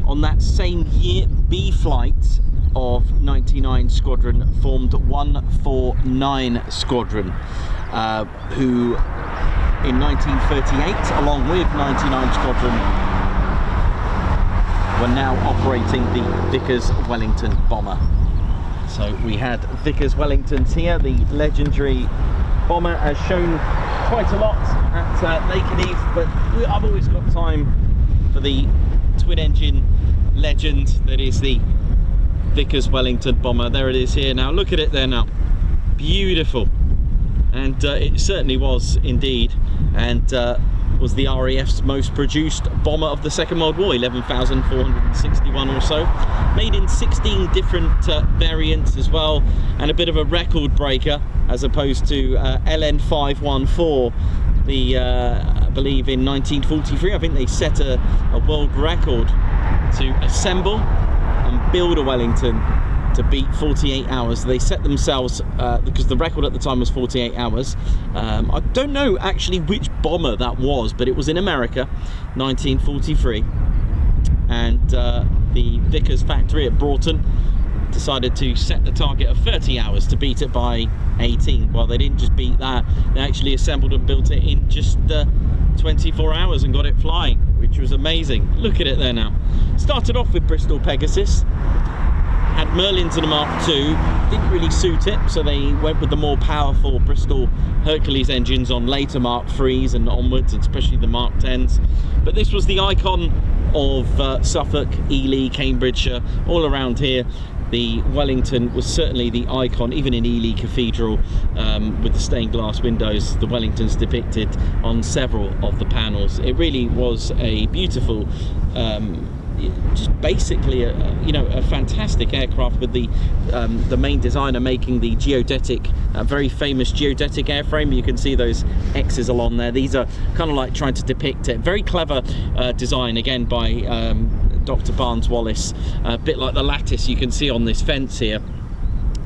C: On that same year, B flight of 99 Squadron formed 149 Squadron, who in 1938, along with 99 Squadron, were now operating the Vickers Wellington bomber. So we had Vickers Wellingtons here, the legendary bomber, as shown quite a lot at Lakenheath, but I've always got time for the twin engine legend that is the Vickers Wellington bomber. There it is here now. Look at it there now. Beautiful. And it certainly was indeed, and was the RAF's most produced bomber of the Second World War, 11,461 or so. Made in 16 different variants as well, and a bit of a record breaker as opposed to LN514, the I believe in 1943. I think they set a world record to assemble and build a Wellington to beat 48 hours. They set themselves, because the record at the time was 48 hours. I don't know actually which bomber that was, but it was in America, 1943. And the Vickers factory at Broughton decided to set the target of 30 hours to beat it by 18. Well, they didn't just beat that, they actually assembled and built it in just 24 hours and got it flying, which was amazing. Look at it there now. Started off with Bristol Pegasus, had Merlins and a Mark II, didn't really suit it, so they went with the more powerful Bristol Hercules engines on later Mark IIIs and onwards, especially the Mark X. But this was the icon of Suffolk, Ely, Cambridgeshire, all around here. The Wellington was certainly the icon, even in Ely Cathedral, with the stained glass windows, the Wellington's depicted on several of the panels. It really was a beautiful, just basically a fantastic aircraft, with the main designer making the geodetic, very famous geodetic airframe. You can see those X's along there. These are kind of like trying to depict it. Very clever design, again by Dr. Barnes Wallis, a bit like the lattice you can see on this fence here.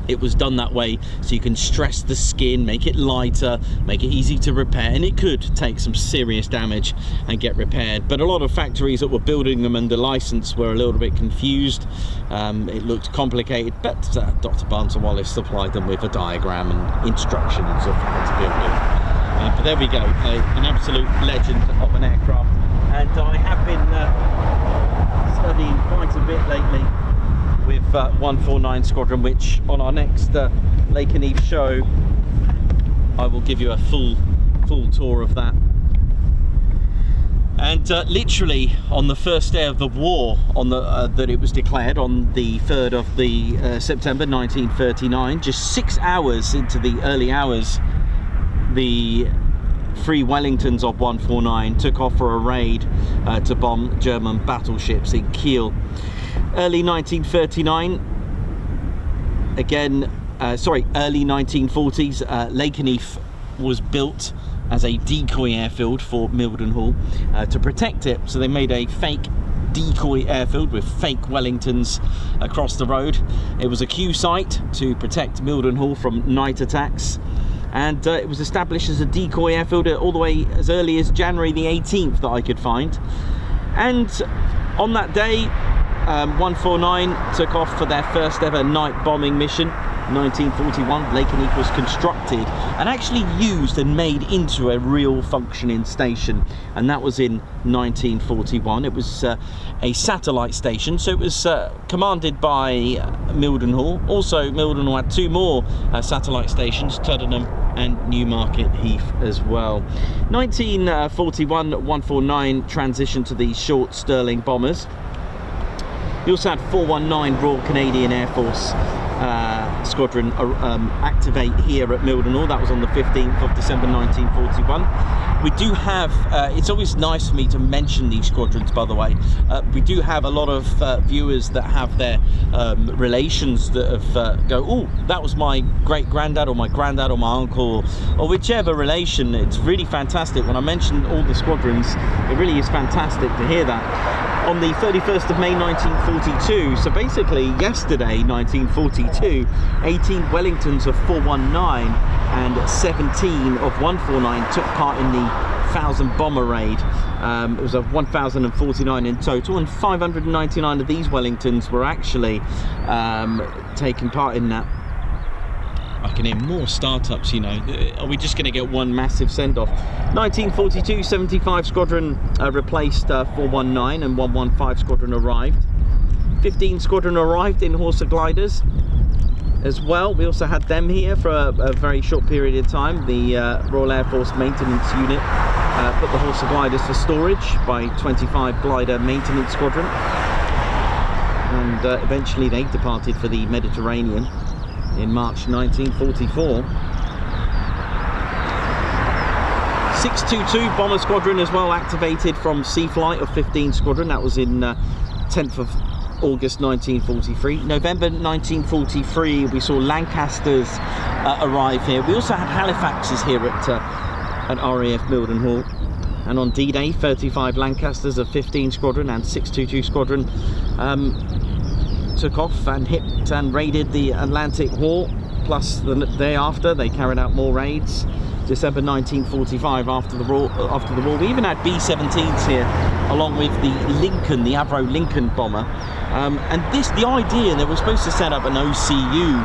C: It was done that way so you can stress the skin, make it lighter, make it easy to repair, and it could take some serious damage and get repaired. But a lot of factories that were building them under license were a little bit confused. It looked complicated, but Dr. Barnes Wallis supplied them with a diagram and instructions of how to build it. But there we go, an absolute legend of an aircraft. And I have been studying quite a bit lately with 149 Squadron, which on our next Lakenheath show I will give you a full tour of that. And literally on the first day of the war, on the that it was declared on the 3rd of September 1939, just 6 hours into the early hours, the 3 Wellingtons of 149 took off for a raid to bomb German battleships in Kiel. Early 1939, again, early 1940s, Lakenheath was built as a decoy airfield for Mildenhall to protect it. So they made a fake decoy airfield with fake Wellingtons across the road. It was a Q site to protect Mildenhall from night attacks, and it was established as a decoy airfield all the way as early as January the 18th that I could find. And on that day, 149 took off for their first ever night bombing mission. 1941, Lakenheath was constructed and actually used and made into a real functioning station, and that was in 1941. It was a satellite station, so it was commanded by Mildenhall. Also, Mildenhall had 2 more satellite stations, Tuddenham and Newmarket Heath as well. 1941, 149 transitioned to the short Stirling bombers. We also had 419 Royal Canadian Air Force Squadron activate here at Mildenhall. That was on the 15th of December 1941. We do have, it's always nice for me to mention these squadrons, by the way. We do have a lot of viewers that have their relations that have go, oh, that was my great-granddad or my granddad or my uncle, or whichever relation. It's really fantastic. When I mention all the squadrons, it really is fantastic to hear that. On the 31st of May 1942, so basically yesterday, 1942, 18 Wellingtons of 419 and 17 of 149 took part in the 1,000 bomber raid. It was 1,049 in total, and 599 of these Wellingtons were actually taking part in that. I can hear more startups, you know. Are we just going to get one massive send-off? 1942, 75 Squadron replaced 419, and 115 Squadron arrived. 15 Squadron arrived in Horsa gliders as well. We also had them here for a very short period of time. The Royal Air Force Maintenance Unit put the Horsa gliders for storage by 25 Glider Maintenance Squadron, and eventually they departed for the Mediterranean in March 1944. 622 Bomber Squadron as well activated from Sea Flight of 15 Squadron. That was in 10th of August 1943. November 1943 we saw Lancasters arrive here. We also had Halifaxes here at RAF Mildenhall. And on D-Day, 35 Lancasters of 15 Squadron and 622 Squadron took off and hit and raided the Atlantic Wall. Plus the day after they carried out more raids. December 1945, after the war, we even had B-17s here, along with the Lincoln, the Avro Lincoln bomber. And the idea, they were supposed to set up an OCU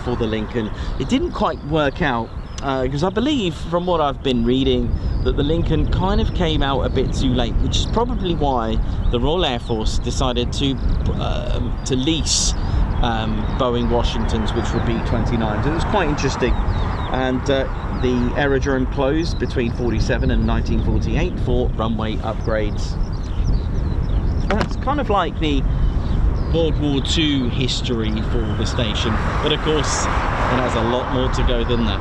C: for the Lincoln. It didn't quite work out, because I believe, from what I've been reading, that the Lincoln kind of came out a bit too late, which is probably why the Royal Air Force decided to lease Boeing Washingtons, which were B-29s. It was quite interesting. And the aerodrome closed between 47 and 1948 for runway upgrades. That's kind of like the World War II history for the station, but of course it has a lot more to go than that,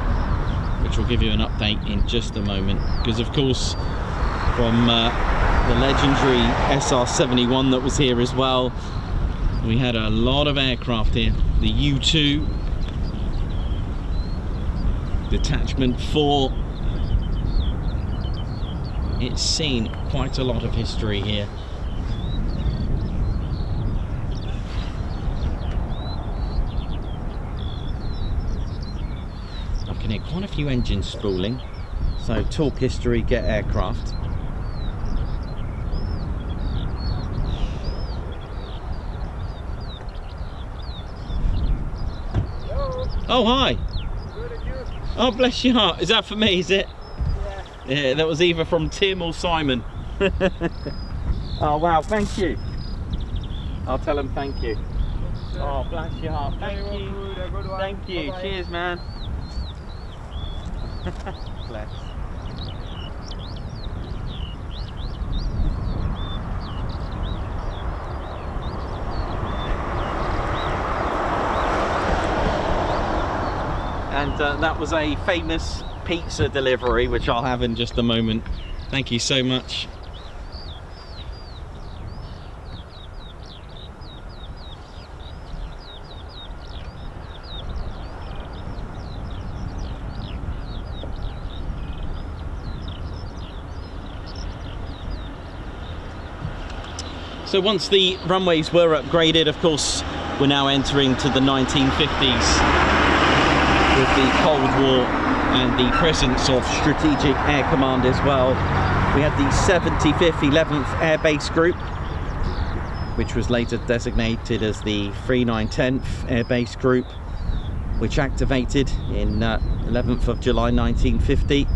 C: which will give you an update in just a moment. Because of course, from the legendary SR-71 that was here as well, we had a lot of aircraft here. The U-2, Detachment 4. It's seen quite a lot of history here. I can hear quite a few engines spooling. So talk history, get aircraft.
E: Hello.
C: Oh, hi.
E: Good, and you?
C: Oh, bless your heart. Is that for me, is it?
E: Yeah.
C: Yeah, that was either from Tim or Simon. Oh, wow, thank you. I'll tell him thank you. Oh, bless your heart. Thank you. Thank you.
E: Bye-bye.
C: Cheers, man. Bless. And that was a famous pizza delivery, which I'll have in just a moment. Thank you so much. So once the runways were upgraded, of course, we're now entering to the 1950s with the Cold War and the presence of Strategic Air Command as well. We had the 75th 11th Air Base Group, which was later designated as the 3910th Air Base Group, which activated in 11th of July 1950.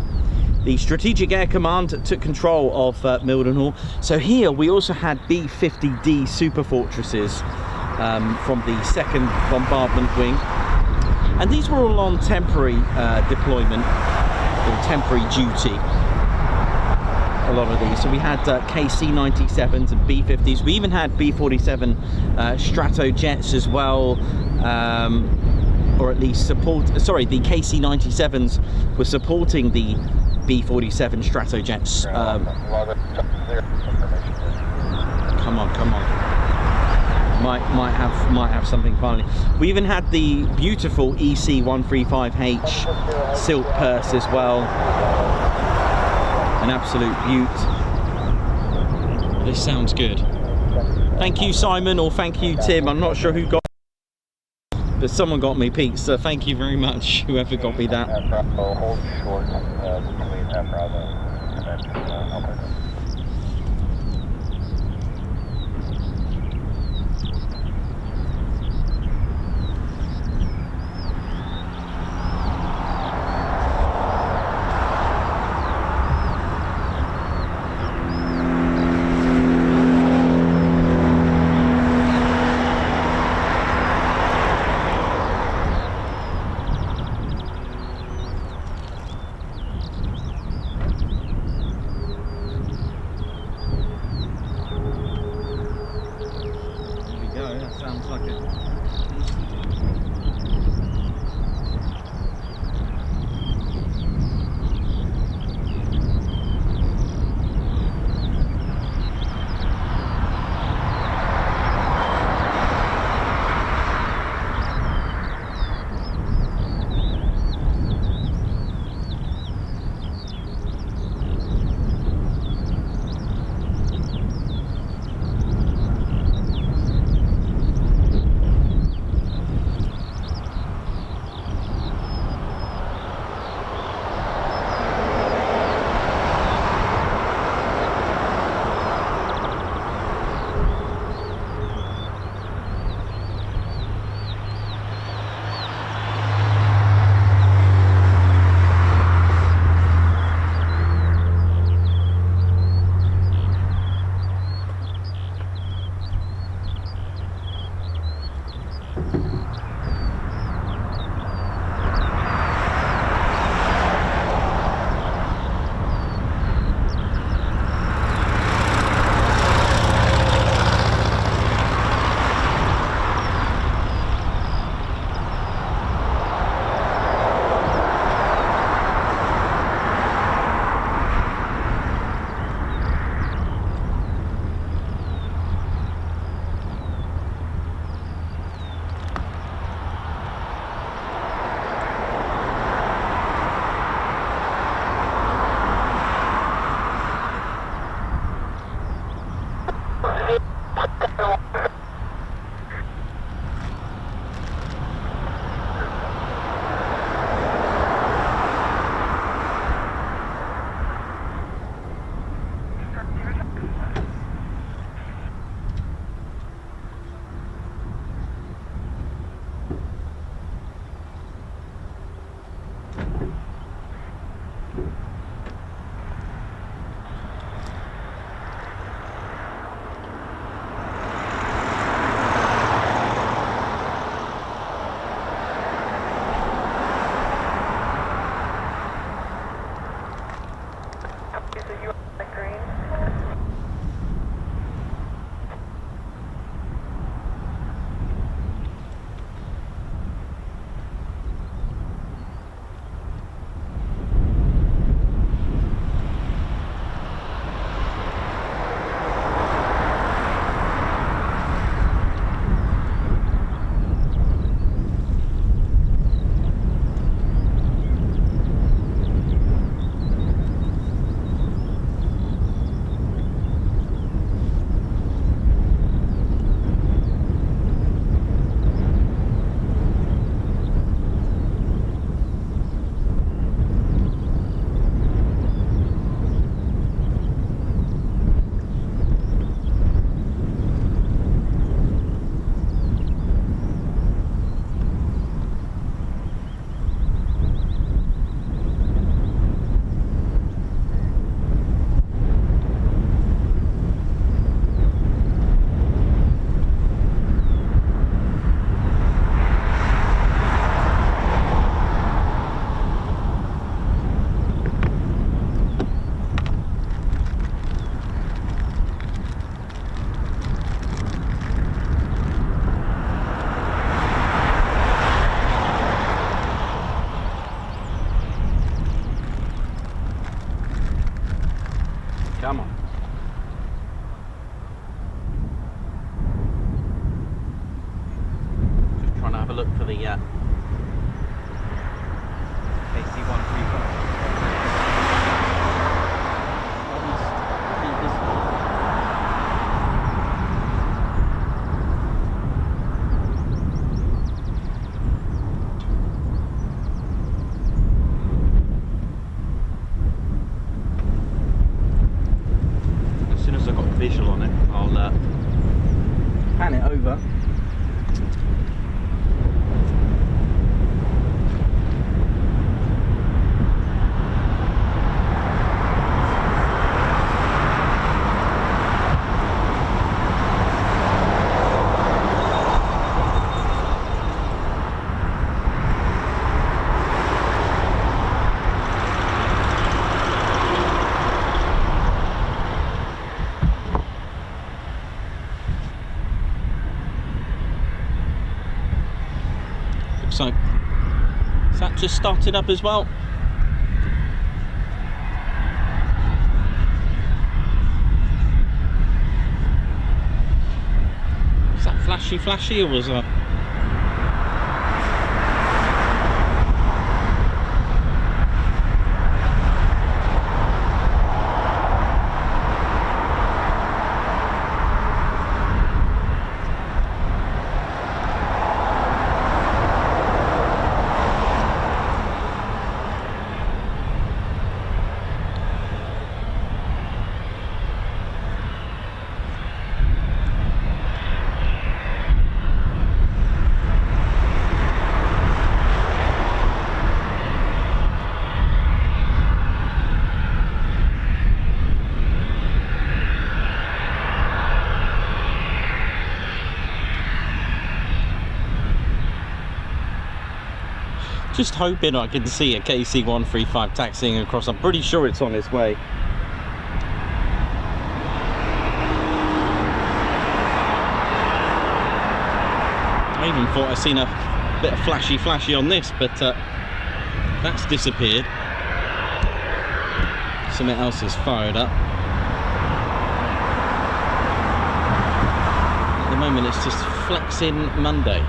C: The Strategic Air Command took control of Mildenhall. So here we also had B-50D super fortresses from the 2nd Bombardment Wing. And these were all on temporary deployment, or temporary duty, a lot of these. So we had KC-97s and B-50s. We even had B-47 Stratojets as well, or at least the KC-97s were supporting the B-47 Stratojets. Come on. Might have something finally. We even had the beautiful EC-135H silk purse as well. An absolute beaut. This sounds good. Thank you, Simon, or thank you, Tim. I'm not sure who got, but someone got me pizza. Thank you very much, whoever got me that.
D: Hold short between Bravo and Alberta.
C: look for the KC-135.
A: As soon as I've got a visual on it, I'll
C: Pan it over.
A: So, is that just started up as well? Is that flashy or was that? Just hoping I can see a KC-135 taxiing across. I'm pretty sure it's on its way. I even thought I'd seen a bit of flashy on this, but that's disappeared. Something else is fired up. At the moment it's just flexing Monday.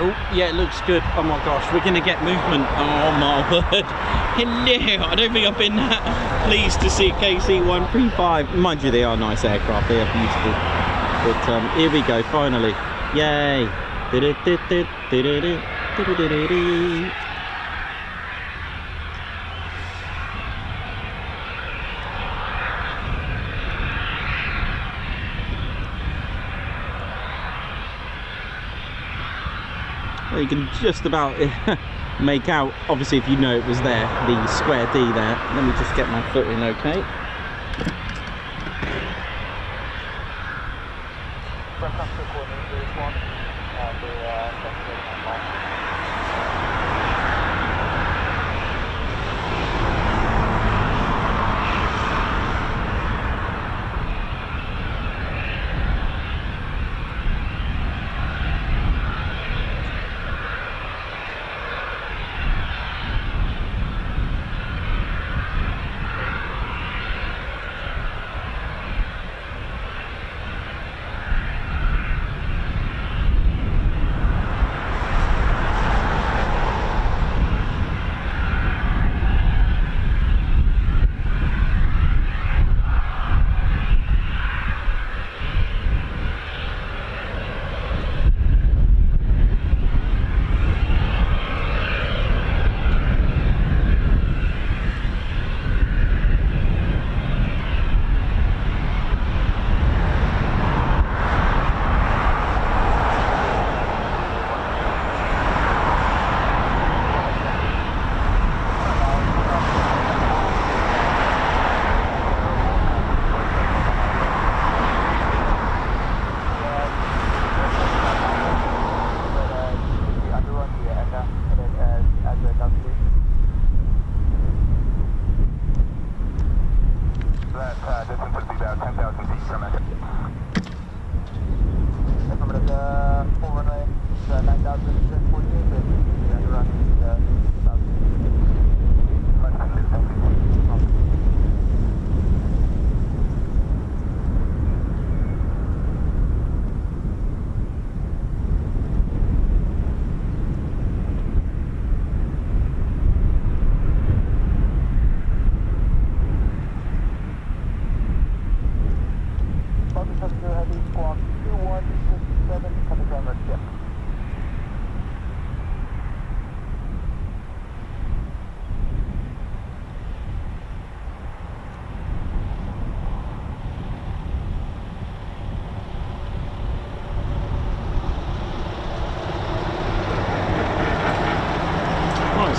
A: Oh, yeah, it looks good. Oh my gosh, we're going to get movement. Oh my word. Hello. I don't think I've been that pleased to see KC-135. Mind you, they are nice aircraft. They are beautiful. But here we go, finally. Yay. You can just about make out, obviously if you know it was there, the square D there. Let me just get my foot in, okay.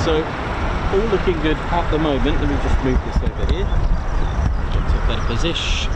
C: so all looking good at the moment. Let me just move this over here. Get to a better position.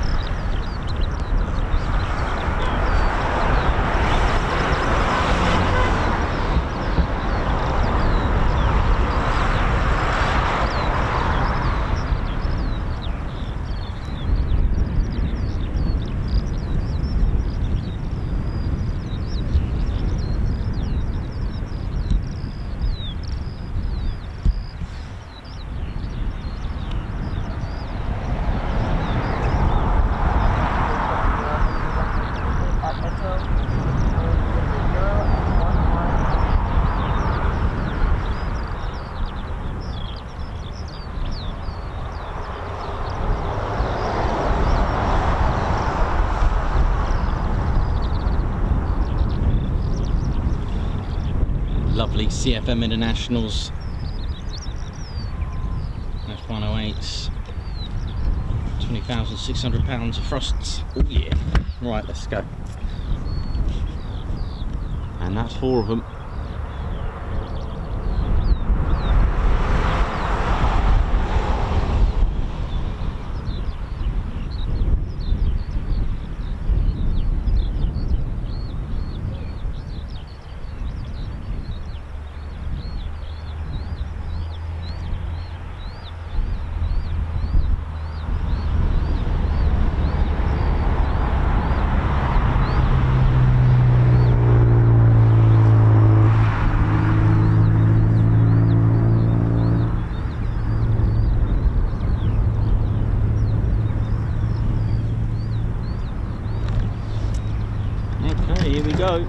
C: Lovely CFM Internationals, F108s, 20,600 pounds of thrusts. Oh yeah. Right, let's go. And that's 4 of them. Okay, here we go.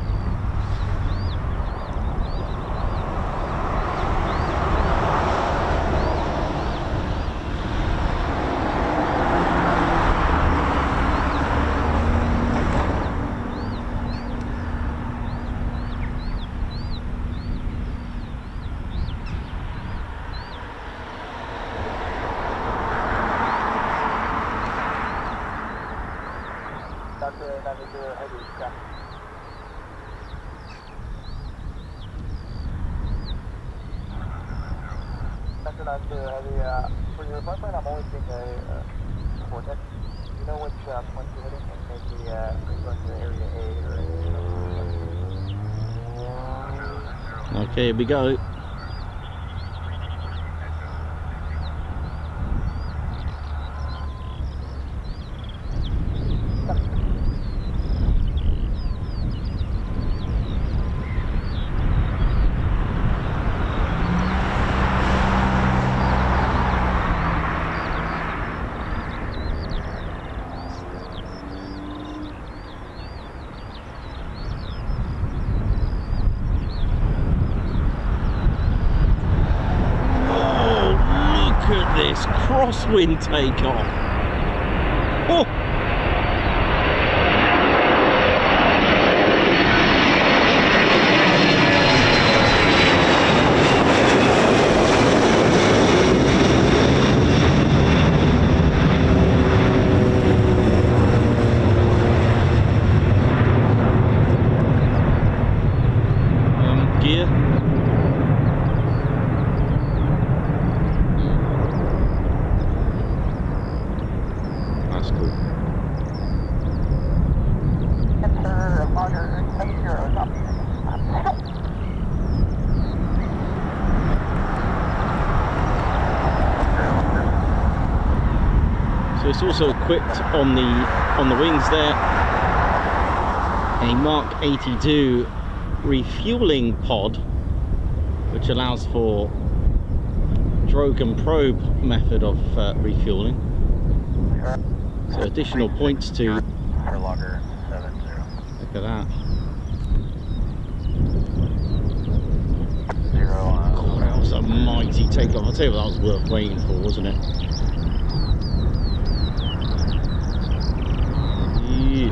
D: For your flight plan, I'm always seeing a vortex. Do you know which point you're hitting? And maybe are you going to area A or
C: Okay, here we go. Crosswind takeoff. Oh! Gear. So it's also equipped on the wings there a Mark 82 refueling pod, which allows for drogue and probe method of refueling. So additional points to look at that. God, that was a mighty takeoff. I'll tell you what, that was worth waiting for, wasn't it? Yeah.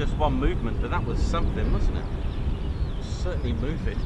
C: just one movement, but that was something, wasn't it? Certainly move it.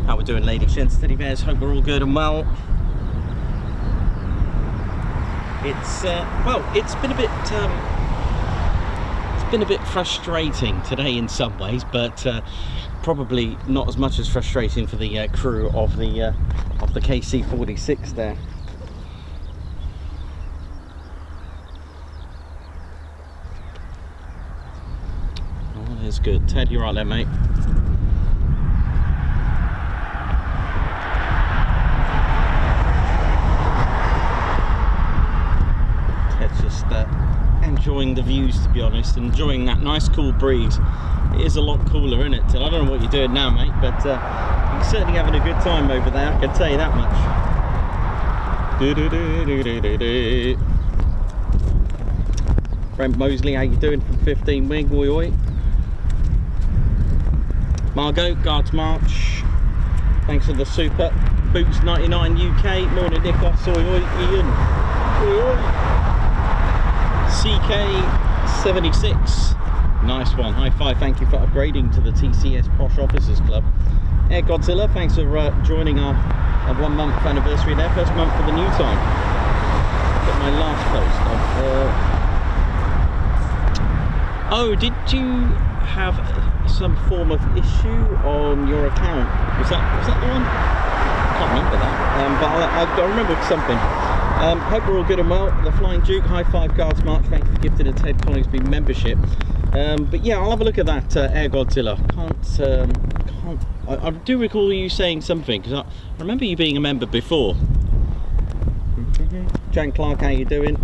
C: How we're doing, ladies and steady bears? Hope we're all good and well. It's well, it's been a bit been a bit frustrating today in some ways, but probably not as much as frustrating for the crew of the KC-46 there. Oh, that's good. Ted, you're right there, mate. Ted's just enjoying the views, to be honest, enjoying that nice cool breeze. It is a lot cooler, isn't it? I don't know what you're doing now, mate, but you're certainly having a good time over there, I can tell you that much. Brent Mosley, how you doing from 15 Wing? Oi oi. Margot, Guards March, thanks for the super. Boots 99 UK, morning Nikos, oi oi. Ian, oi oi. CK76, nice one, high five, thank you for upgrading to the TCS Posh Officers Club. Air Godzilla, thanks for joining our 1 month anniversary there, first month for the new time. Got my last post. Oh, did you have some form of issue on your account? Was that the one? I can't remember that, but I remember something. Hope we're all good and well. The Flying Duke, high five, Guards March, thank you for gifting a Ted Coningsby membership. But yeah, I'll have a look at that Air Godzilla. I do recall you saying something, because I remember you being a member before. Jan Clark, how you doing?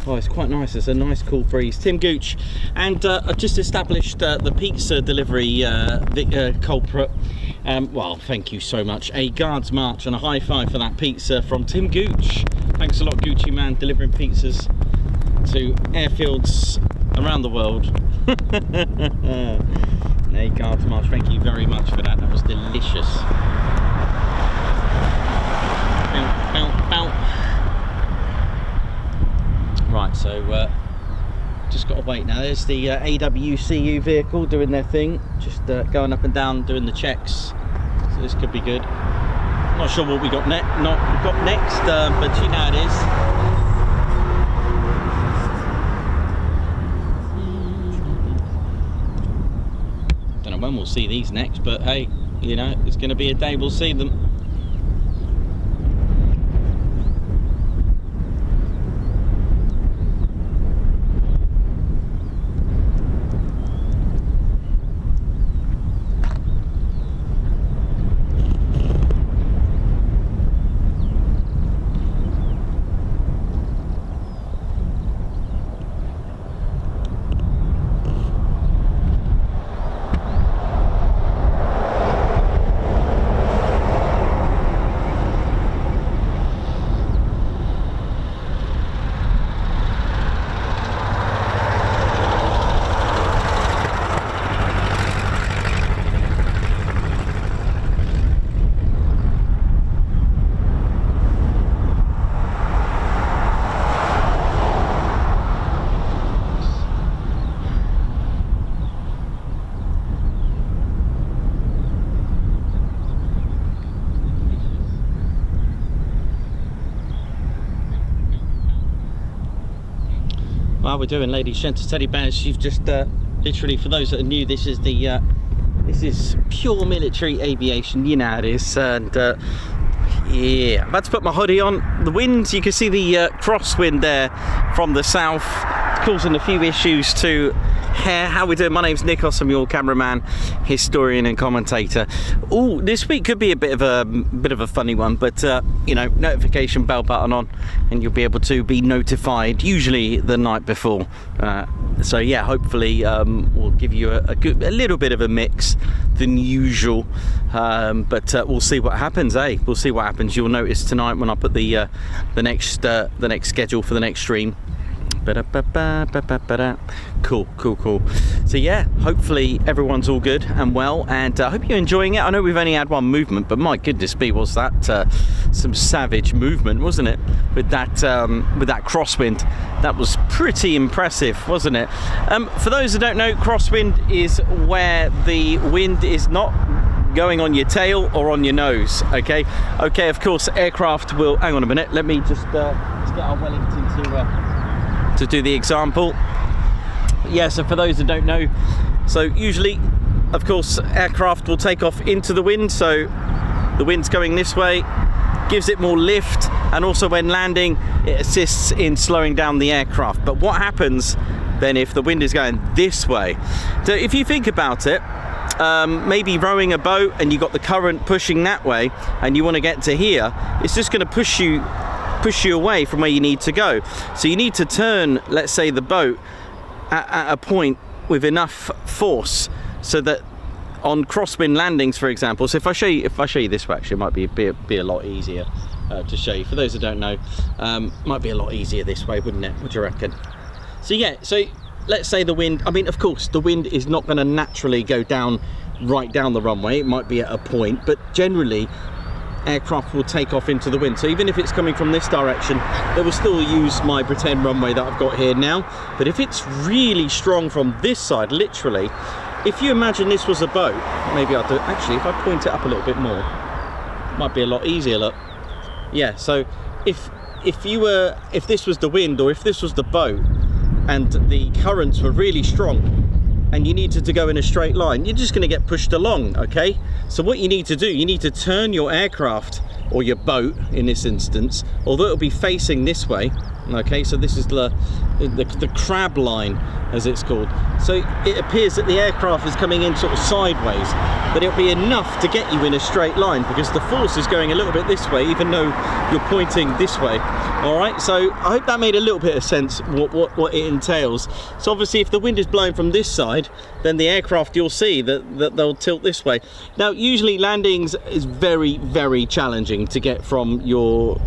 C: Oh, it's quite nice. It's a nice cool breeze. Tim Gooch, and I've just established the pizza delivery culprit. Well, thank you so much. A Guards March and a high five for that pizza from Tim Gooch. Thanks a lot, Gucci man, delivering pizzas to airfields around the world. A Guards March, thank you very much for that. That was delicious. Bow, bow, bow. Right, so just got to wait now. There's the AWCU vehicle doing their thing, just going up and down doing the checks. So this could be good. Not sure what we got next, but you know how it is. Don't know when we'll see these next, but hey, you know, it's going to be a day we'll see them. While we're doing Lady Shenton Teddy Bears, you've just literally, for those that are new, this is the this is pure military aviation, you know how it is. And yeah, I'm about to put my hoodie on. The wind, you can see the crosswind there from the south. It's causing a few issues to hair. How we doing? My name's Nikos, I'm your cameraman, historian and commentator. Oh, this week could be a bit of a funny one, but you know, notification bell button on and you'll be able to be notified usually the night before. So yeah, hopefully we'll give you a little bit of a mix than usual, but we'll see what happens. We'll see what happens. You'll notice tonight when I put the next schedule for the next stream. Cool. So yeah, hopefully everyone's all good and well, and I hope you're enjoying it. I know we've only had one movement, but my goodness me, was that some savage movement, wasn't it? With that crosswind, that was pretty impressive, wasn't it? For those who don't know, crosswind is where the wind is not going on your tail or on your nose. Okay. Of course, aircraft will. Hang on a minute. Let me just let's get our Wellington to do the example. Yeah, so for those that don't know, so usually, of course, aircraft will take off into the wind, so the wind's going this way, gives it more lift, and also when landing, it assists in slowing down the aircraft. But what happens then if the wind is going this way? So if you think about it, maybe rowing a boat and you got the current pushing that way and you want to get to here, it's just going to push you away from where you need to go. So you need to turn, let's say, the boat at a point with enough force so that on crosswind landings, for example. So if I show you this way, actually, it might be a lot easier to show you. For those that don't know, might be a lot easier this way, wouldn't it? What do you reckon? So yeah, so let's say the wind, I mean, of course, the wind is not going to naturally go down right down the runway. It might be at a point, but generally aircraft will take off into the wind. So even if it's coming from this direction, they will still use my pretend runway that I've got here now. But if it's really strong from this side, literally, if you imagine this was a boat, maybe I'll do it, actually, if I point it up a little bit more, it might be a lot easier, look. Yeah, so if this was the wind, or if this was the boat and the currents were really strong and you needed to go in a straight line, you're just going to get pushed along, okay? So what you need to do, you need to turn your aircraft, or your boat in this instance, although it'll be facing this way, okay? So this is the crab line, as it's called. So it appears that the aircraft is coming in sort of sideways, but it'll be enough to get you in a straight line because the force is going a little bit this way, even though you're pointing this way. All right, so I hope that made a little bit of sense what it entails. So obviously if the wind is blowing from this side, then the aircraft, you'll see that they'll tilt this way. Now usually landings is very, very challenging to get from your,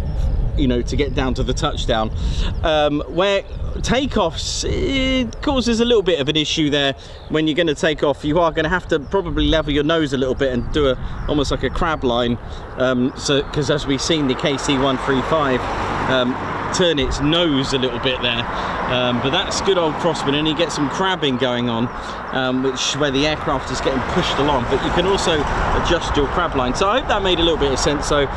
C: to get down to the touchdown. Where takeoffs, it causes a little bit of an issue there. When you're going to take off, you are going to have to probably level your nose a little bit and do almost like a crab line. Because as we've seen the KC-135 turn its nose a little bit there. But that's good old crosswind, and you get some crabbing going on, where the aircraft is getting pushed along, but you can also adjust your crab line. So I hope that made a little bit of sense. So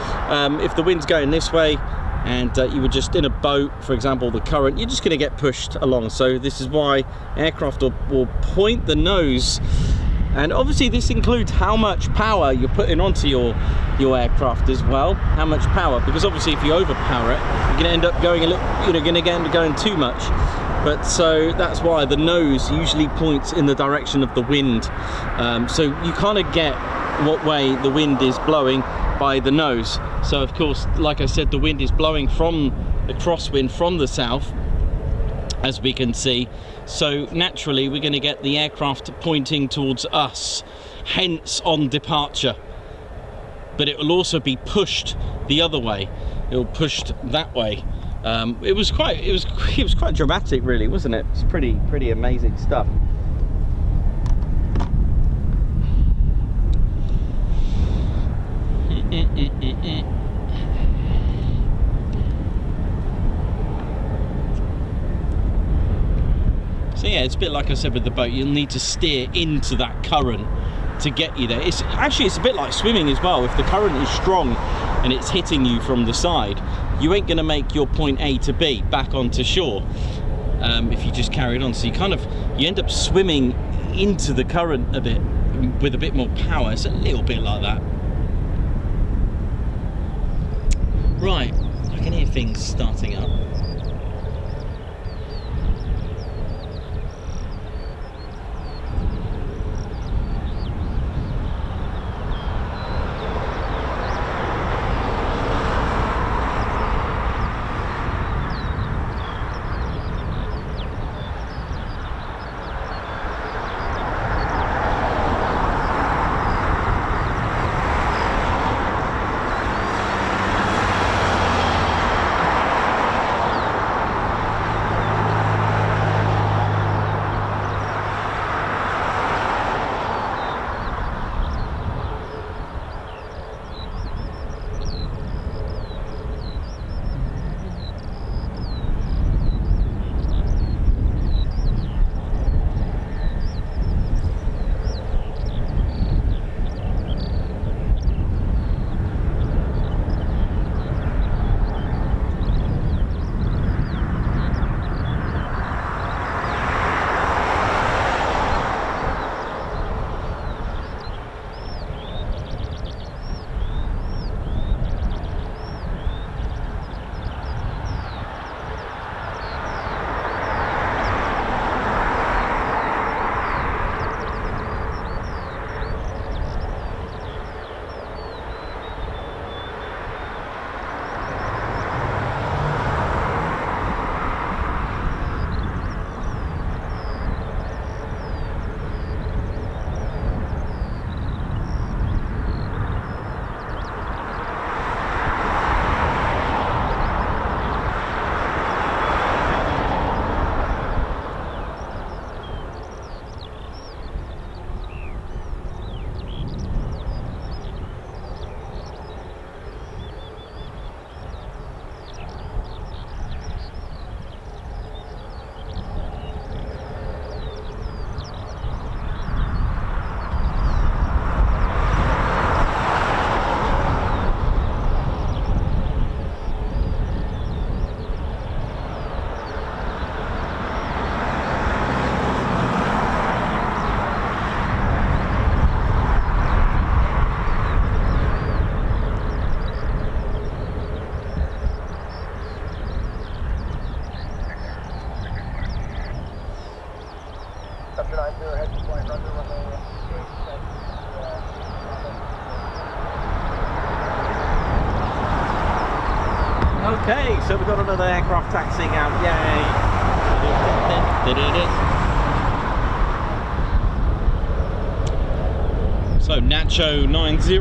C: if the wind's going this way and you were just in a boat, for example, the current, you're just going to get pushed along. So this is why aircraft will point the nose. And obviously this includes how much power you're putting onto your aircraft as well. How much power, because obviously if you overpower it, you're going to end up going a little, you're going to end up going too much. But so that's why the nose usually points in the direction of the wind. So you kind of get what way the wind is blowing by the nose. So of course, like I said, the wind is blowing from the crosswind from the south, as we can see. So naturally we're going to get the aircraft pointing towards us, hence on departure. But it will also be pushed the other way. It will pushed that way. It was quite dramatic, really, wasn't it? It's pretty amazing stuff. So yeah, it's a bit like I said with the boat, you'll need to steer into that current to get you there. It's a bit like swimming as well. If the current is strong and it's hitting you from the side, you ain't going to make your point A to B back onto shore if you just carry it on. So you end up swimming into the current a bit with a bit more power. It's a little bit like that. Right, I can hear things starting up.
D: After 90, head to flight, runway, runway,
C: Okay, so we've got another aircraft taxiing out, yay!
A: So Nacho 90.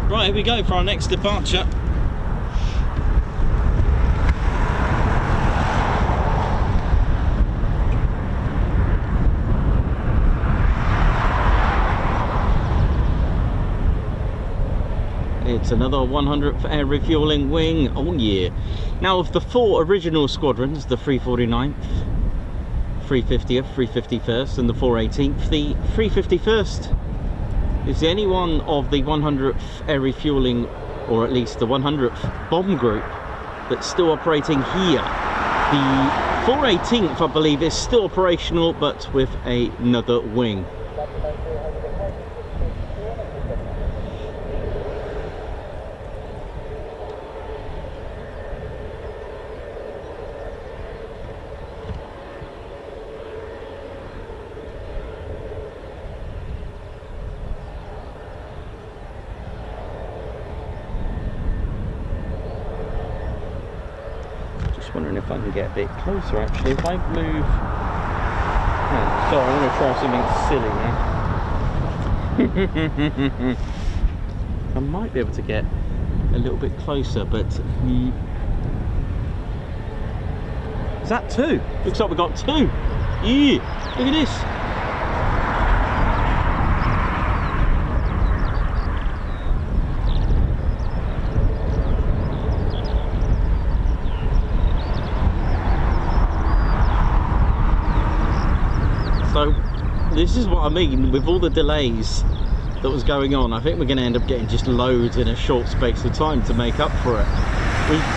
A: Right, here we go for our next departure. It's another 100th Air Refueling wing. Oh yeah. Now, of the 4 original squadrons, the 349th, 350th, 351st and the 418th, the 351st is the only one of the 100th Air Refueling, or at least the 100th bomb group, that's still operating here. The 418th, I believe, is still operational, but with another wing. Wondering if I can get a bit closer actually. If I move, so I want to try something silly now. I might be able to get a little bit closer, but is that 2? Looks like we got 2. Yeah, look at this.
C: this is what I mean with all the delays that was going on. I think we're going to end up getting just loads in a short space of time to make up for it.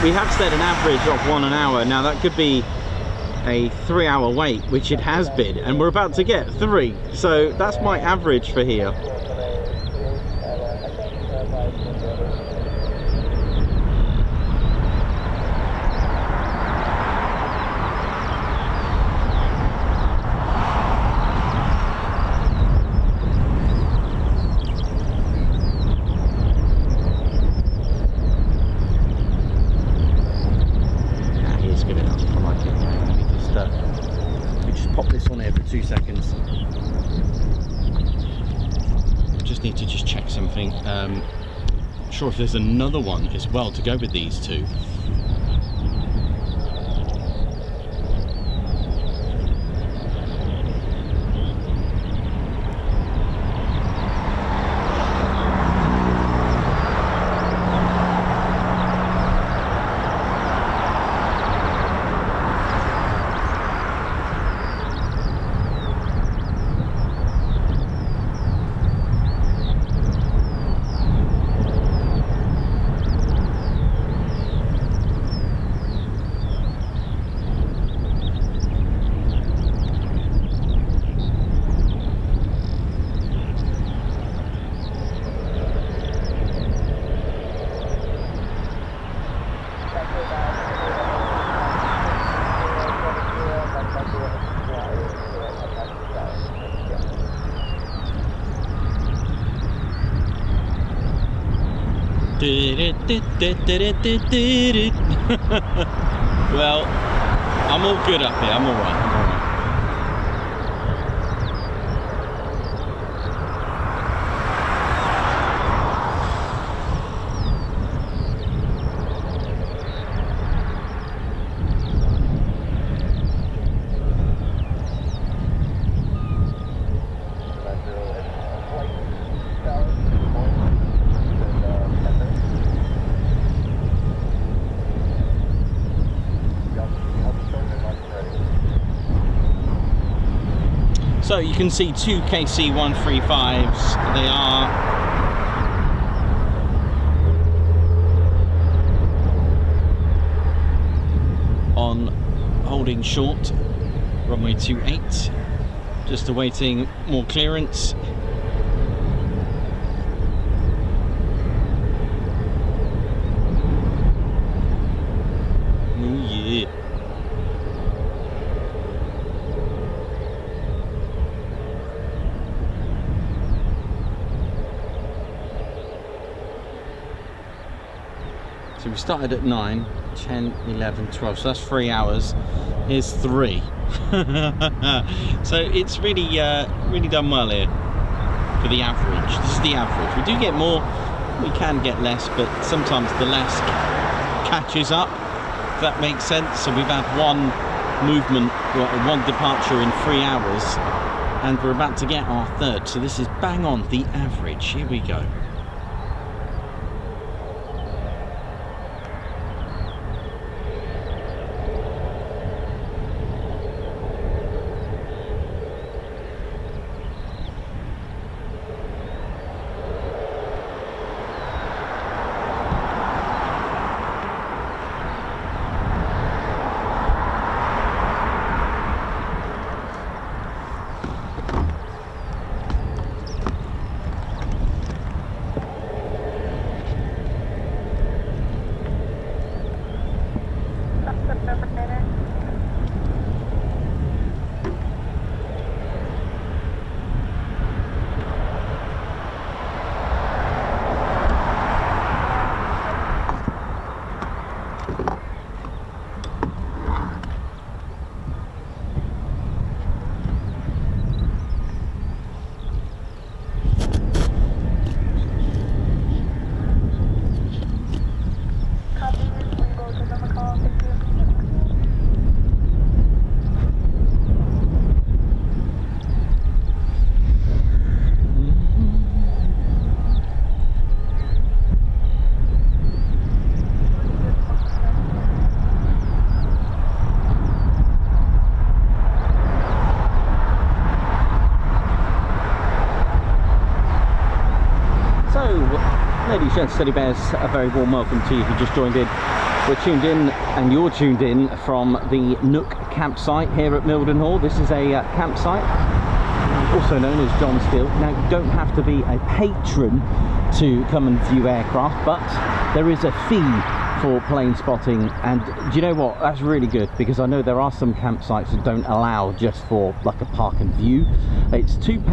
C: We have said an average of 1 hour. Now that could be a 3-hour wait, which it has been, and we're about to get 3. So that's my average for here. Pop this on here for 2 seconds. Just need to just check something. Not sure if there's another one as well to go with these two. Well, I'm all good up here. I'm all right. So you can see 2 KC-135s. They are on holding short, runway 28, just awaiting more clearance. Oh yeah. So we started at 9, 10, 11, 12, so that's 3 hours. Here's 3. So it's really really done well here for the average. This is the average. We do get more, we can get less, but sometimes the less catches up, if that makes sense. So we've had one movement, one departure in 3 hours, and we're about to get our 3rd. So this is bang on the average. Here we go. Gents, Steady Bears, a very warm welcome to you who just joined in. We're tuned in, and you're tuned in from the Nook campsite here at Mildenhall. This is a campsite, also known as John's Field. Now, you don't have to be a patron to come and view aircraft, but there is a fee for plane spotting, and do you know what, that's really good, because I know there are some campsites that don't allow just for like a park and view. It's £2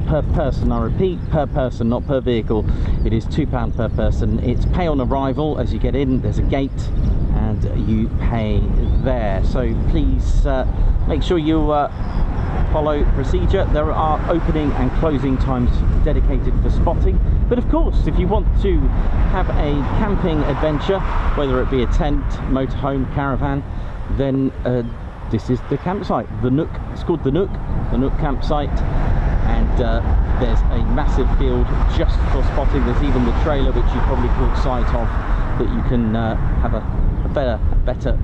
C: per person, I repeat, per person, not per vehicle. It is £2 per person. It's pay on arrival. As you get in, there's a gate and you pay there, so please make sure you follow procedure. There are opening and closing times dedicated for spotting, but of course, if you want to have a camping adventure, whether it be a tent, motorhome, caravan, then this is the campsite, the Nook. It's called the Nook campsite, and there's a massive field just for spotting. There's even the trailer, which you probably caught sight of, that you can have a better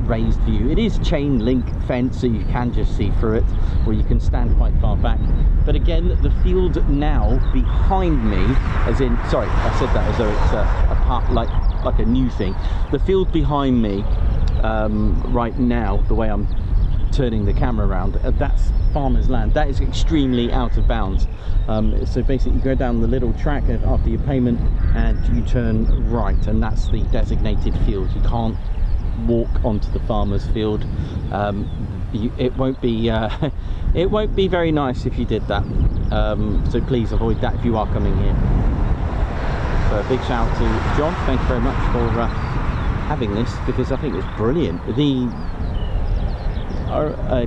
C: raised view. It is chain link fence, so you can just see through it, or you can stand quite far back. But again, the field now behind me, as in, sorry, I said that as though it's a part, like a new thing. The field behind me right now, the way I'm turning the camera around, that's farmer's land. That is extremely out of bounds. So basically you go down the little track after your payment and you turn right, and that's the designated field. You can't walk onto the farmer's field. It won't be it won't be very nice if you did that, so please avoid that if you are coming here. So a big shout out to John, thank you very much for having this, because I think it's brilliant. If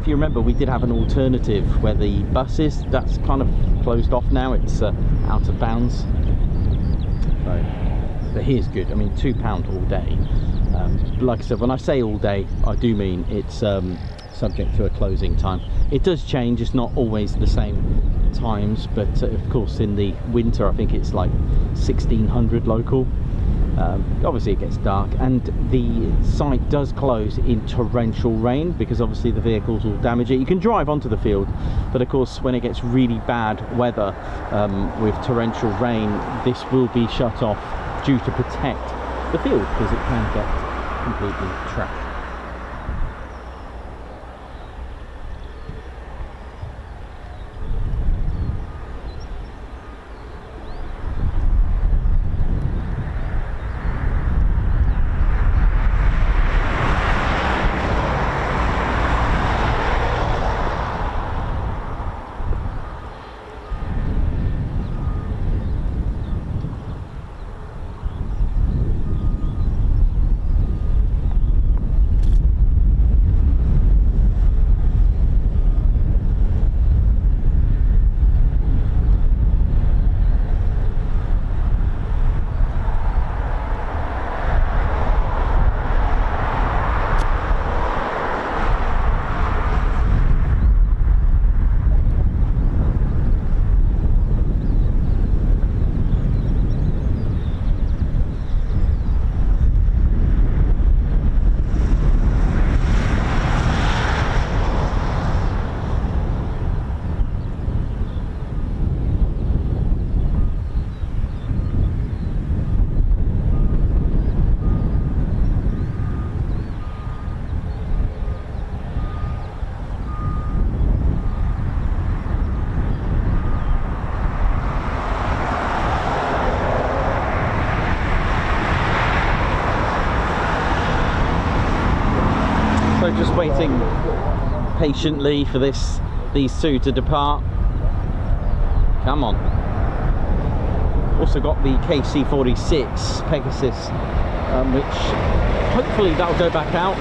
C: you remember, we did have an alternative where the buses, that's kind of closed off now. It's out of bounds. So, but here's good. I mean, £2 all day. Like I said, when I say all day, I do mean it's subject to a closing time. It does change. It's not always the same times, but of course in the winter I think it's like 1600 local. Obviously it gets dark, and the site does close in torrential rain, because obviously the vehicles will damage it. You can drive onto the field, but of course when it gets really bad weather with torrential rain, this will be shut off due to protect the field, because it can get completely trashed. Just waiting patiently for these two to depart. Come on. Also got the KC-46 Pegasus, which hopefully that'll go back out.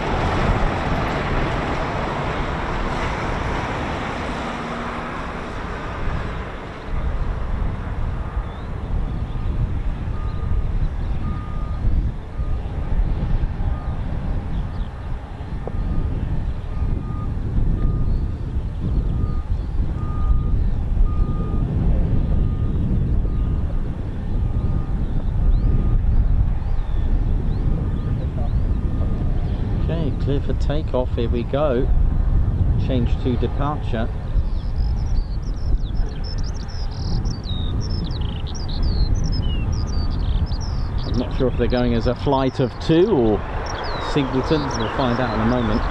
C: Clear for takeoff, here we go. Change to departure. Not sure if they're going as a flight of 2 or singletons. We'll find out in a moment.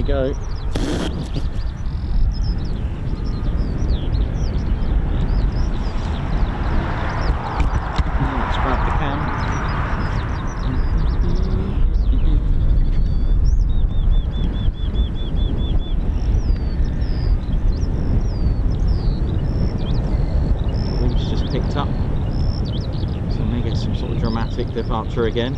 C: Go. Let's grab the cam. The wind's just picked up, so we may get some sort of dramatic departure again.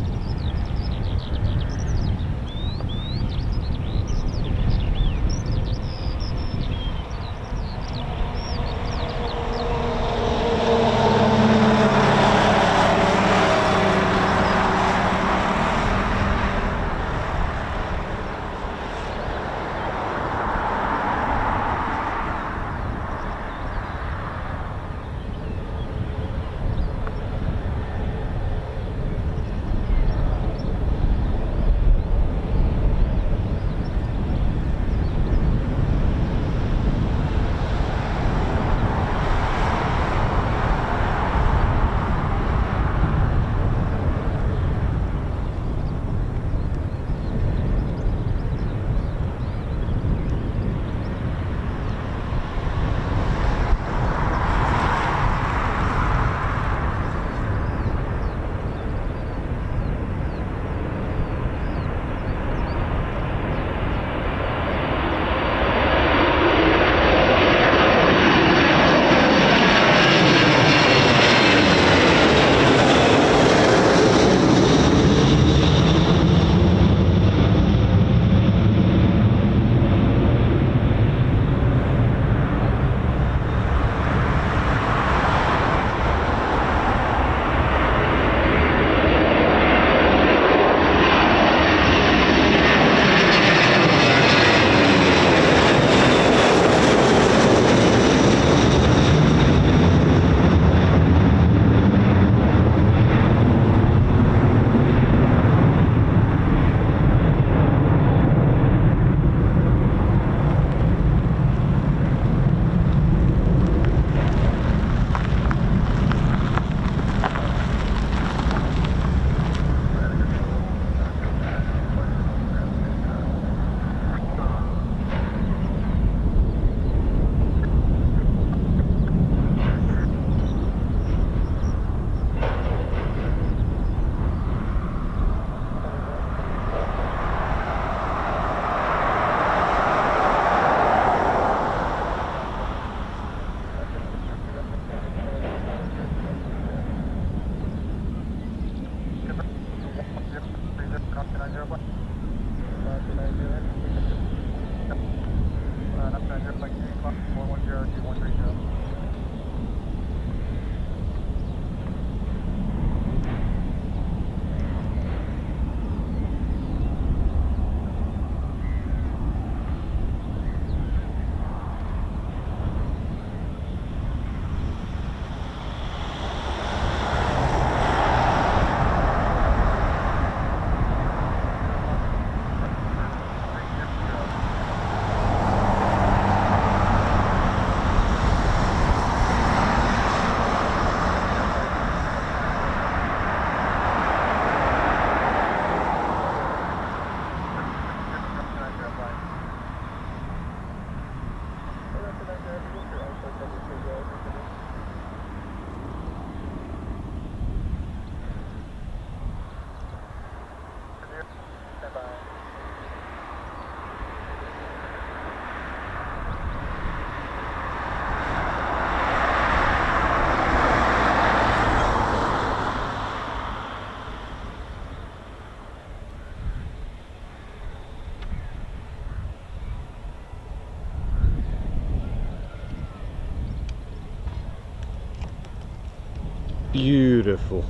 C: Beautiful.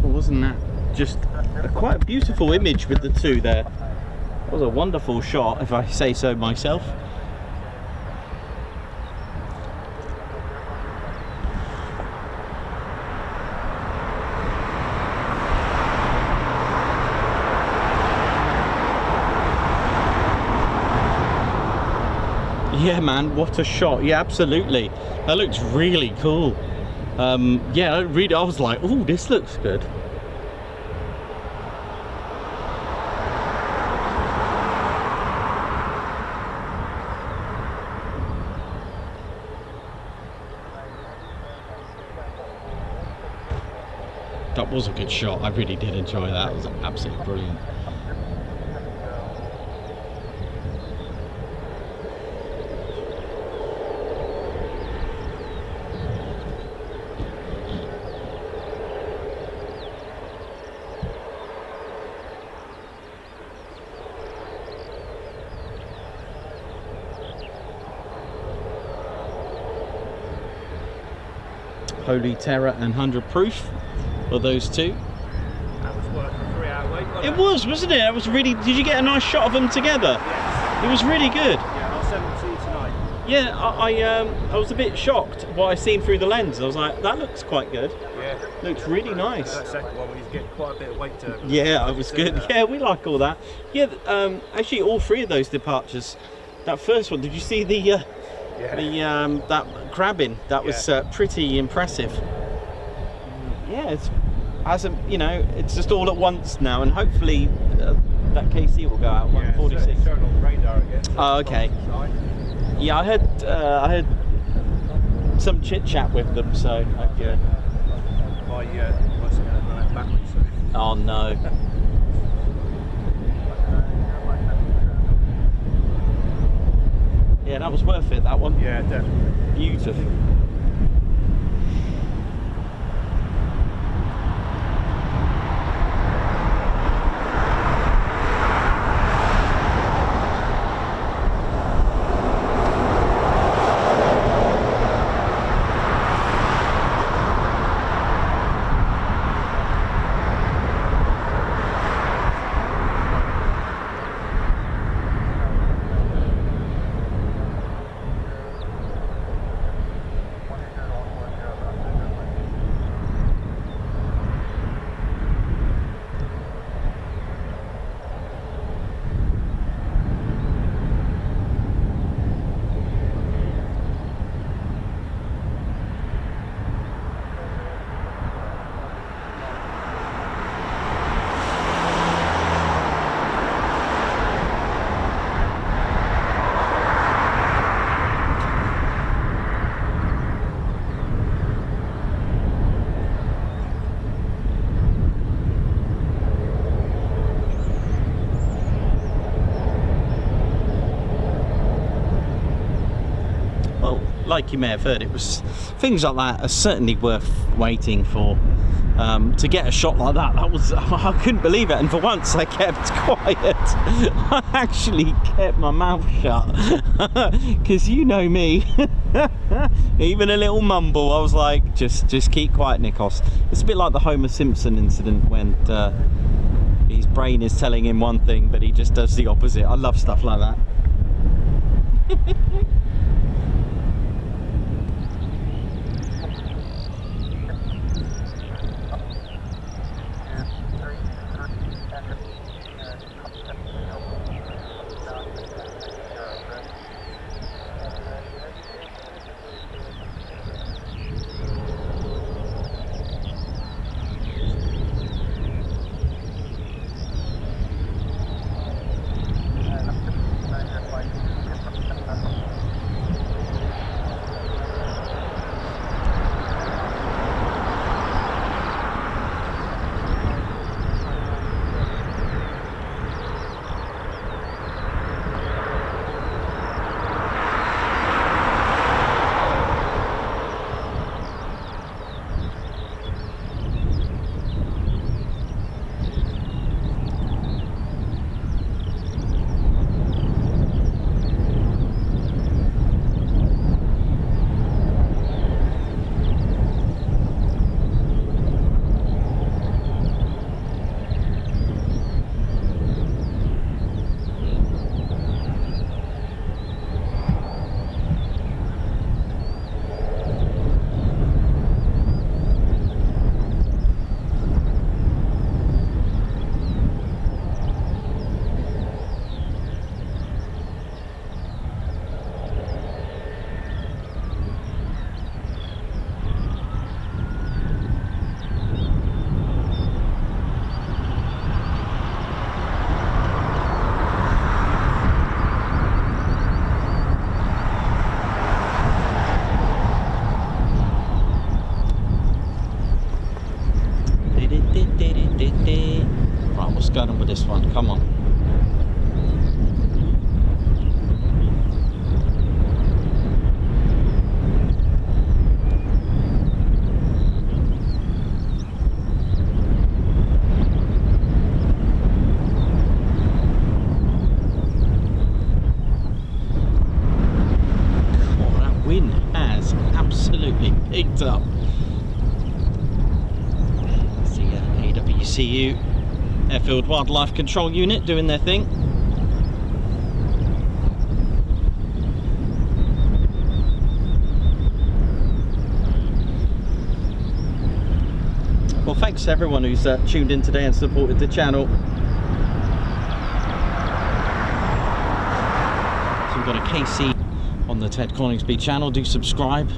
C: Well, wasn't that just quite a beautiful image with the two there? That was a wonderful shot, if I say so myself. Yeah, man, what a shot. Yeah, absolutely. That looks really cool. Yeah, I was like, oh, this looks good. That was a good shot. I really did enjoy that. It was absolutely brilliant. Holy Terror and 100 Proof were those two.
B: That was worth a 3-hour wait, wasn't
C: It was, wasn't it? It was really. Did you get a nice shot of them together?
B: Yes.
C: It was really good.
B: Yeah, I'll send them to you tonight.
C: Yeah, I was a bit shocked what I seen through the lens. I was like, that looks quite good.
B: Yeah.
C: Looks really nice.
B: That second one, he's getting quite a bit of weight to it.
C: Yeah, it was good. Yeah, we like all that. Yeah, actually, all three of those departures. That first one, did you see the that crabbing? That was pretty impressive. Yeah, it's it's just all at once now, and hopefully that KC will go out 146.
B: It's showing on the radar again. So
C: Oh, okay. Yeah, I had some chit chat with them, so yeah.
B: My going to run out backwards soon.
C: Oh no. Yeah, that was worth it, that one.
B: Yeah, definitely.
C: Beautiful. Like you may have heard, it was things like that are certainly worth waiting for. To get a shot like that, I couldn't believe it, and for once I kept quiet. I actually kept my mouth shut because you know me. Even a little mumble, I was like, just keep quiet, Nikos. It's a bit like the Homer Simpson incident when his brain is telling him one thing but he just does the opposite. I love stuff like that. going on with this one? Come on. Oh, that wind has absolutely picked up. AWCU Airfield Wildlife Control Unit doing their thing. Well, thanks to everyone who's tuned in today and supported the channel. So we've got a KC on the Ted Coningsby channel. Do subscribe.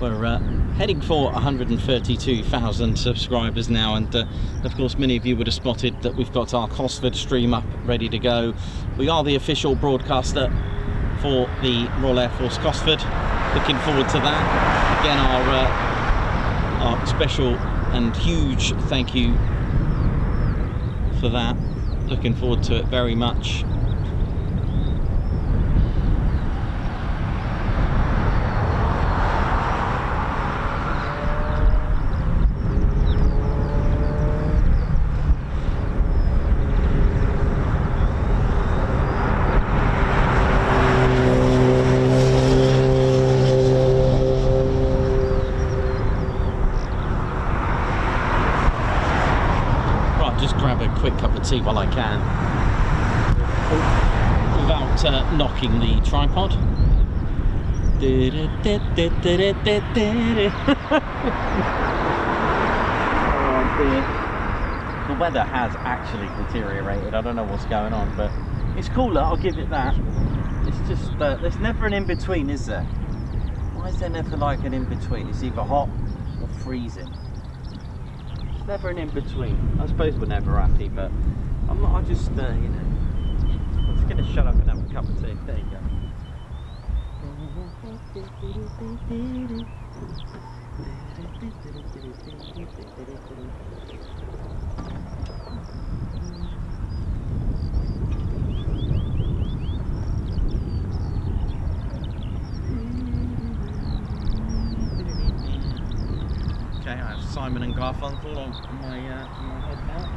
C: We're heading for 132,000 subscribers now, and of course many of you would have spotted that we've got our Cosford stream up ready to go. We are the official broadcaster for the Royal Air Force Cosford. Looking forward to that. Again, our special and huge thank you for that. Looking forward to it very much. While I can, without knocking the tripod. Oh dear. The weather has actually deteriorated. I don't know what's going on, but it's cooler, I'll give it that. It's just there's never an in-between, is there? Why is there never like an in-between? It's either hot or freezing. Never an in-between. I suppose we're never happy, but I just, you know, I'm just going to shut up and have a cup of tea. There you go. Okay, I have Simon and Garfunkel on my head now.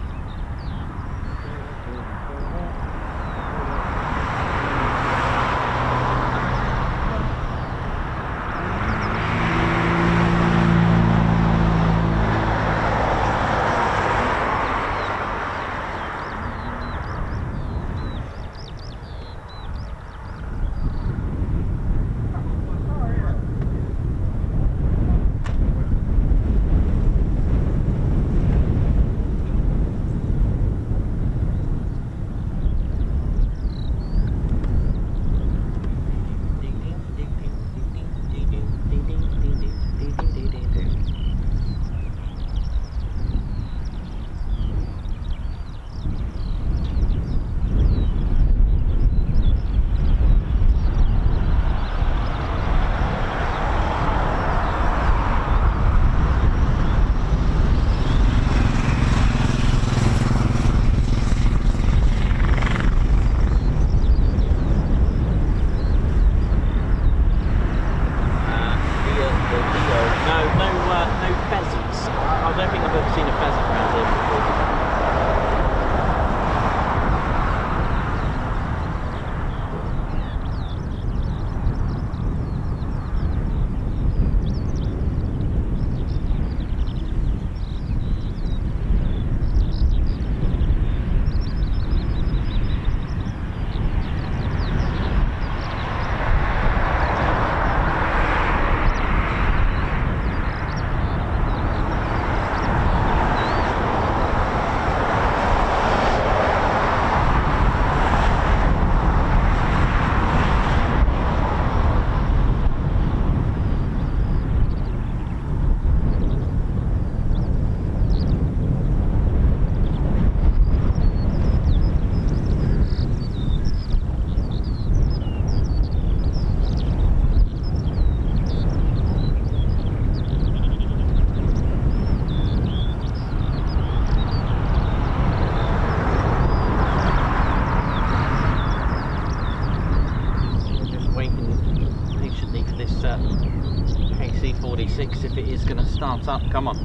C: 26 if it is going to start up. Come on.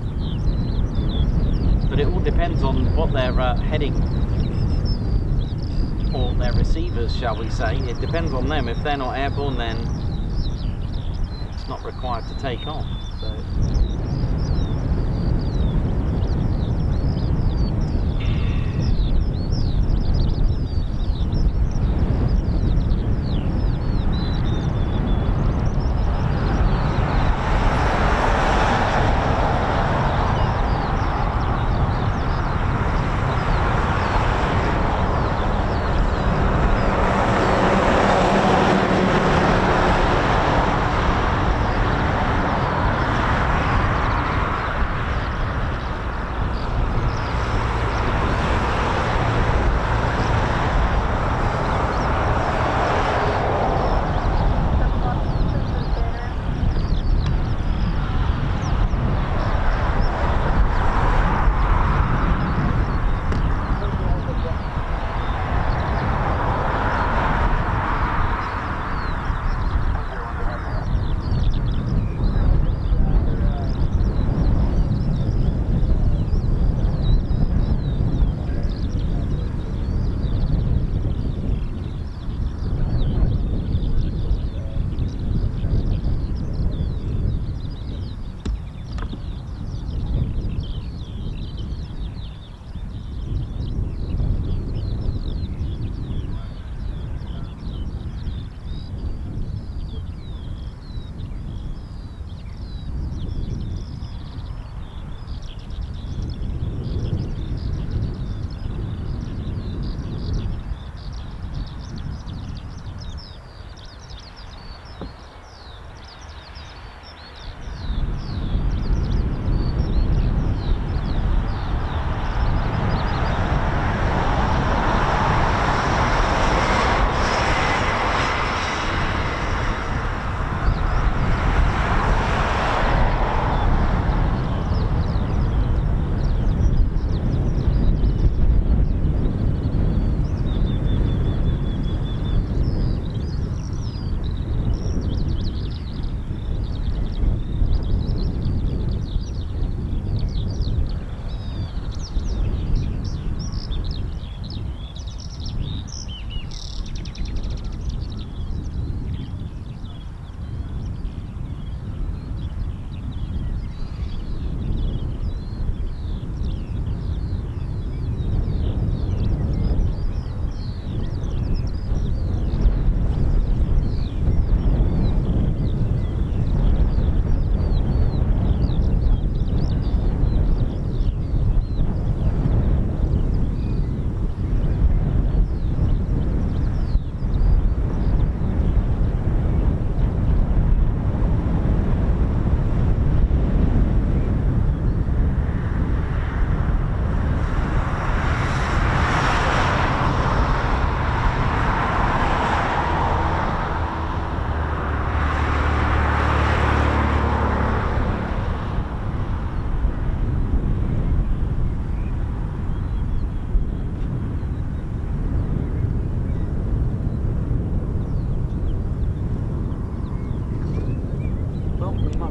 C: But it all depends on what they're heading, or their receivers, shall we say. It depends on them. If they're not airborne, then it's not required to take off. So.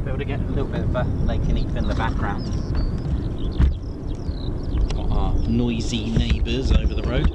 A: able to get a little bit of Lake Neath in the background. Got our noisy neighbours over the road.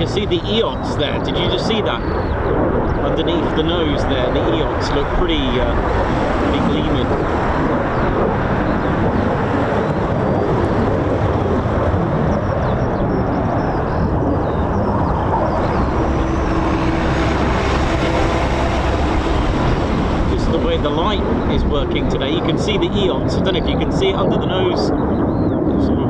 A: See the EOTs there, did you just see that? Underneath the nose there, the EOTs look pretty gleaming. This is the way the light is working today. You can see the EOTs, I don't know if you can see it under the nose. Sort of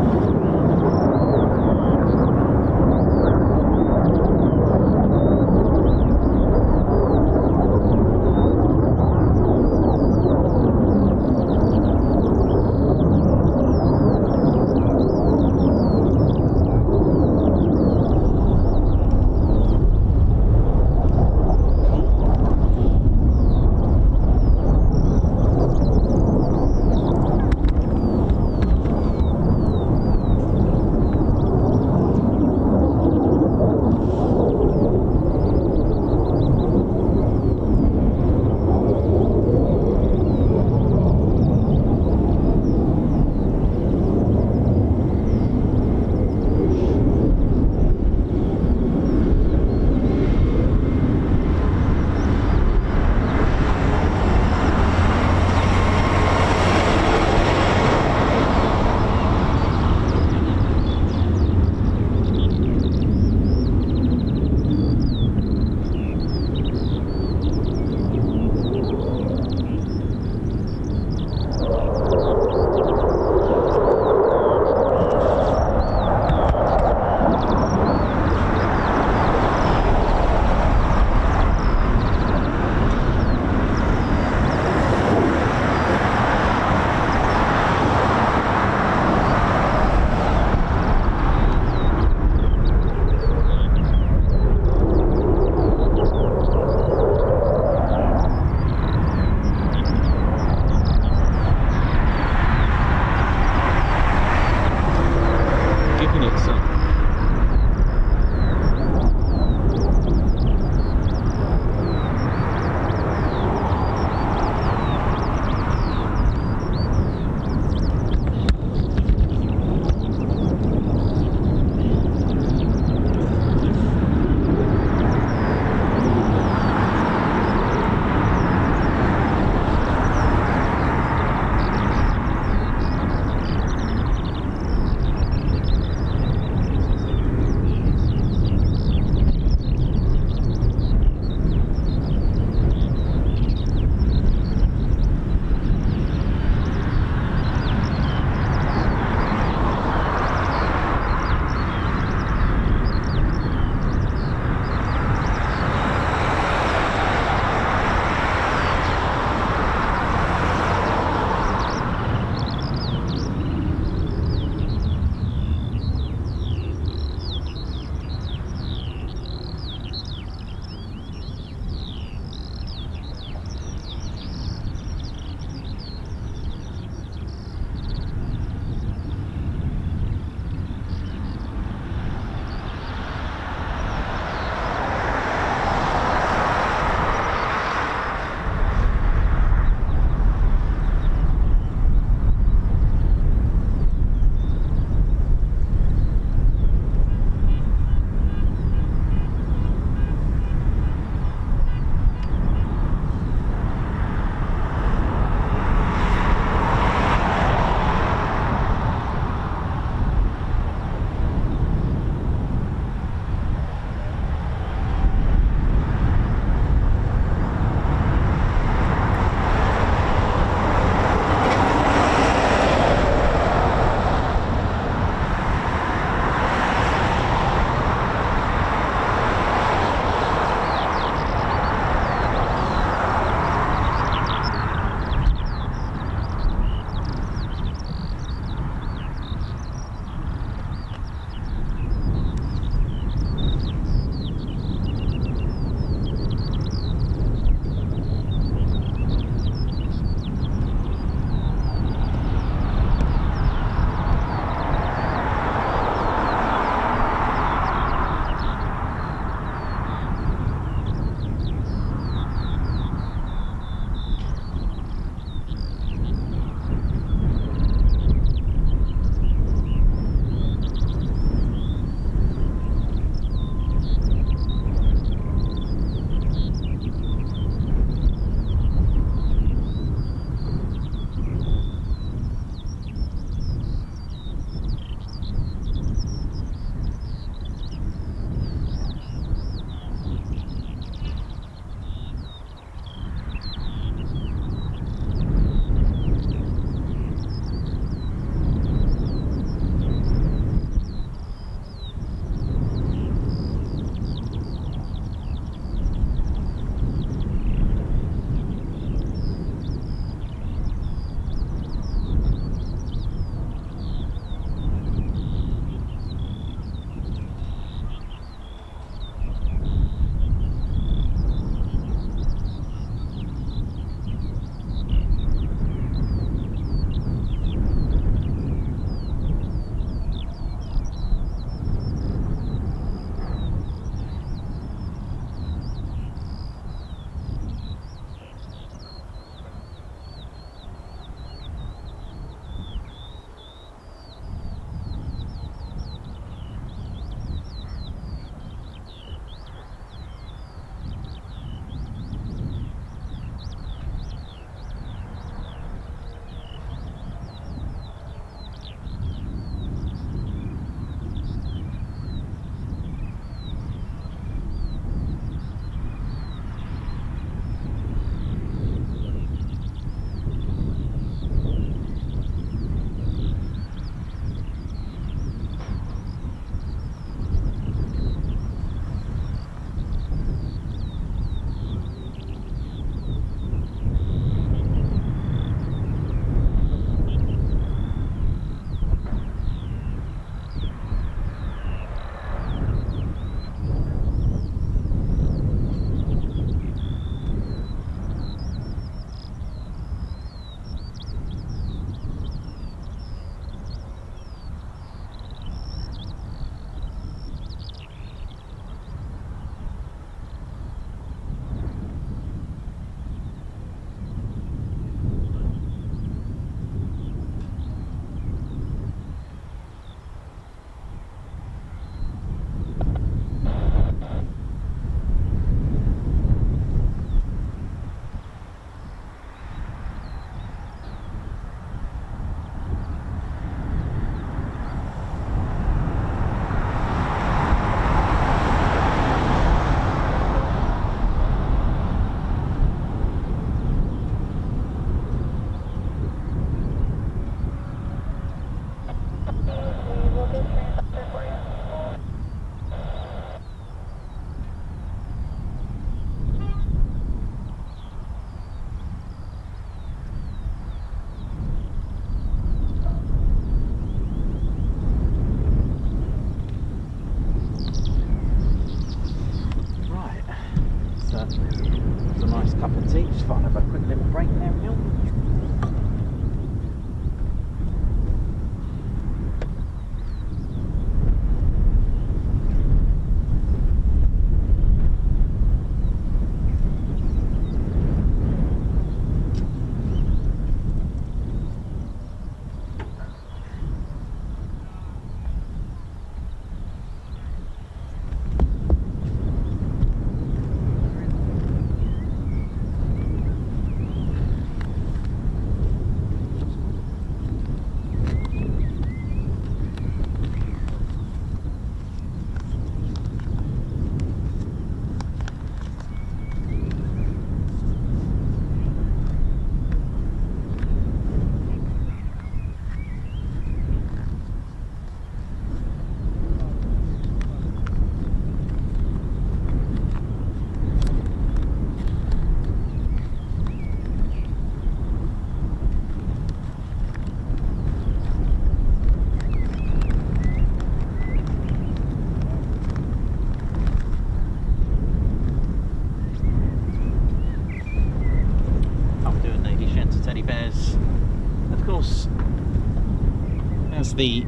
C: the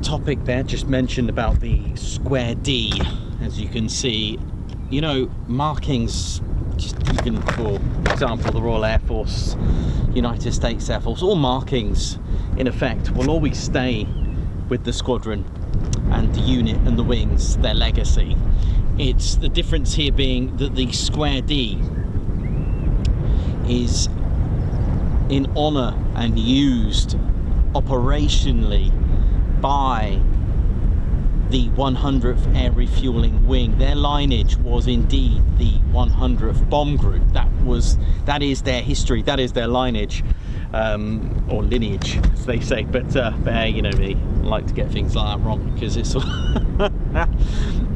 C: topic there just mentioned about the square D, as you can see, you know, markings, just even for example the Royal Air Force, United States Air Force, all markings in effect will always stay with the squadron and the unit and the wings, their legacy. It's the difference here being that the square D is in honour and used operationally by the 100th Air Refueling Wing. Their lineage was indeed the 100th Bomb Group. That is their history, that is their lineage, or lineage as they say, but you know me, I like to get things like that wrong because it's all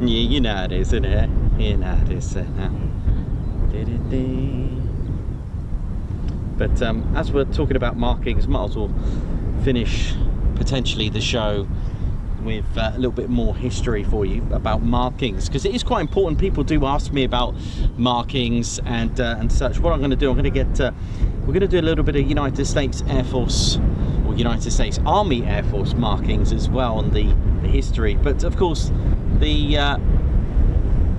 C: yeah, you know it is, isn't it? You know it is. But as we're talking about markings, might as well finish potentially the show with a little bit more history for you about markings, because it is quite important. People do ask me about markings and such. What I'm going to do, we're going to do a little bit of United States Air Force or United States Army Air Force markings as well, and the history. But of course, the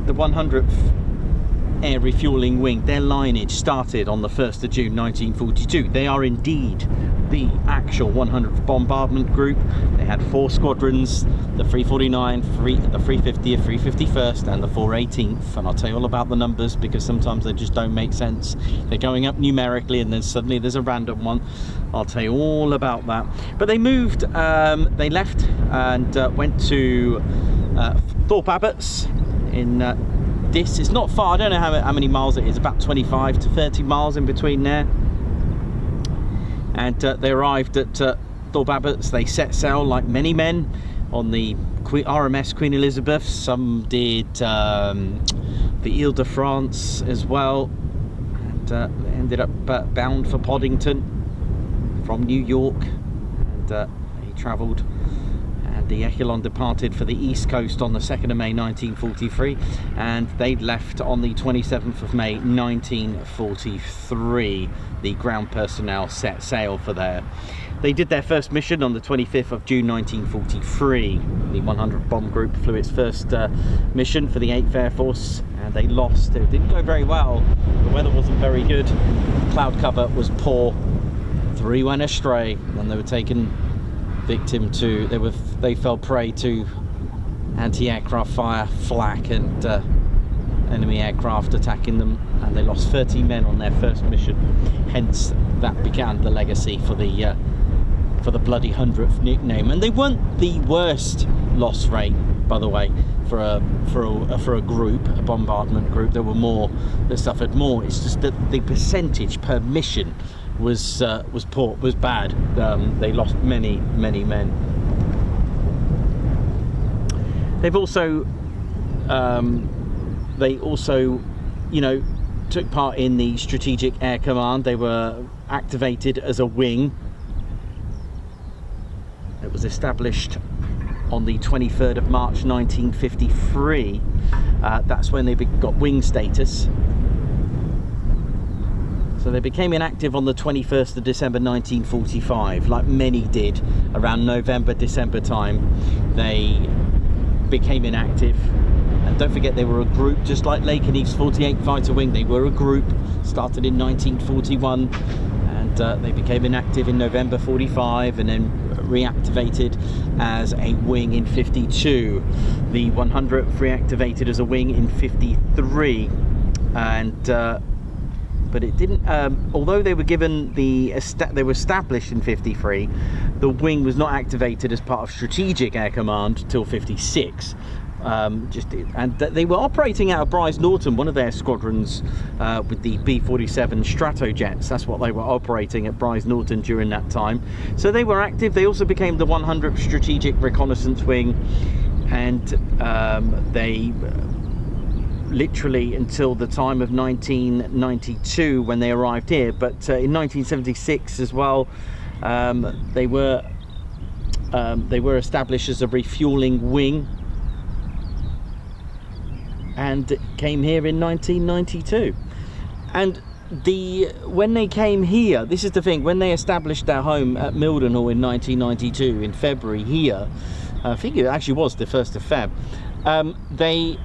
C: 100th Air Refueling Wing, their lineage started on the 1st of June 1942. They are indeed the actual 100th Bombardment Group. They had 4 squadrons, the 349, the 350th, 351st and the 418th, and I'll tell you all about the numbers because sometimes they just don't make sense. They're going up numerically and then suddenly there's a random one. I'll tell you all about that. But they moved, they left and went to Thorpe Abbotts in Dis. It's not far, I don't know how many miles it is, about 25 to 30 miles in between there. And they arrived at Thorpe Abbotts. They set sail like many men on the RMS Queen Elizabeth. Some did the Ile de France as well, and ended up bound for Poddington from New York. And he travelled, and the Echelon departed for the East Coast on the 2nd of May 1943, and they left on the 27th of May 1943. The ground personnel set sail for there. They did their first mission on the 25th of June 1943. The 100th Bomb Group flew its first mission for the 8th Air Force, and they lost. It didn't go very well. The weather wasn't very good. Cloud cover was poor. 3 went astray, and they were taken victim to, they fell prey to anti-aircraft fire, flak, and enemy aircraft attacking them, and they lost 30 men on their first mission. Hence, that began the legacy for the bloody 100th nickname. And they weren't the worst loss rate, by the way, for a group, a bombardment group. There were more that suffered more. It's just that the percentage per mission was poor, was bad. They lost many men. They've also you know, took part in the Strategic Air Command. They were activated as a wing. It was established on the 23rd of March 1953. That's when they got wing status. So they became inactive on the 21st of December 1945, like many did around November, December time. They became inactive. And don't forget, they were a group, just like Lake and East 48 Fighter Wing. They were a group, started in 1941, and they became inactive in November 45, and then reactivated as a wing in 52. The 100th reactivated as a wing in 53, and but it didn't. Although they were given they were established in 53, the wing was not activated as part of Strategic Air Command till 56. They were operating out of Brize Norton, one of their squadrons, with the B-47 Stratojets. That's what they were operating at Brize Norton during that time. So they were active. They also became the 100th Strategic Reconnaissance Wing, and they literally until the time of 1992 when they arrived here. But in 1976 as well, they were established as a refueling wing, and came here in 1992. And when they came here, this is the thing, when they established their home at Mildenhall in 1992 in February here, I think it actually was the 1st of Feb, they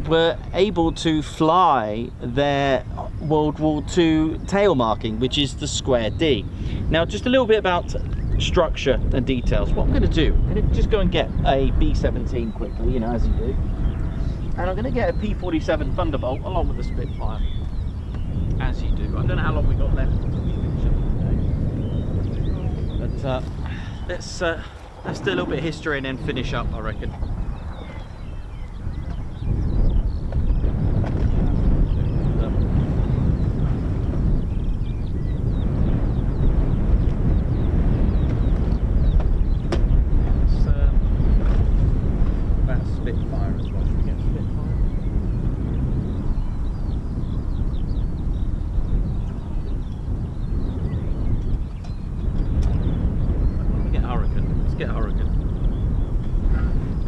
C: were able to fly their World War II tail marking, which is the square D. Now, just a little bit about structure and details. What I'm going to do, I'm going to just go and get a B-17 quickly, you know, as you do, and I'm going to get a P-47 Thunderbolt along with the Spitfire, as you do. I don't know how long we got left until we finish up today, but let's do a little bit of history and then finish up, I reckon.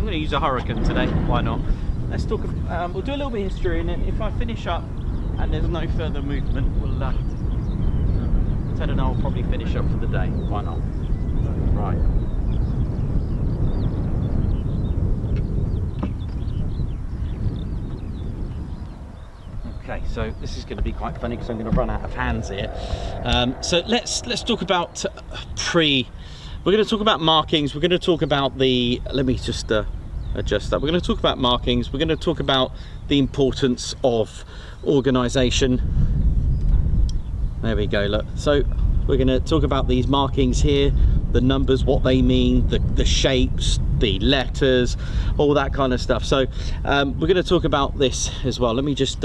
C: Use a Hurricane today, why not? Let's talk, we'll do a little bit of history, and then if I finish up and there's no further movement, we'll Ted and I will probably finish up for the day, why not? Right. Okay, so this is going to be quite funny because I'm going to run out of hands here. So let's talk about we're going to talk about markings, we're going to talk about the, let me just adjust that. We're going to talk about markings, we're going to talk about the importance of organisation. There we go, look. So we're going to talk about these markings here, the numbers, what they mean, the shapes, the letters, all that kind of stuff. So we're going to talk about this as well. Let me just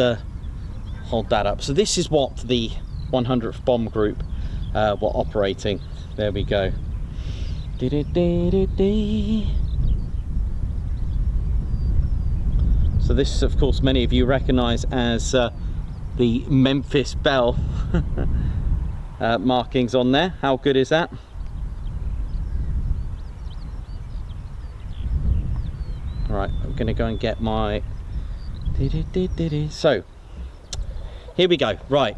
C: hold that up. So this is what the 100th Bomb Group were operating. There we go. So this, of course, many of you recognise as the Memphis Belle markings on there. How good is that? Right, I'm going to go and get my... So, here we go. Right.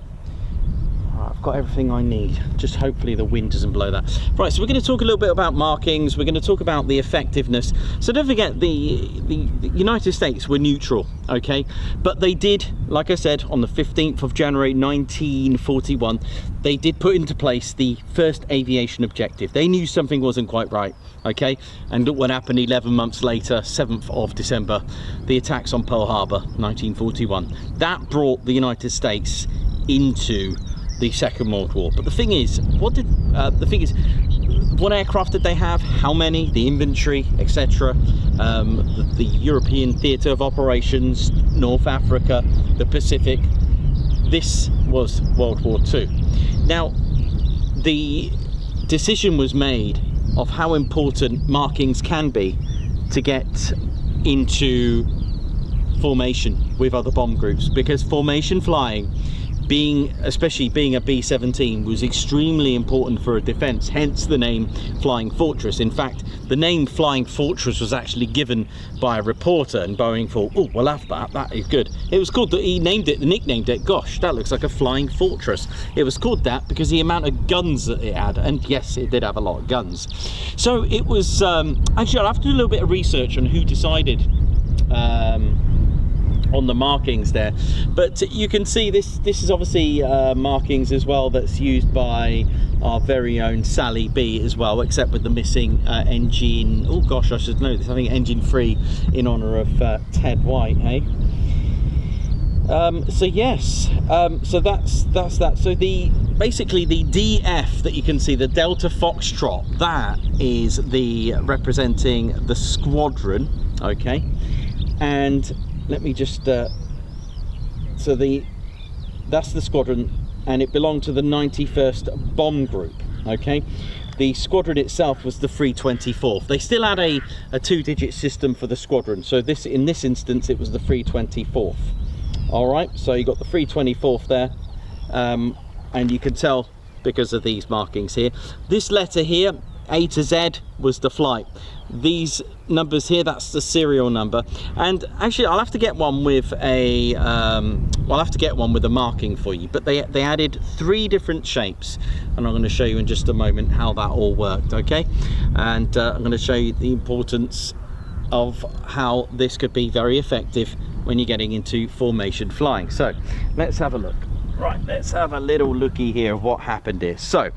C: I've got everything I need, just hopefully the wind doesn't blow that. Right, so we're going to talk a little bit about markings, we're going to talk about the effectiveness. So don't forget, the United States were neutral, okay, but they did, like I said, on the 15th of January 1941, they did put into place the first aviation objective. They knew something wasn't quite right, okay, and look what happened 11 months later, 7th of December, the attacks on Pearl Harbor, 1941. That brought the United States into the Second World War. But the thing is, what aircraft did they have, how many, the inventory, etc. The European theatre of operations, North Africa, the Pacific. This was World War II. Now, the decision was made of how important markings can be to get into formation with other bomb groups, because formation flying, especially being a B-17, was extremely important for a defence, hence the name Flying Fortress. In fact, the name Flying Fortress was actually given by a reporter, and Boeing thought, oh, we'll have that is good. It was called, he nicknamed it, gosh, that looks like a flying fortress. It was called that because the amount of guns that it had, and yes, it did have a lot of guns. So it was, actually I'll have to do a little bit of research on who decided on the markings there, but you can see this is obviously markings as well that's used by our very own Sally B as well, except with the missing engine. Oh gosh, I should know this. I think engine 3 in honor of Ted White, hey. So yes, so that's that. So basically the DF that you can see, the Delta Foxtrot, that is the representing the squadron, okay. And let me just that's the squadron, and it belonged to the 91st Bomb Group, okay. The squadron itself was the 324th. They still had a 2-digit system for the squadron, so in this instance it was the 324th. All right, so you got the 324th there, and you can tell because of these markings here. This letter here A to Z was the flight. These numbers here, that's the serial number. And actually, I'll have to get one with a marking for you. But they added 3 different shapes, and I'm going to show you in just a moment how that all worked. Okay, and I'm going to show you the importance of how this could be very effective when you're getting into formation flying. So let's have a look. Right, let's have a little looky here of what happened here. So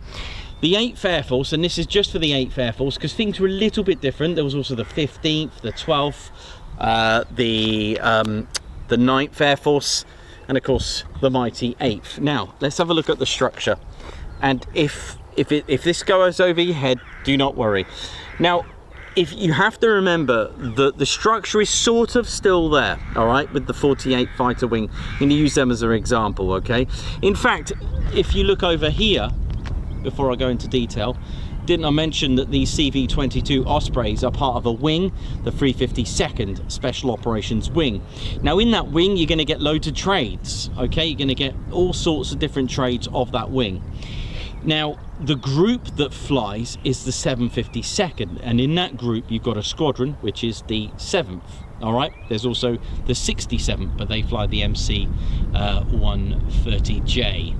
C: the 8th Air Force, and this is just for the 8th Air Force because things were a little bit different. There was also the 15th, the 12th, the 9th Air Force, and of course the mighty 8th. Now let's have a look at the structure, and if this goes over your head, do not worry. Now, if you have to remember that the structure is sort of still there, all right, with the 48 fighter wing. I'm going to use them as an example, okay? In fact, if you look over here, before I go into detail, didn't I mention that these CV-22 Ospreys are part of a wing, the 352nd Special Operations Wing. Now in that wing, you're going to get loads of trades, okay? You're going to get all sorts of different trades of that wing. Now, the group that flies is the 752nd, and in that group you've got a squadron, which is the 7th. All right, there's also the 67th, but they fly the MC-130J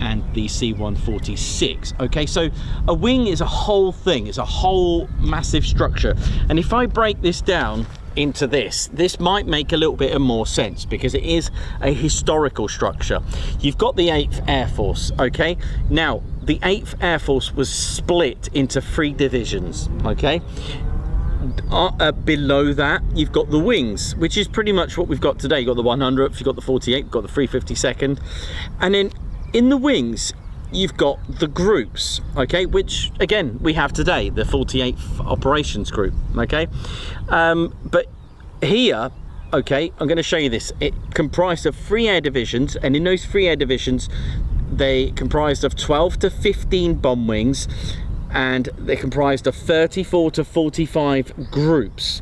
C: and the C-146. Okay, so a wing is a whole thing, it's a whole massive structure. And if I break this down into this might make a little bit of more sense because it is a historical structure. You've got the 8th Air Force, okay? Now, the 8th Air Force was split into 3 divisions, okay? Below that, you've got the wings, which is pretty much what we've got today. You've got the 100th, you've got the 48th, you've got the 352nd. And then in the wings, you've got the groups, okay, which again we have today, the 48th Operations Group, okay. But here, okay, I'm going to show you this. It comprised of 3 air divisions, and in those 3 air divisions, they comprised of 12 to 15 bomb wings, and they comprised of 34 to 45 groups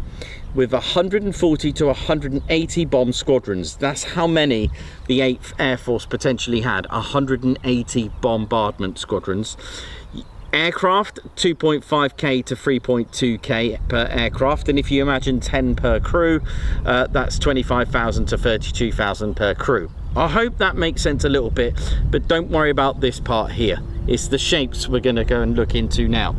C: with 140 to 180 bomb squadrons. That's how many the 8th Air Force potentially had, 180 bombardment squadrons. Aircraft, 2.5k to 3.2k per aircraft, and if you imagine 10 per crew, that's 25,000 to 32,000 per crew. I hope that makes sense a little bit, but don't worry about this part here. It's the shapes we're going to go and look into now.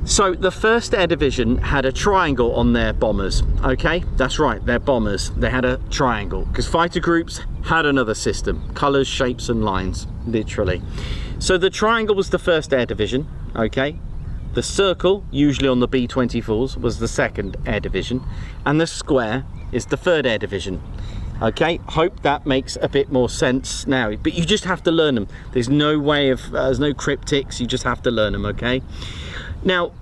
C: So the 1st Air Division had a triangle on their bombers, okay? That's right, they're bombers. They had a triangle because fighter groups had another system, colors, shapes and lines, literally. So the triangle was the 1st Air Division, okay? The circle, usually on the B-24s, was the 2nd Air Division, and the square is the 3rd Air Division. Okay, hope that makes a bit more sense now, but you just have to learn them. There's no way of, there's no cryptics, you just have to learn them, okay? Now,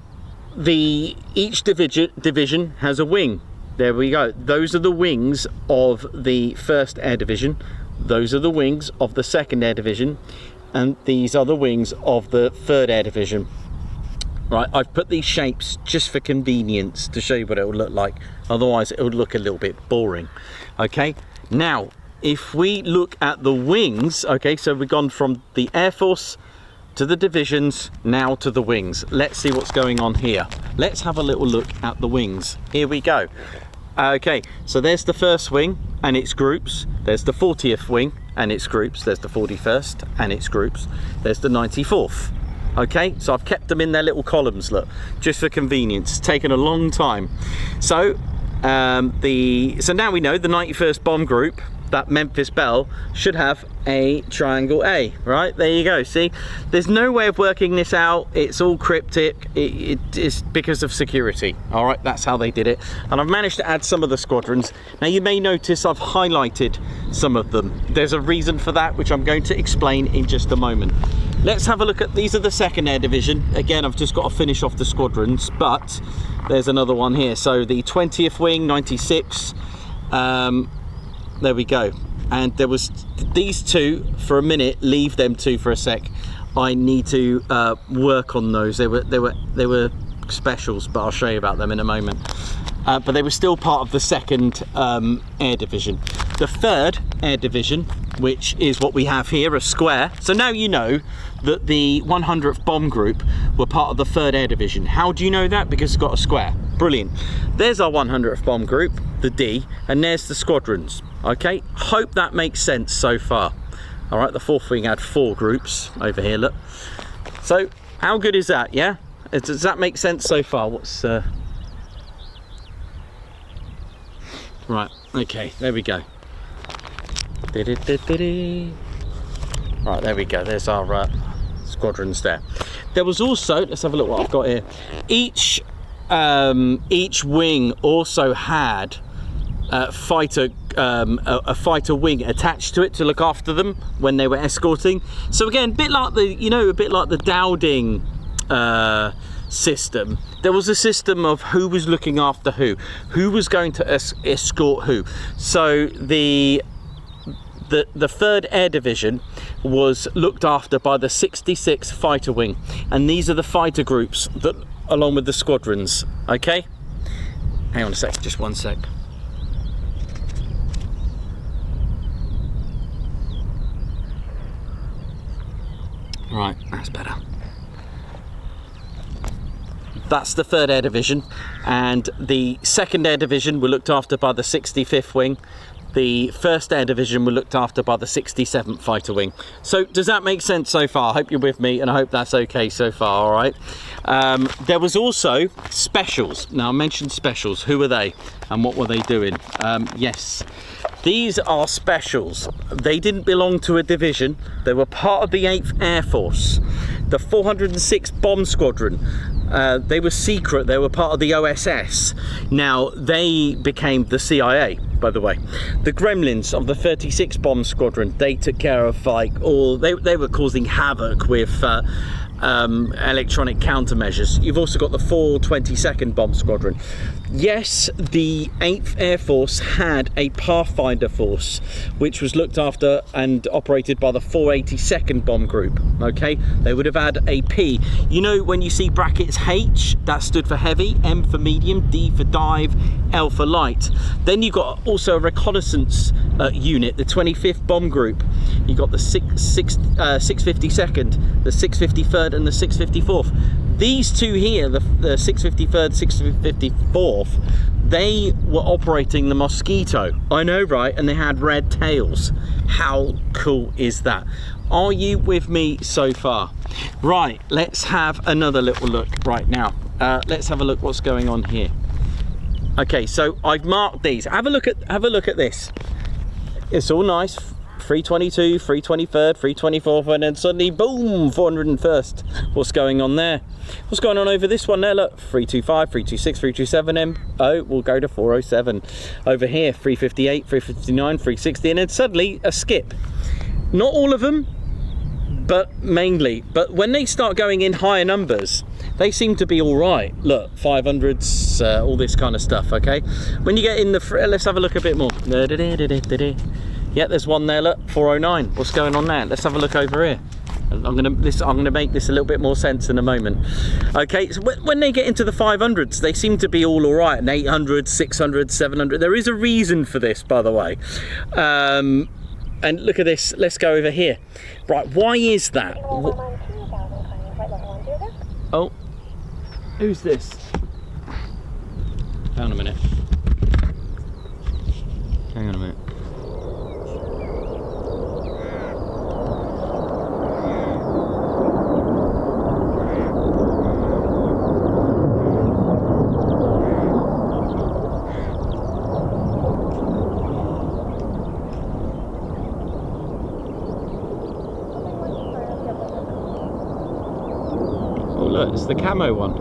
C: each division has a wing. There we go. Those are the wings of the 1st Air Division. Those are the wings of the 2nd Air Division. And these are the wings of the 3rd Air Division. Right, I've put these shapes just for convenience to show you what it would look like. Otherwise, it would look a little bit boring. Okay, now, if we look at the wings, okay, so we've gone from the Air Force to the divisions, now to the wings. Let's see what's going on here. Let's have a little look at the wings. Here we go. Okay, so there's the 1st wing and its groups. There's the 40th wing and its groups. There's the 41st and its groups. There's the 94th. Okay, so I've kept them in their little columns, look, just for convenience. It's taken a long time. So now we know the 91st Bomb Group, that Memphis Belle, should have a triangle A, right? There you go. See, there's no way of working this out. It's all cryptic. It is because of security. All right, that's how they did it. And I've managed to add some of the squadrons. Now you may notice I've highlighted some of them. There's a reason for that, which I'm going to explain in just a moment. Let's have a look at, these are the 2nd Air Division. Again, I've just got to finish off the squadrons, but there's another one here. So the 20th Wing, 96. There we go. And there was these 2 for a minute. Leave them 2 for a sec. I need to work on those. They were specials, but I'll show you about them in a moment. but they were still part of the 2nd Air Division. The 3rd Air Division, which is what we have here, a square. So now you know that the 100th Bomb Group were part of the 3rd Air Division. How do you know that? Because it's got a square. Brilliant. There's our 100th Bomb Group, the D, and there's the squadrons. Okay, hope that makes sense so far. All right, the 4th wing had 4 groups over here, look. So how good is that, yeah? Does that make sense so far? What's right, okay, there we go. Right, there we go, there's our squadrons there. There was also, let's have a look what I've got here. Each wing also had a fighter wing attached to it to look after them when they were escorting. So again, a bit like the Dowding system. There was a system of who was looking after who was going to escort who. So the 3rd Air Division was looked after by the 66th Fighter Wing, and these are the fighter groups that, along with the squadrons. Okay, hang on a sec, just one sec. Right, that's better. That's the 3rd Air Division, and the 2nd Air Division were looked after by the 65th Wing. The 1st Air Division were looked after by the 67th Fighter Wing. So does that make sense so far? I hope you're with me, and I hope that's okay so far, all right? There was also specials. Now I mentioned specials. Who were they and what were they doing? Yes, these are specials. They didn't belong to a division. They were part of the 8th Air Force, the 406th Bomb Squadron. They were secret. They were part of the OSS. Now they became the CIA, by the way. The Gremlins of the 36th Bomb Squadron, they took care of like all, they were causing havoc with electronic countermeasures. You've also got the 422nd Bomb Squadron. Yes, the 8th Air Force had a Pathfinder force which was looked after and operated by the 482nd Bomb Group. Okay, they would have had a P. You know when you see brackets H, that stood for heavy, M for medium, D for dive, L for light. Then you've got also a reconnaissance unit, the 25th Bomb Group. You've got the 652nd, the 653rd and the 654th. These two here, the 653rd, 654th, they were operating the Mosquito. I know, right? And they had red tails. How cool is that? Are you with me so far? Right, let's have another little look right now. Let's have a look what's going on here. Okay, so I've marked these. Have a look at this. It's all nice. 322, 323rd, 324th, and then suddenly, boom, 401st. What's going on there? What's going on over this one there? Look, 325, 326, 327M. Oh, we'll go to 407. Over here, 358, 359, 360, and then suddenly a skip. Not all of them, but mainly. But when they start going in higher numbers, they seem to be all right. Look, 500s, all this kind of stuff, okay? When you get in the, let's have a look a bit more. Yeah, there's one there, look, 409. What's going on there? Let's have a look over here. I'm gonna make this a little bit more sense in a moment. Okay, so when they get into the 500s, they seem to be all right, and 800, 600, 700. There is a reason for this, by the way. And look at this, let's go over here. Right, why is that? Oh, who's this? Hang on a minute. Hang on a minute. It's the camo one.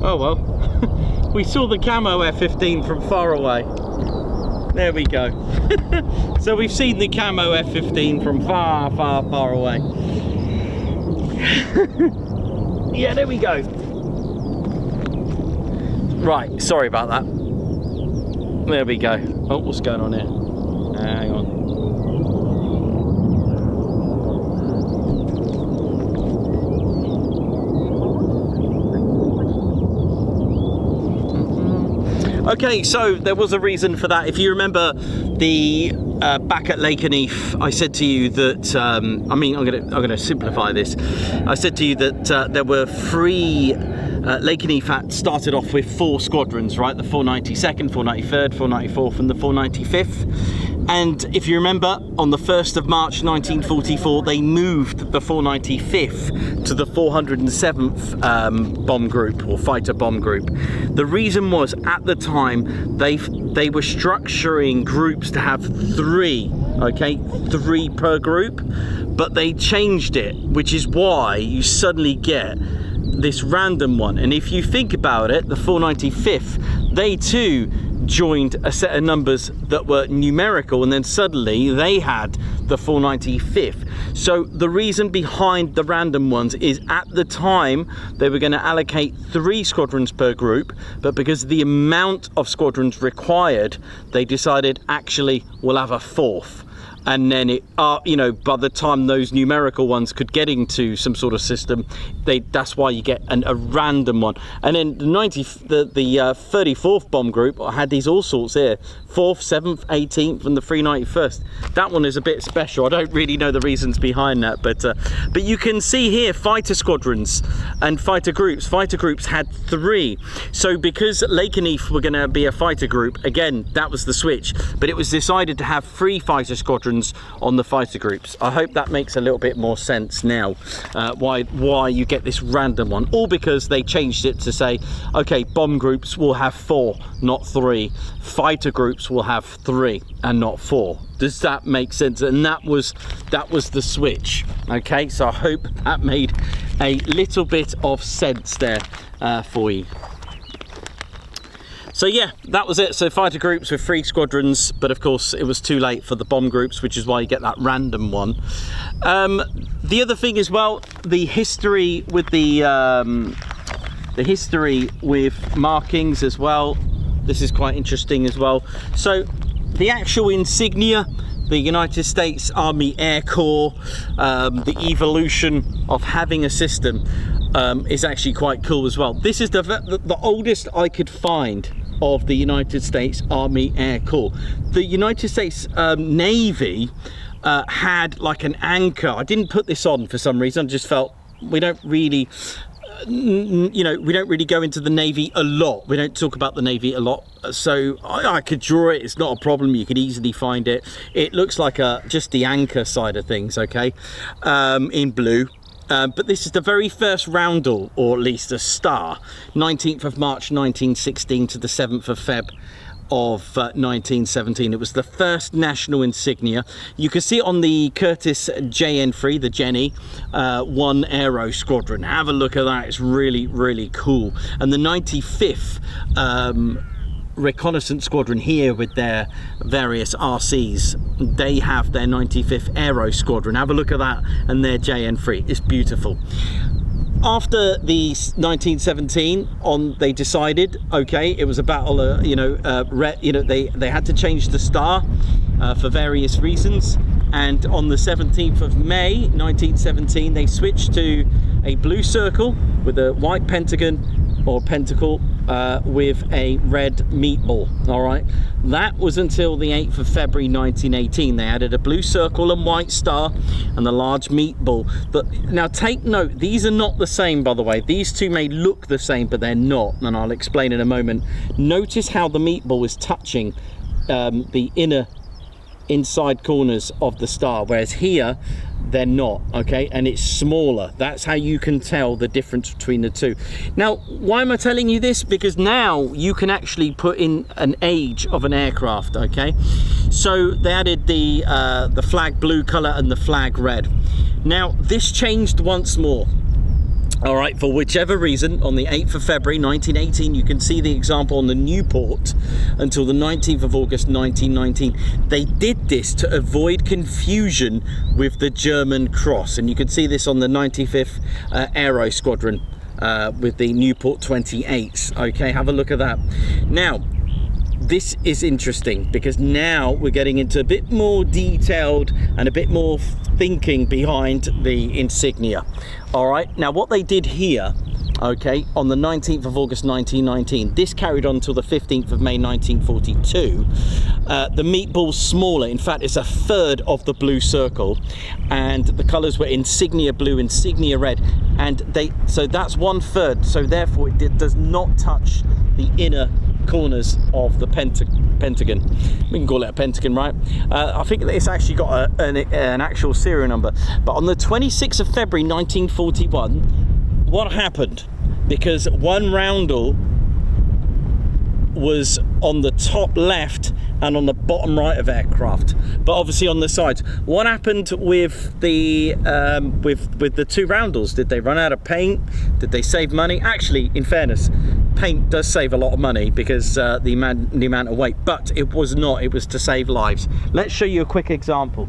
C: Oh well, we saw the camo F-15 from far away. There we go. So we've seen the camo F-15 from far, far, far away. Yeah, there we go. Right, sorry about that. There we go. Oh, what's going on here? Hang on. Okay, so there was a reason for that. If you remember the back at Lakenheath, I said to you that I mean, I'm gonna simplify this. I said to you that there were three. Lakenheath started off with 4 squadrons, right? The 492nd, 493rd, 494th, and the 495th. And if you remember, on the 1st of March 1944, they moved the 495th to the 407th bomb group, or fighter bomb group. The reason was, at the time, they were structuring groups to have 3, okay? 3 per group, but they changed it, which is why you suddenly get this random one. And if you think about it, the 495th, they too joined a set of numbers that were numerical, and then suddenly they had the 495th. So the reason behind the random ones is, at the time they were going to allocate 3 squadrons per group, but because of the amount of squadrons required, they decided actually we'll have a 4th. And then it, you know, by the time those numerical ones could get into some sort of system, that's why you get a random one. And then the 34th bomb group had these all sorts here: 4th, 7th, 18th, and the 391st. That one is a bit special. I don't really know the reasons behind that, but you can see here fighter squadrons and fighter groups. Fighter groups had 3. So because Lakenheath were going to be a fighter group, again, that was the switch. But it was decided to have 3 fighter squadrons on the fighter groups. I hope that makes a little bit more sense now, why you get this random one. All because they changed it to say, okay, bomb groups will have 4, not 3. Fighter groups will have 3 and not 4. Does that make sense? And that was the switch. Okay, so I hope that made a little bit of sense there for you. So yeah, that was it. So fighter groups with 3 squadrons, but of course it was too late for the bomb groups, which is why you get that random one. The other thing as well, the history with the history with markings as well. This is quite interesting as well. So the actual insignia, the United States Army Air Corps, the evolution of having a system is actually quite cool as well. This is the oldest I could find of the United States Army Air Corps. The United States Navy had like an anchor. I didn't put this on for some reason. I just felt we don't really you know, we don't really go into the Navy a lot. We don't talk about the Navy a lot, so I could draw it. It's not a problem. You could easily find it. It looks like just the anchor side of things, okay, in blue. But this is the very first roundel, or at least a star, 19th of March 1916 to the 7th of Feb of 1917. It was the first national insignia. You can see it on the Curtiss JN3, the Jenny 1 Aero Squadron. Have a look at that. It's really, really cool. And the 95th Reconnaissance Squadron here with their various RCs, they have their 95th Aero Squadron. Have a look at that, and their JN3. It's beautiful. After the 1917 they decided, okay, it was a battle, they had to change the star for various reasons, and on the 17th of May 1917 they switched to a blue circle with a white pentagon or pentacle with a red meatball. All right, that was until the 8th of February 1918. They added a blue circle and white star and the large meatball. But now take note, these are not the same, by the way. These two may look the same, but they're not, and I'll explain in a moment. Notice how the meatball is touching the inside corners of the star, whereas here they're not, okay, and it's smaller. That's how you can tell the difference between the two. Now, why am I telling you this? Because now you can actually put in an age of an aircraft, okay? So they added the flag blue color and the flag red. Now this changed once more. All right, for whichever reason, on the 8th of February 1918, you can see the example on the Newport until the 19th of August 1919. They did this to avoid confusion with the German cross, and you can see this on the 95th Aero Squadron with the Newport 28s. Okay, have a look at that. Now, this is interesting because now we're getting into a bit more detailed and a bit more thinking behind the insignia. All right, now what they did here, okay, on the 19th of August 1919. This carried on until the 15th of May 1942. The meatball's smaller, in fact it's a third of the blue circle, and the colours were insignia blue, insignia red, and so that's 1/3, so therefore it does not touch the inner corners of the pentagon. We can call it a pentagon, right? I think it's actually got an actual serial number. But on the 26th of February 1941, what happened? Because one roundel was on the top left and on the bottom right of aircraft, but obviously on the sides. What happened with the with the two roundels? Did they run out of paint? Did they save money? Actually, in fairness, paint does save a lot of money because the amount of weight, but it was not. It was to save lives. Let's show you a quick example.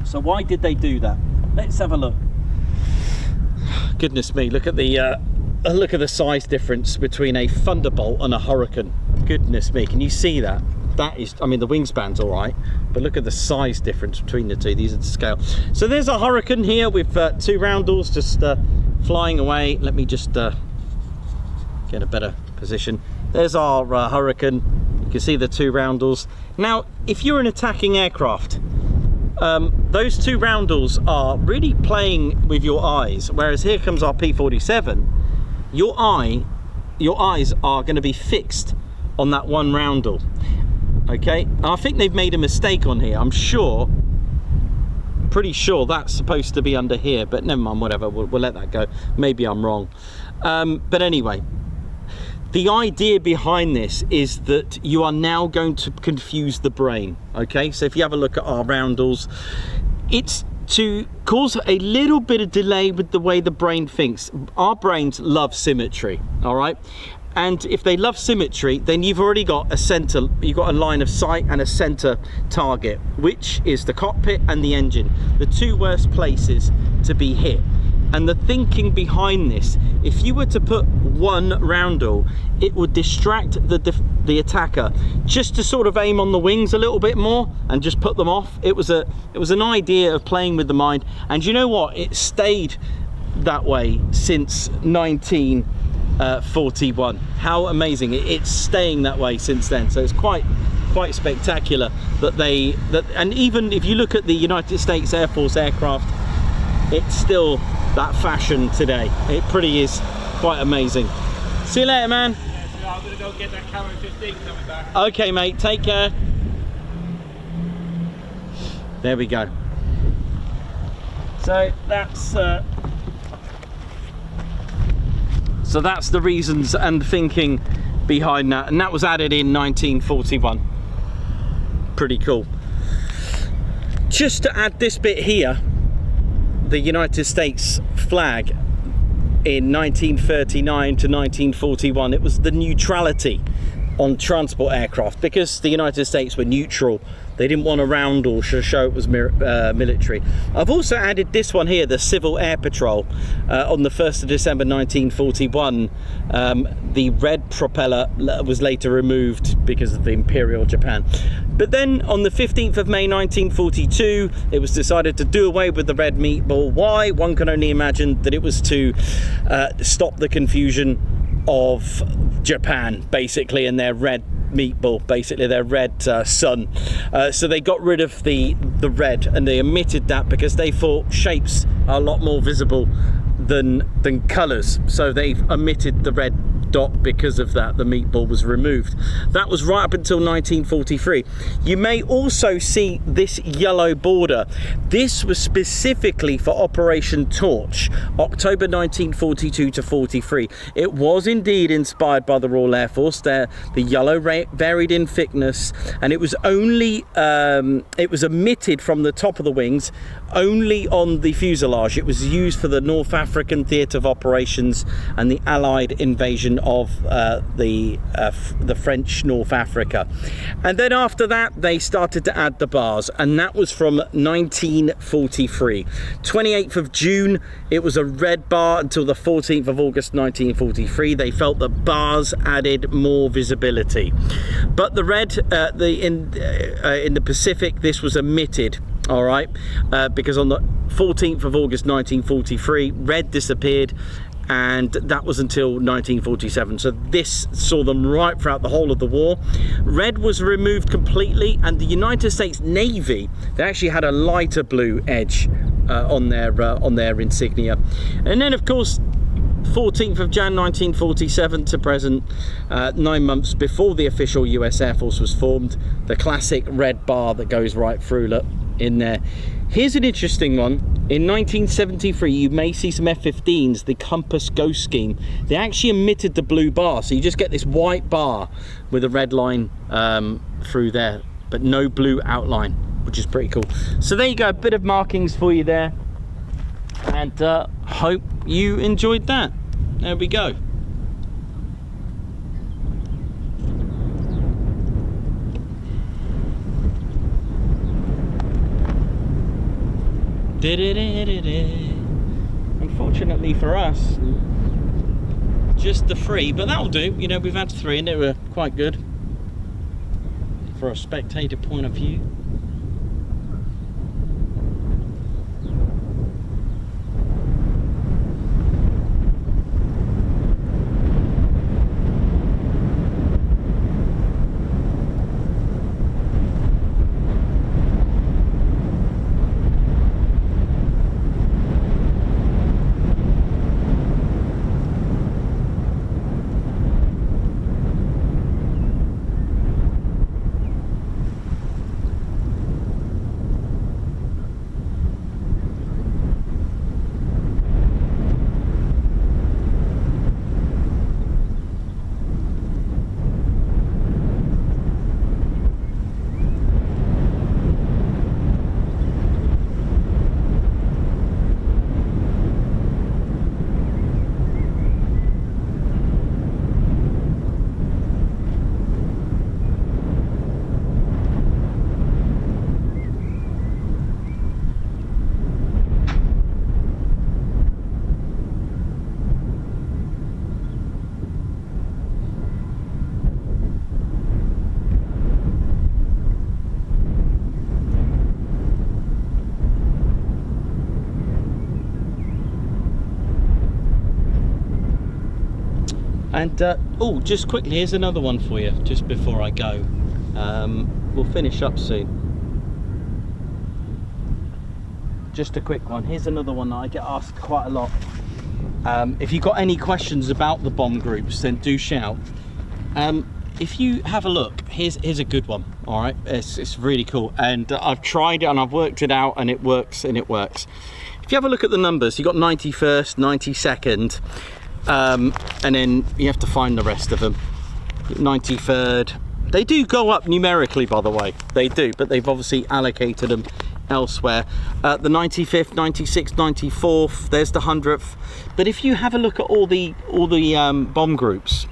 C: So why did they do that? Let's have a look. Goodness me, look at the size difference between a Thunderbolt and a Hurricane. Goodness me, can you see that? That is, I mean, the wingspan's all right, but look at the size difference between the two. These are to scale. So there's a Hurricane here with two roundels just flying away. Let me just get a better position. There's our Hurricane. You can see the two roundels. Now, if you're an attacking aircraft, those two roundels are really playing with your eyes, whereas here comes our P-47. Your eyes are going to be fixed on that one roundel. Okay, and I think they've made a mistake on here. I'm pretty sure that's supposed to be under here, but never mind, whatever, we'll let that go. Maybe I'm wrong. But anyway, the idea behind this is that you are now going to confuse the brain. Okay, so if you have a look at our roundels, it's to cause a little bit of delay with the way the brain thinks. Our brains love symmetry, all right? And if they love symmetry, then you've already got a center, you've got a line of sight and a center target, which is the cockpit and the engine, the two worst places to be hit. And the thinking behind this, if you were to put one roundel, it would distract the attacker just to sort of aim on the wings a little bit more and just put them off. It was an idea of playing with the mind, and you know what? It stayed that way since 1941. How amazing! It's staying that way since then. So it's quite spectacular and even if you look at the United States Air Force aircraft, it's still that fashion today. It pretty is quite amazing. See you later, man.
B: Yeah, so I'm gonna go get that Camo 15 coming back.
C: Okay, mate, take care. There we go. So that's the reasons and thinking behind that, and that was added in 1941. Pretty cool. Just to add this bit here, the United States flag in 1939 to 1941, it was the neutrality on transport aircraft, because the United States were neutral. They didn't want a roundel to show it was military. I've also added this one here, the Civil Air Patrol. On the 1st of December 1941, the red propeller was later removed because of the Imperial Japan. But then on the 15th of May 1942, it was decided to do away with the red meatball. Why? One can only imagine that it was to stop the confusion of Japan, basically, and their red meatball, basically their red sun. So they got rid of the red, and they omitted that because they thought shapes are a lot more visible than colours. So they've omitted the red dot because of that. The meatball was removed. That was right up until 1943. You may also see this yellow border. This was specifically for Operation Torch, October 1942 to 43. It was indeed inspired by the Royal Air Force. The yellow varied in thickness, and it was only it was emitted from the top of the wings, only on the fuselage. It was used for the North African Theatre of Operations and the Allied invasion of the French North Africa. And then after that, they started to add the bars, and that was from 1943. 28th of June, it was a red bar until the 14th of August 1943. They felt the bars added more visibility. But the red in the Pacific, this was omitted. All right, because on the 14th of August 1943, red disappeared, and that was until 1947. So this saw them right throughout the whole of the war. Red was removed completely, and the United States Navy, they actually had a lighter blue edge on their insignia. And then of course 14th of Jan 1947 to present, 9 months before the official US Air Force was formed, the classic red bar that goes right through, look, in there. Here's an interesting one. In 1973, you may see some F-15s, the Compass Ghost scheme. They actually omitted the blue bar, so you just get this white bar with a red line through there, but no blue outline, which is pretty cool. So there you go, a bit of markings for you there, and hope you enjoyed that. There we go. Unfortunately for us, just the 3, but that'll do. You know, we've had 3 and they were quite good for a spectator point of view. And oh, just quickly, here's another one for you just before I go. We'll finish up soon. Just a quick one. Here's another one that I get asked quite a lot. If you've got any questions about the bomb groups, then do shout. If you have a look, here's a good one. All right, it's really cool, and I've tried it and I've worked it out, and it works and it works. If you have a look at the numbers, you've got 91st, 92nd, and then you have to find the rest of them. 93rd, they do go up numerically, by the way, they do, but they've obviously allocated them elsewhere. The 95th, 96th, 94th, there's the 100th. But if you have a look at all the bomb groups,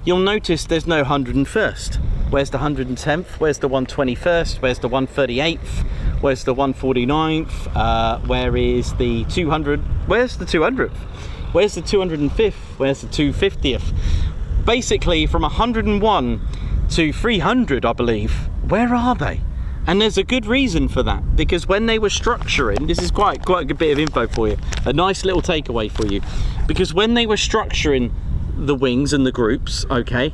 C: you'll notice there's no 101st. Where's the 110th? Where's the 121st? Where's the 138th? Where's the 149th? Where is the 200? Where's the 200th? Where's the 205th? Where's the 250th? Basically, from 101 to 300, I believe, where are they? And there's a good reason for that, because when they were structuring, this is quite a good bit of info for you, a nice little takeaway for you, because when they were structuring the wings and the groups, okay,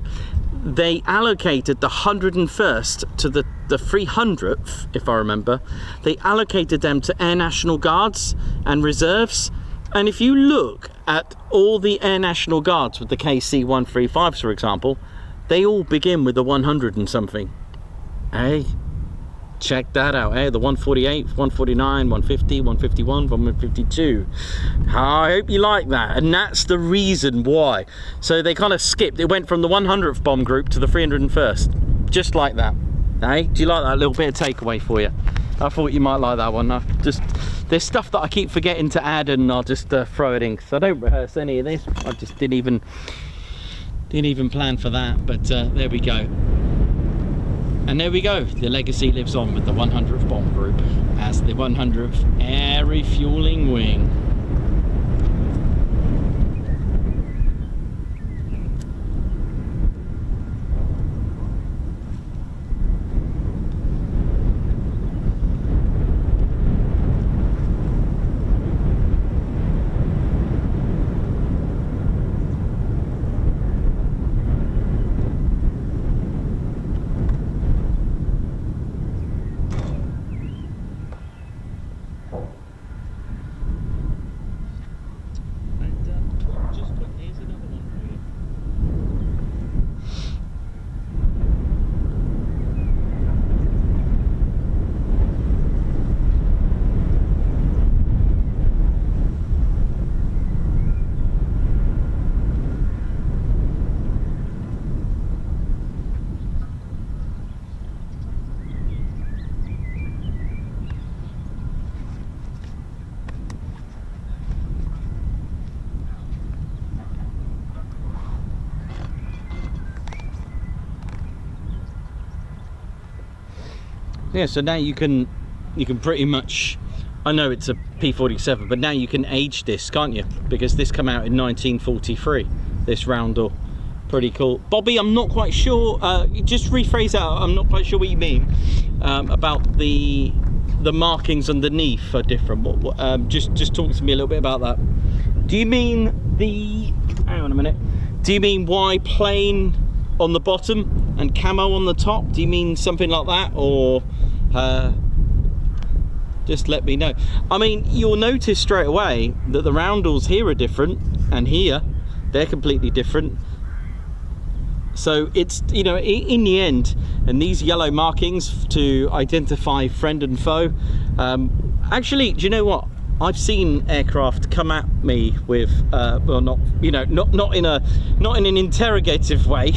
C: they allocated the 101st to the 300th, if I remember. They allocated them to Air National Guards and reserves. And if you look at all the Air National Guards with the KC-135s, for example, they all begin with the 100 and something. Hey, check that out. Hey, the 148, 149, 150, 151, 152. I hope you like that. And that's the reason why. So they kind of skipped. It went from the 100th bomb group to the 301st. Just like that. Hey, do you like that little bit of takeaway for you? I thought you might like that one. There's stuff that I keep forgetting to add, and I'll just throw it in, because I don't rehearse any of this. I just didn't even plan for that, but there we go. And there we go, the legacy lives on with the 100th bomb group as the 100th Air Refueling Wing. Yeah, so now you can pretty much, I know it's a P-47, but now you can age this, can't you? Because this came out in 1943, this roundel. Pretty cool. Bobby, I'm not quite sure, just rephrase that, I'm not quite sure what you mean about the markings underneath are different. Just talk to me a little bit about that. Do you mean hang on a minute, do you mean Y plain on the bottom and camo on the top? Do you mean something like that, or just let me know? I mean, you'll notice straight away that the roundels here are different, and here they're completely different. So it's, you know, in the end, and these yellow markings to identify friend and foe, actually, do you know what? I've seen aircraft come at me with, well, not, you know, not in an interrogative way,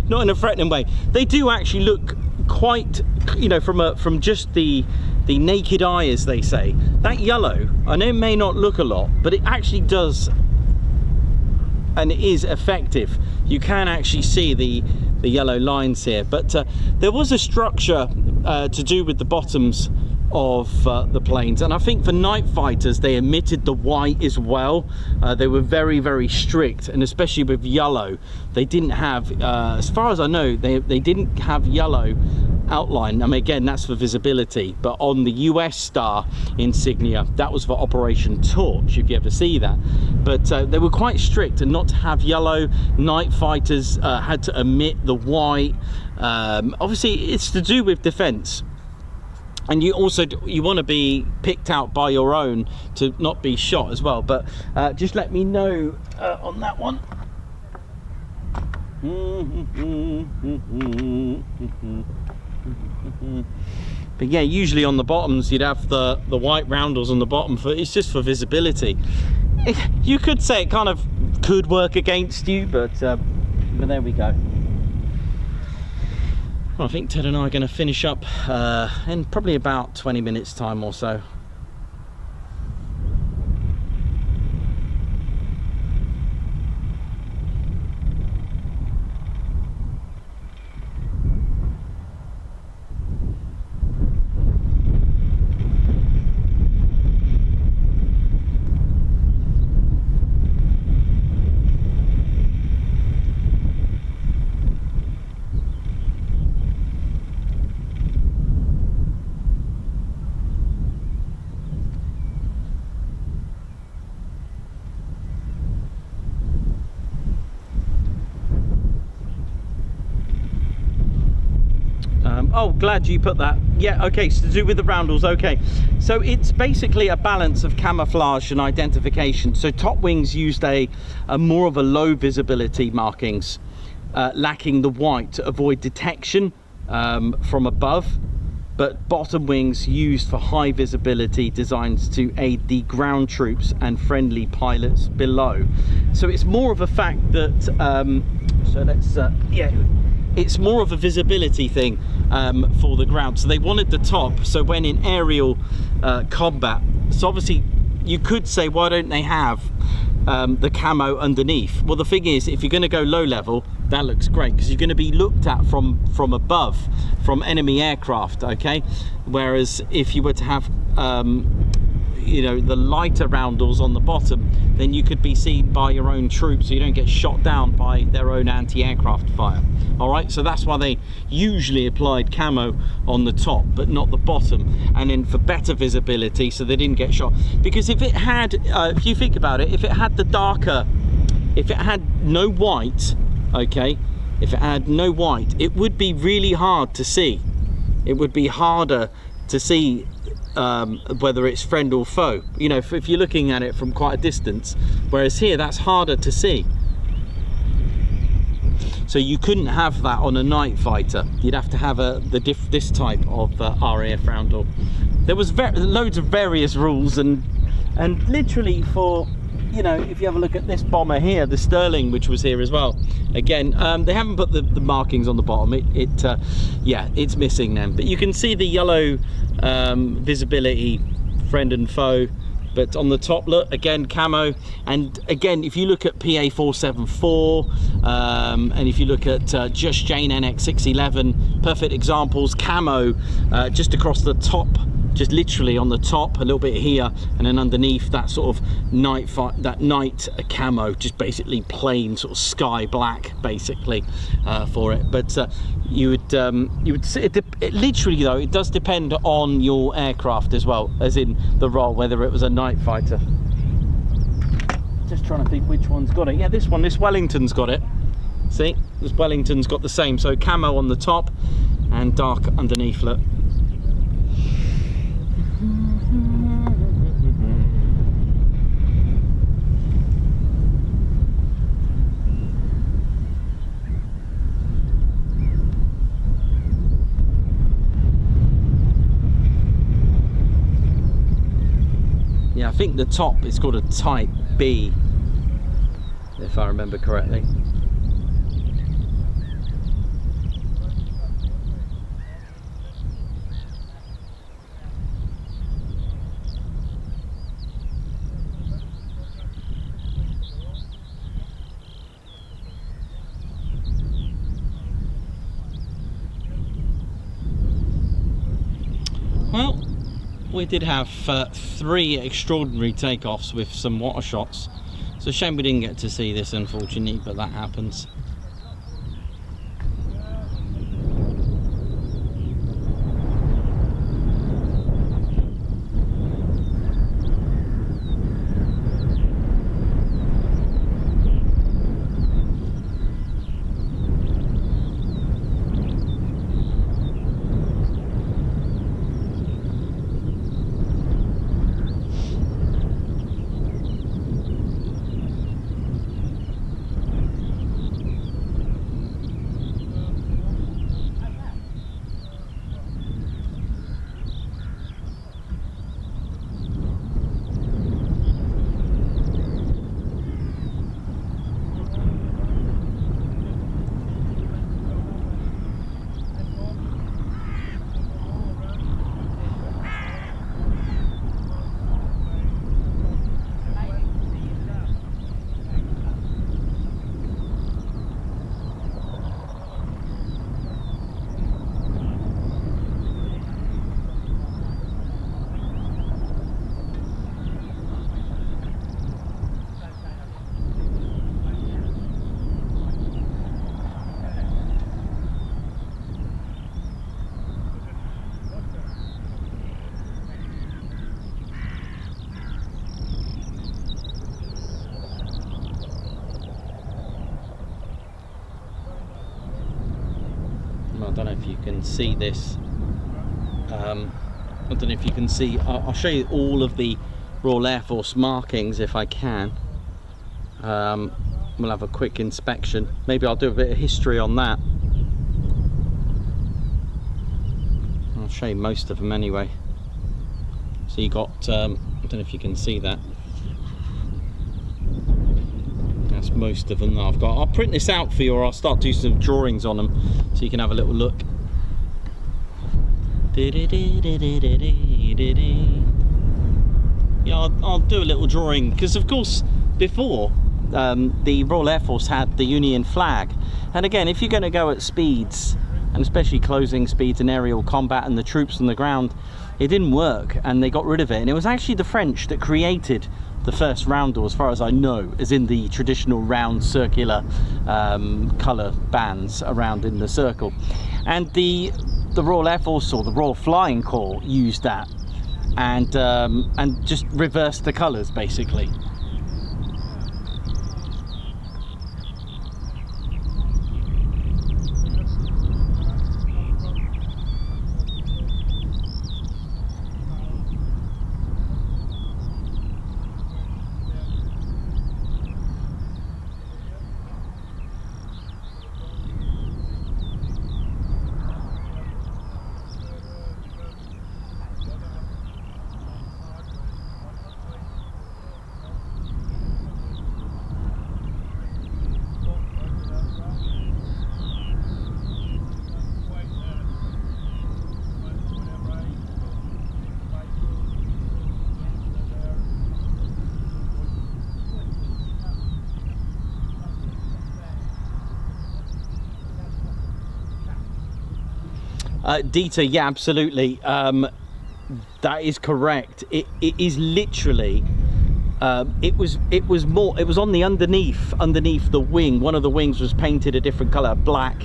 C: not in a threatening way. They do actually look quite, you know, from just the naked eye, as they say. That yellow, I know it may not look a lot, but it actually does, and it is effective. You can actually see the yellow lines here, but there was a structure to do with the bottoms of the planes, and I think for night fighters they omitted the white as well. They were very, very strict, and especially with yellow, they didn't have, as far as I know, they didn't have yellow outline. I mean, again, that's for visibility, but on the US Star insignia, that was for Operation Torch, if you ever see that. But they were quite strict, and not to have yellow. Night fighters had to omit the white. Obviously it's to do with defense, and you want to be picked out by your own to not be shot as well. But just let me know on that one. But yeah, usually on the bottoms you'd have the white roundels on the bottom, it's just for visibility. You could say it kind of could work against you, but there we go. Well, I think Ted and I are going to finish up in probably about 20 minutes time or so. Oh, glad you put that. Yeah, okay, so to do with the roundels, okay. So it's basically a balance of camouflage and identification. So top wings used a more of a low visibility markings, lacking the white to avoid detection from above, but bottom wings used for high visibility, designed to aid the ground troops and friendly pilots below. So it's more of a fact that, so let's, yeah, it's more of a visibility thing for the ground. So they wanted the top, so when in aerial combat, so obviously you could say, why don't they have the camo underneath? Well, the thing is, if you're going to go low level, that looks great, because you're going to be looked at from above, from enemy aircraft, okay? Whereas if you were to have you know, the lighter roundels on the bottom, then you could be seen by your own troops, so you don't get shot down by their own anti-aircraft fire. All right, so that's why they usually applied camo on the top but not the bottom, and then for better visibility, so they didn't get shot. Because if it had, if you think about it, if it had the darker, if it had no white, okay, if it had no white, it would be really hard to see. It would be harder to see whether it's friend or foe, you know, if you're looking at it from quite a distance, whereas here that's harder to see. So you couldn't have that on a night fighter. You'd have to have this type of RAF roundel. There was loads of various rules, and literally for, you know, if you have a look at this bomber here, the Sterling, which was here as well, again, they haven't put the markings on the bottom. Yeah, it's missing them, but you can see the yellow visibility, friend and foe, But on the top, look, again, camo. And again, if you look at PA474, and if you look at Just Jane NX611, perfect examples, camo just across the top, just literally on the top, a little bit here, and then underneath that sort of night camo, just basically plain sort of sky black, basically, for it. But you would see it literally, though, it does depend on your aircraft as well, as in the role, whether it was a night fighter. Just trying to think which one's got it. Yeah, this one, this Wellington's got it. See, this Wellington's got the same. So camo on the top and dark underneath, look. Yeah, I think the top is called a Type B, if I remember correctly. Well, we did have 3 extraordinary takeoffs with some water shots. It's a shame we didn't get to see this, unfortunately, but that happens. I don't know if you can see this. I don't know if you can see. I'll show you all of the Royal Air Force markings if I can. We'll have a quick inspection. Maybe I'll do a bit of history on that. I'll show you most of them anyway. So you got, I don't know if you can see that. That's most of them that I've got. I'll print this out for you, or I'll start doing some drawings on them so you can have a little look. Yeah, I'll do a little drawing, because of course before the Royal Air Force had the Union flag, and again, if you're going to go at speeds, and especially closing speeds and aerial combat and the troops on the ground, it didn't work and they got rid of it. And it was actually the French that created the first roundel, as far as I know, as in the traditional round circular colour bands around in the circle. And the Royal Air Force, or the Royal Flying Corps, used that and just reversed the colours basically. Dieter, yeah, absolutely. That is correct. It is literally. It was on the underneath the wing. One of the wings was painted a different color, black,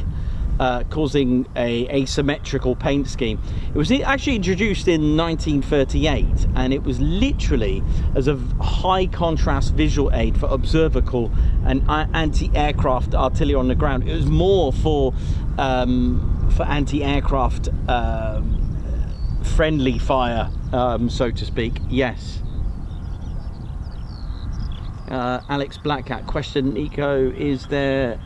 C: causing a asymmetrical paint scheme. It was actually introduced in 1938, and it was literally as a high contrast visual aid for observer and anti-aircraft artillery on the ground. It was more for anti-aircraft friendly fire, so to speak. Yes. Alex Blackcat, question, Nico, is there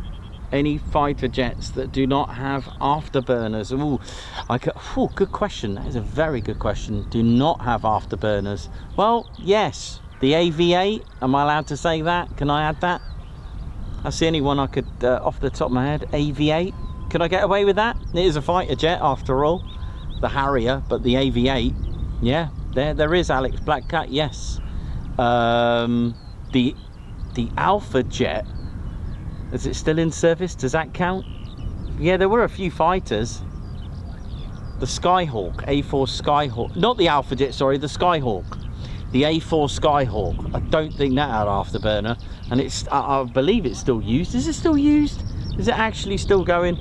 C: any fighter jets that do not have afterburners? Good question. That is a very good question. Do not have afterburners. Well, yes, the AV-8. Am I allowed to say that? Can I add that? That's the only one I could, off the top of my head. AV-8. Can I get away with that? It is a fighter jet after all. The Harrier, but the AV-8. Yeah, there is, Alex Blackcat. Yes. The Alpha jet, is it still in service? Does that count? Yeah, there were a few fighters. The Skyhawk, A4 Skyhawk, not the Alpha jet, sorry, the Skyhawk, the A4 Skyhawk. I don't think that had afterburner, and it's, I believe it's still used. Is it still used? Is it actually still going?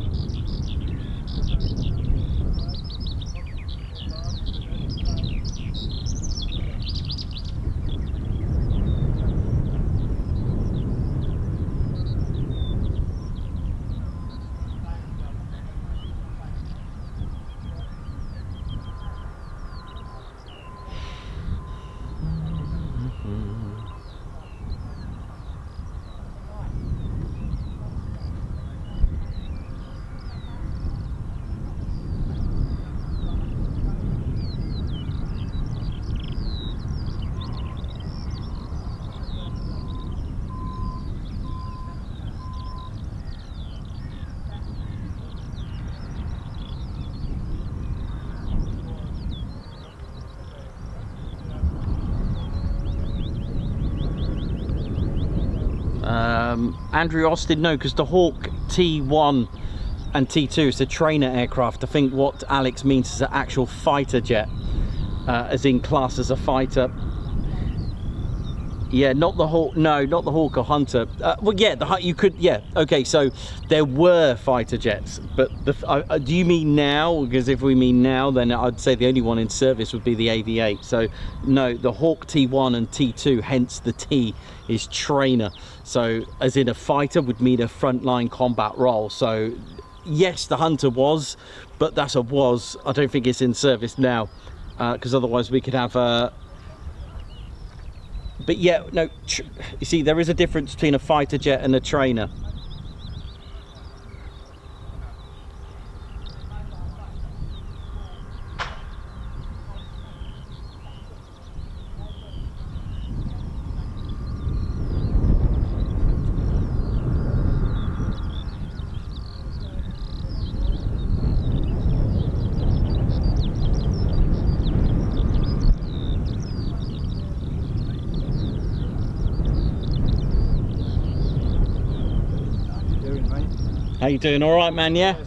C: Andrew Austin, no, because the Hawk T1 and T2 is a trainer aircraft. I think what Alex means is an actual fighter jet, as in class as a fighter. Yeah, not the Hawk. No, not the Hawk or Hunter. Well, yeah, you could. Yeah, okay. So there were fighter jets, but do you mean now? Because if we mean now, then I'd say the only one in service would be the AV-8. So no, the Hawk T1 and T2. Hence the T is trainer. So as in a fighter would mean a frontline combat role. So yes, the Hunter was, but that's a was. I don't think it's in service now, because otherwise we could have a. But yeah, no, you see, there is a difference between a fighter jet and a trainer. How you doing? All right, man? Yeah.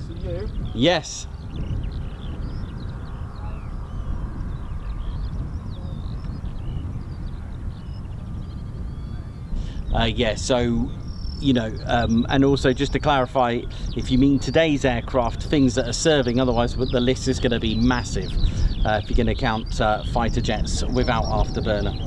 C: Yes. Yeah. So, you know, and also just to clarify, if you mean today's aircraft, things that are serving, otherwise the list is going to be massive. If you're going to count fighter jets without afterburner.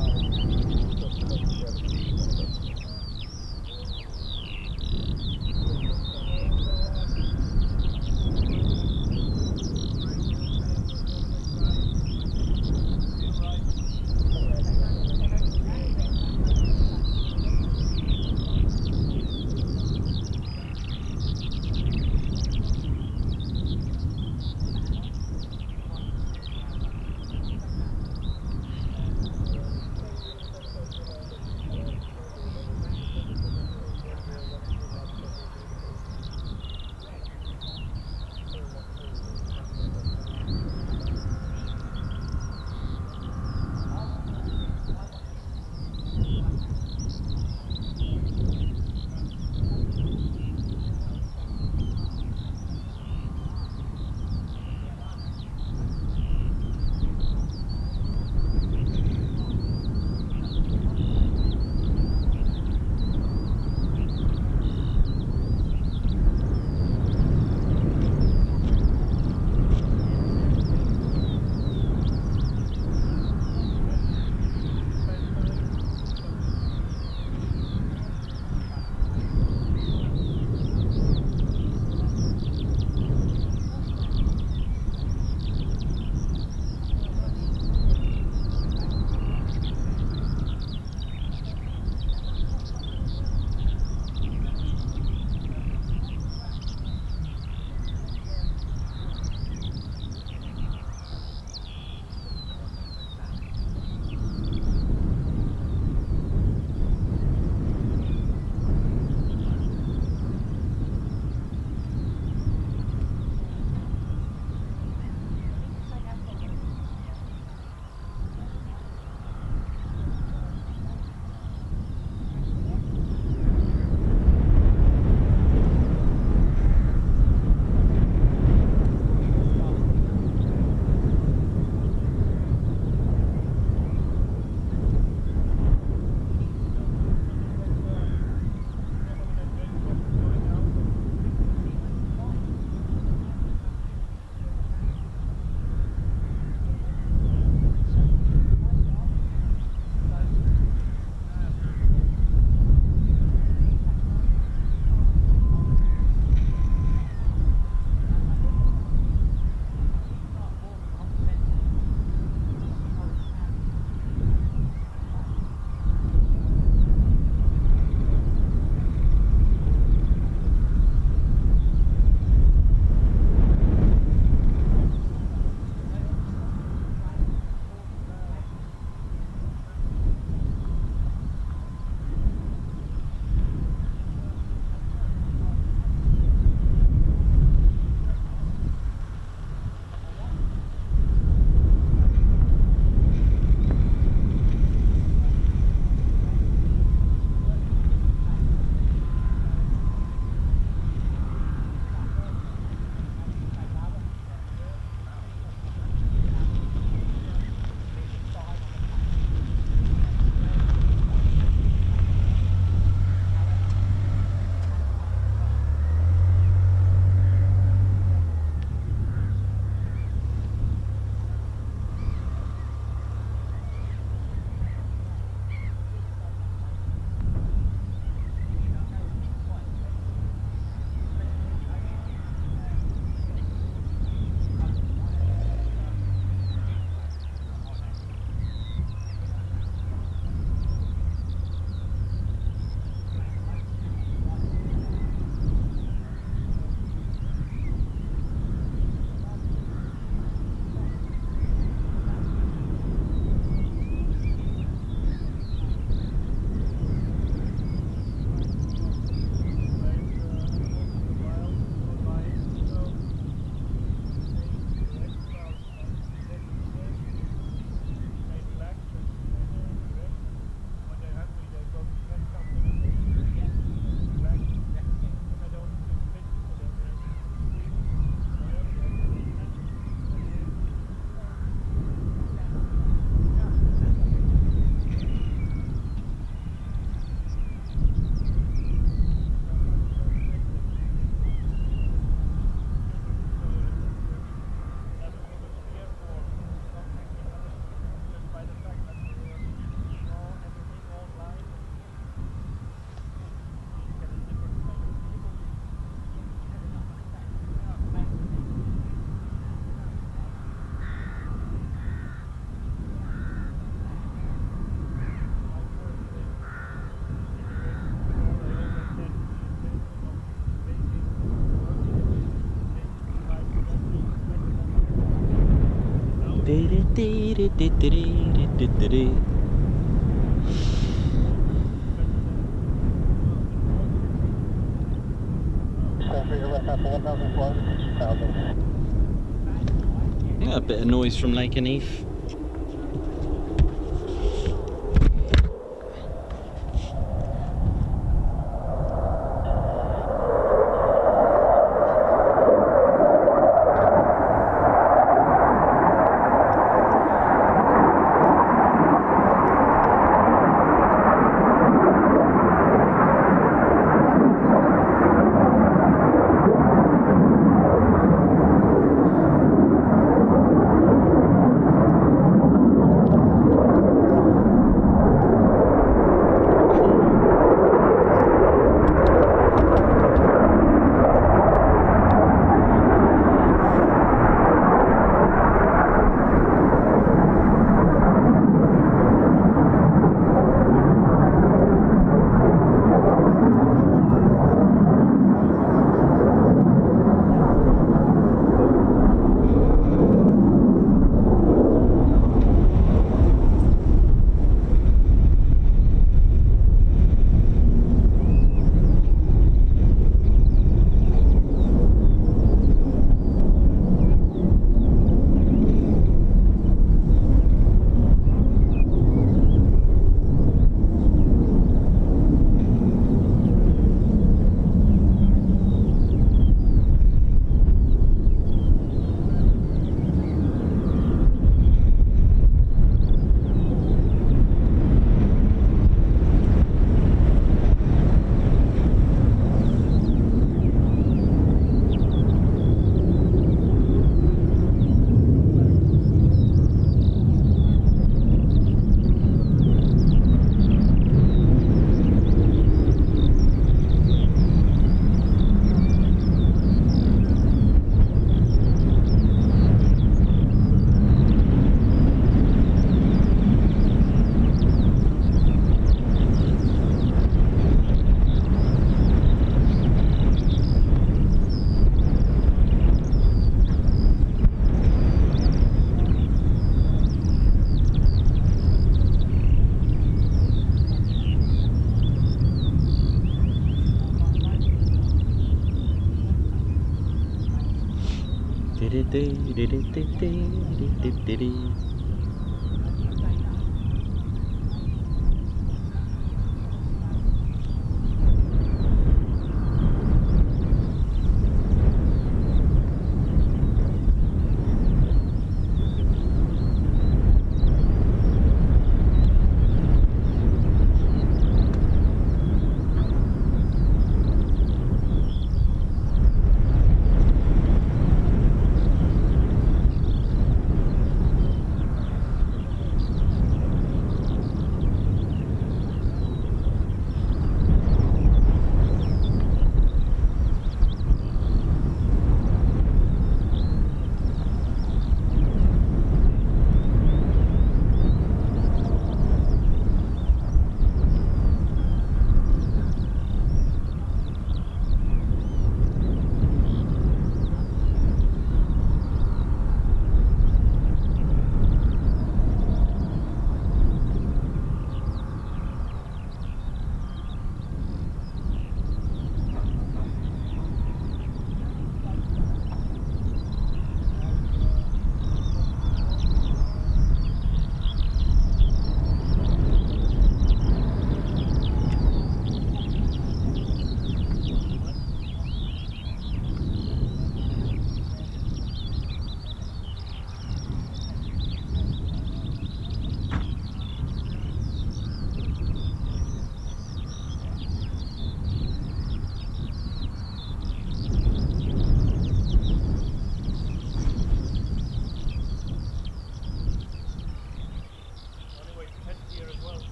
C: Yeah, a bit of noise from Lake Anith.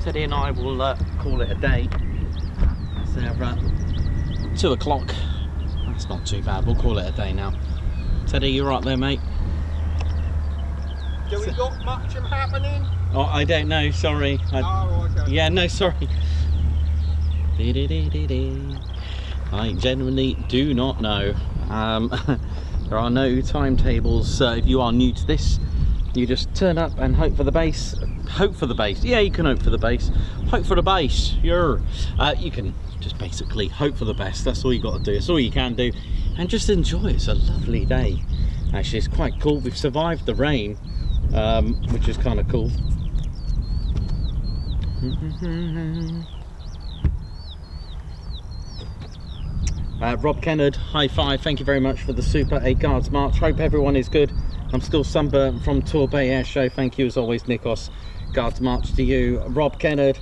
C: Teddy and I will call it a day. It's 2 o'clock. That's not too bad. We'll call it a day now. Teddy, you right there, mate?
B: Do we got much happening?
C: Oh, I don't know. Sorry.
B: Oh, okay.
C: Yeah, no, sorry. I genuinely do not know. There are no timetables. If you are new to this, you just turn up and hope for the base. Hope for the base. Yeah, you can hope for the base. Hope for the base. You can just basically hope for the best. That's all you got to do. It's all you can do, and just enjoy. It's a lovely day. Actually, it's quite cool. We've survived the rain, which is kind of cool. Rob Kennard, high five. Thank you very much for the super 8 guards march. Hope everyone is good. I'm still sunburnt from Torbay Air Show. Thank you as always, Nikos. Guards march to you. Rob Kennard,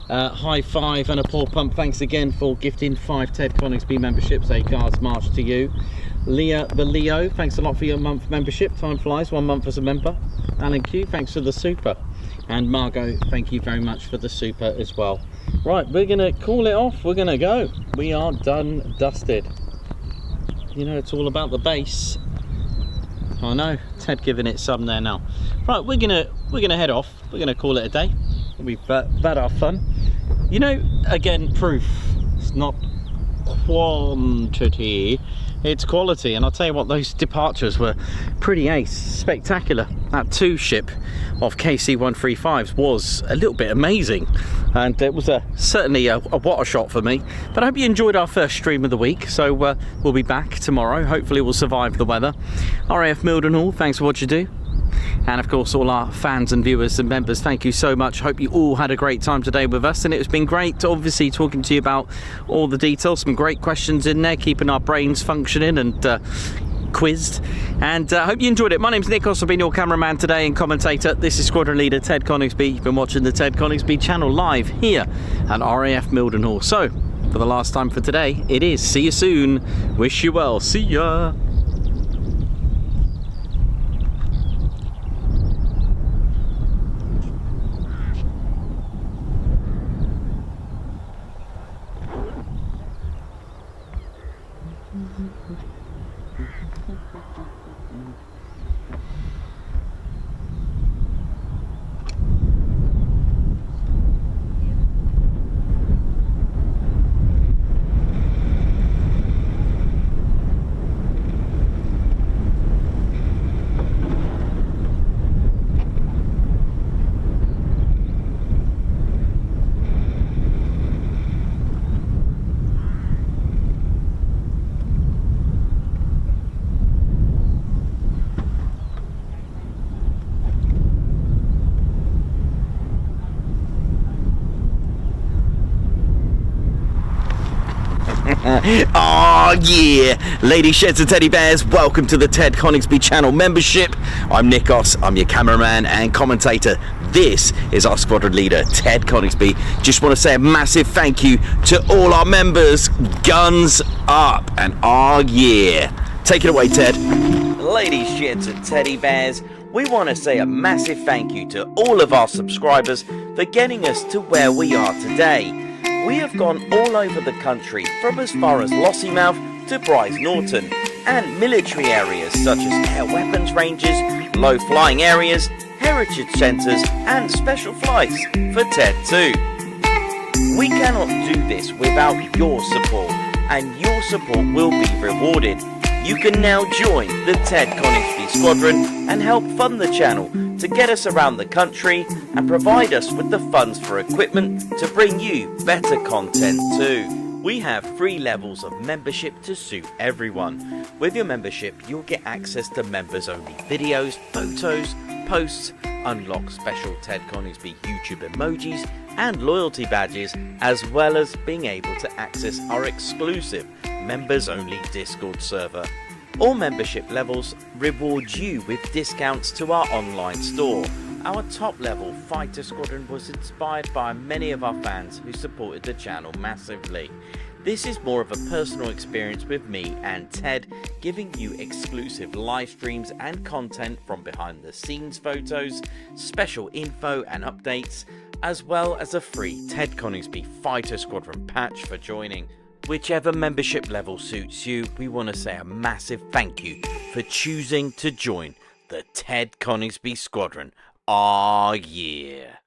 C: high five and a paw pump. Thanks again for gifting 5 Ted Coningsby memberships. 8 guards march to you. Leah the Leo, thanks a lot for your month membership. Time flies, 1 month as a member. Alan Q, thanks for the super. And Margot, thank you very much for the super as well. Right, we're gonna call it off. We're gonna go. We are done, dusted. You know, it's all about the base. I know, Ted giving it some there now. Right, we're gonna head off. We're gonna call it a day. We've had our fun. You know, again, proof. It's not quantity, it's quality. And I'll tell you what, those departures were pretty ace, spectacular. That 2 ship of KC-135s was a little bit amazing, and it was certainly a water shot for me. But I hope you enjoyed our first stream of the week. So we'll be back tomorrow. Hopefully we'll survive the weather. RAF Mildenhall, thanks for what you do. And of course, all our fans and viewers and members, thank you so much. Hope you all had a great time today with us, and it's been great obviously talking to you about all the details. Some great questions in there, keeping our brains functioning and quizzed. And I hope you enjoyed it. My name's Nikos, I've been your cameraman today and commentator. This is Squadron Leader Ted Coningsby. You've been watching the Ted Coningsby channel live here at RAF Mildenhall. So for the last time for today, it is see you soon. Wish you well. See ya. Oh yeah, ladies, sheds and teddy bears, welcome to the Ted Coningsby channel membership. I'm Nikos, I'm your cameraman and commentator. This is our squadron leader, Ted Coningsby. Just want to say a massive thank you to all our members. Guns up, and oh yeah. Take it away, Ted. Ladies, sheds and teddy bears, we want to say a massive thank you to all of our subscribers for getting us to where we are today. We have gone all over the country, from as far as Lossiemouth to Brize Norton, and military areas such as air weapons ranges, low flying areas, heritage centres and special flights for TED 2. We cannot do this without your support, and your support will be rewarded. You can now join the Ted Coningsby Squadron and help fund the channel to get us around the country and provide us with the funds for equipment to bring you better content too. We have 3 levels of membership to suit everyone. With your membership, you'll get access to members only videos, photos, posts, unlock special Ted Coningsby YouTube emojis and loyalty badges, as well as being able to access our exclusive members only Discord server. All membership levels reward you with discounts to our online store. Our top level fighter squadron was inspired by many of our fans who supported the channel massively. This is more of a personal experience with me and Ted, giving you exclusive live streams and content from behind the scenes photos, special info and updates, as well as a free Ted Coningsby Fighter Squadron patch for joining. Whichever membership level suits you, we want to say a massive thank you for choosing to join the Ted Coningsby Squadron. Ah, yeah.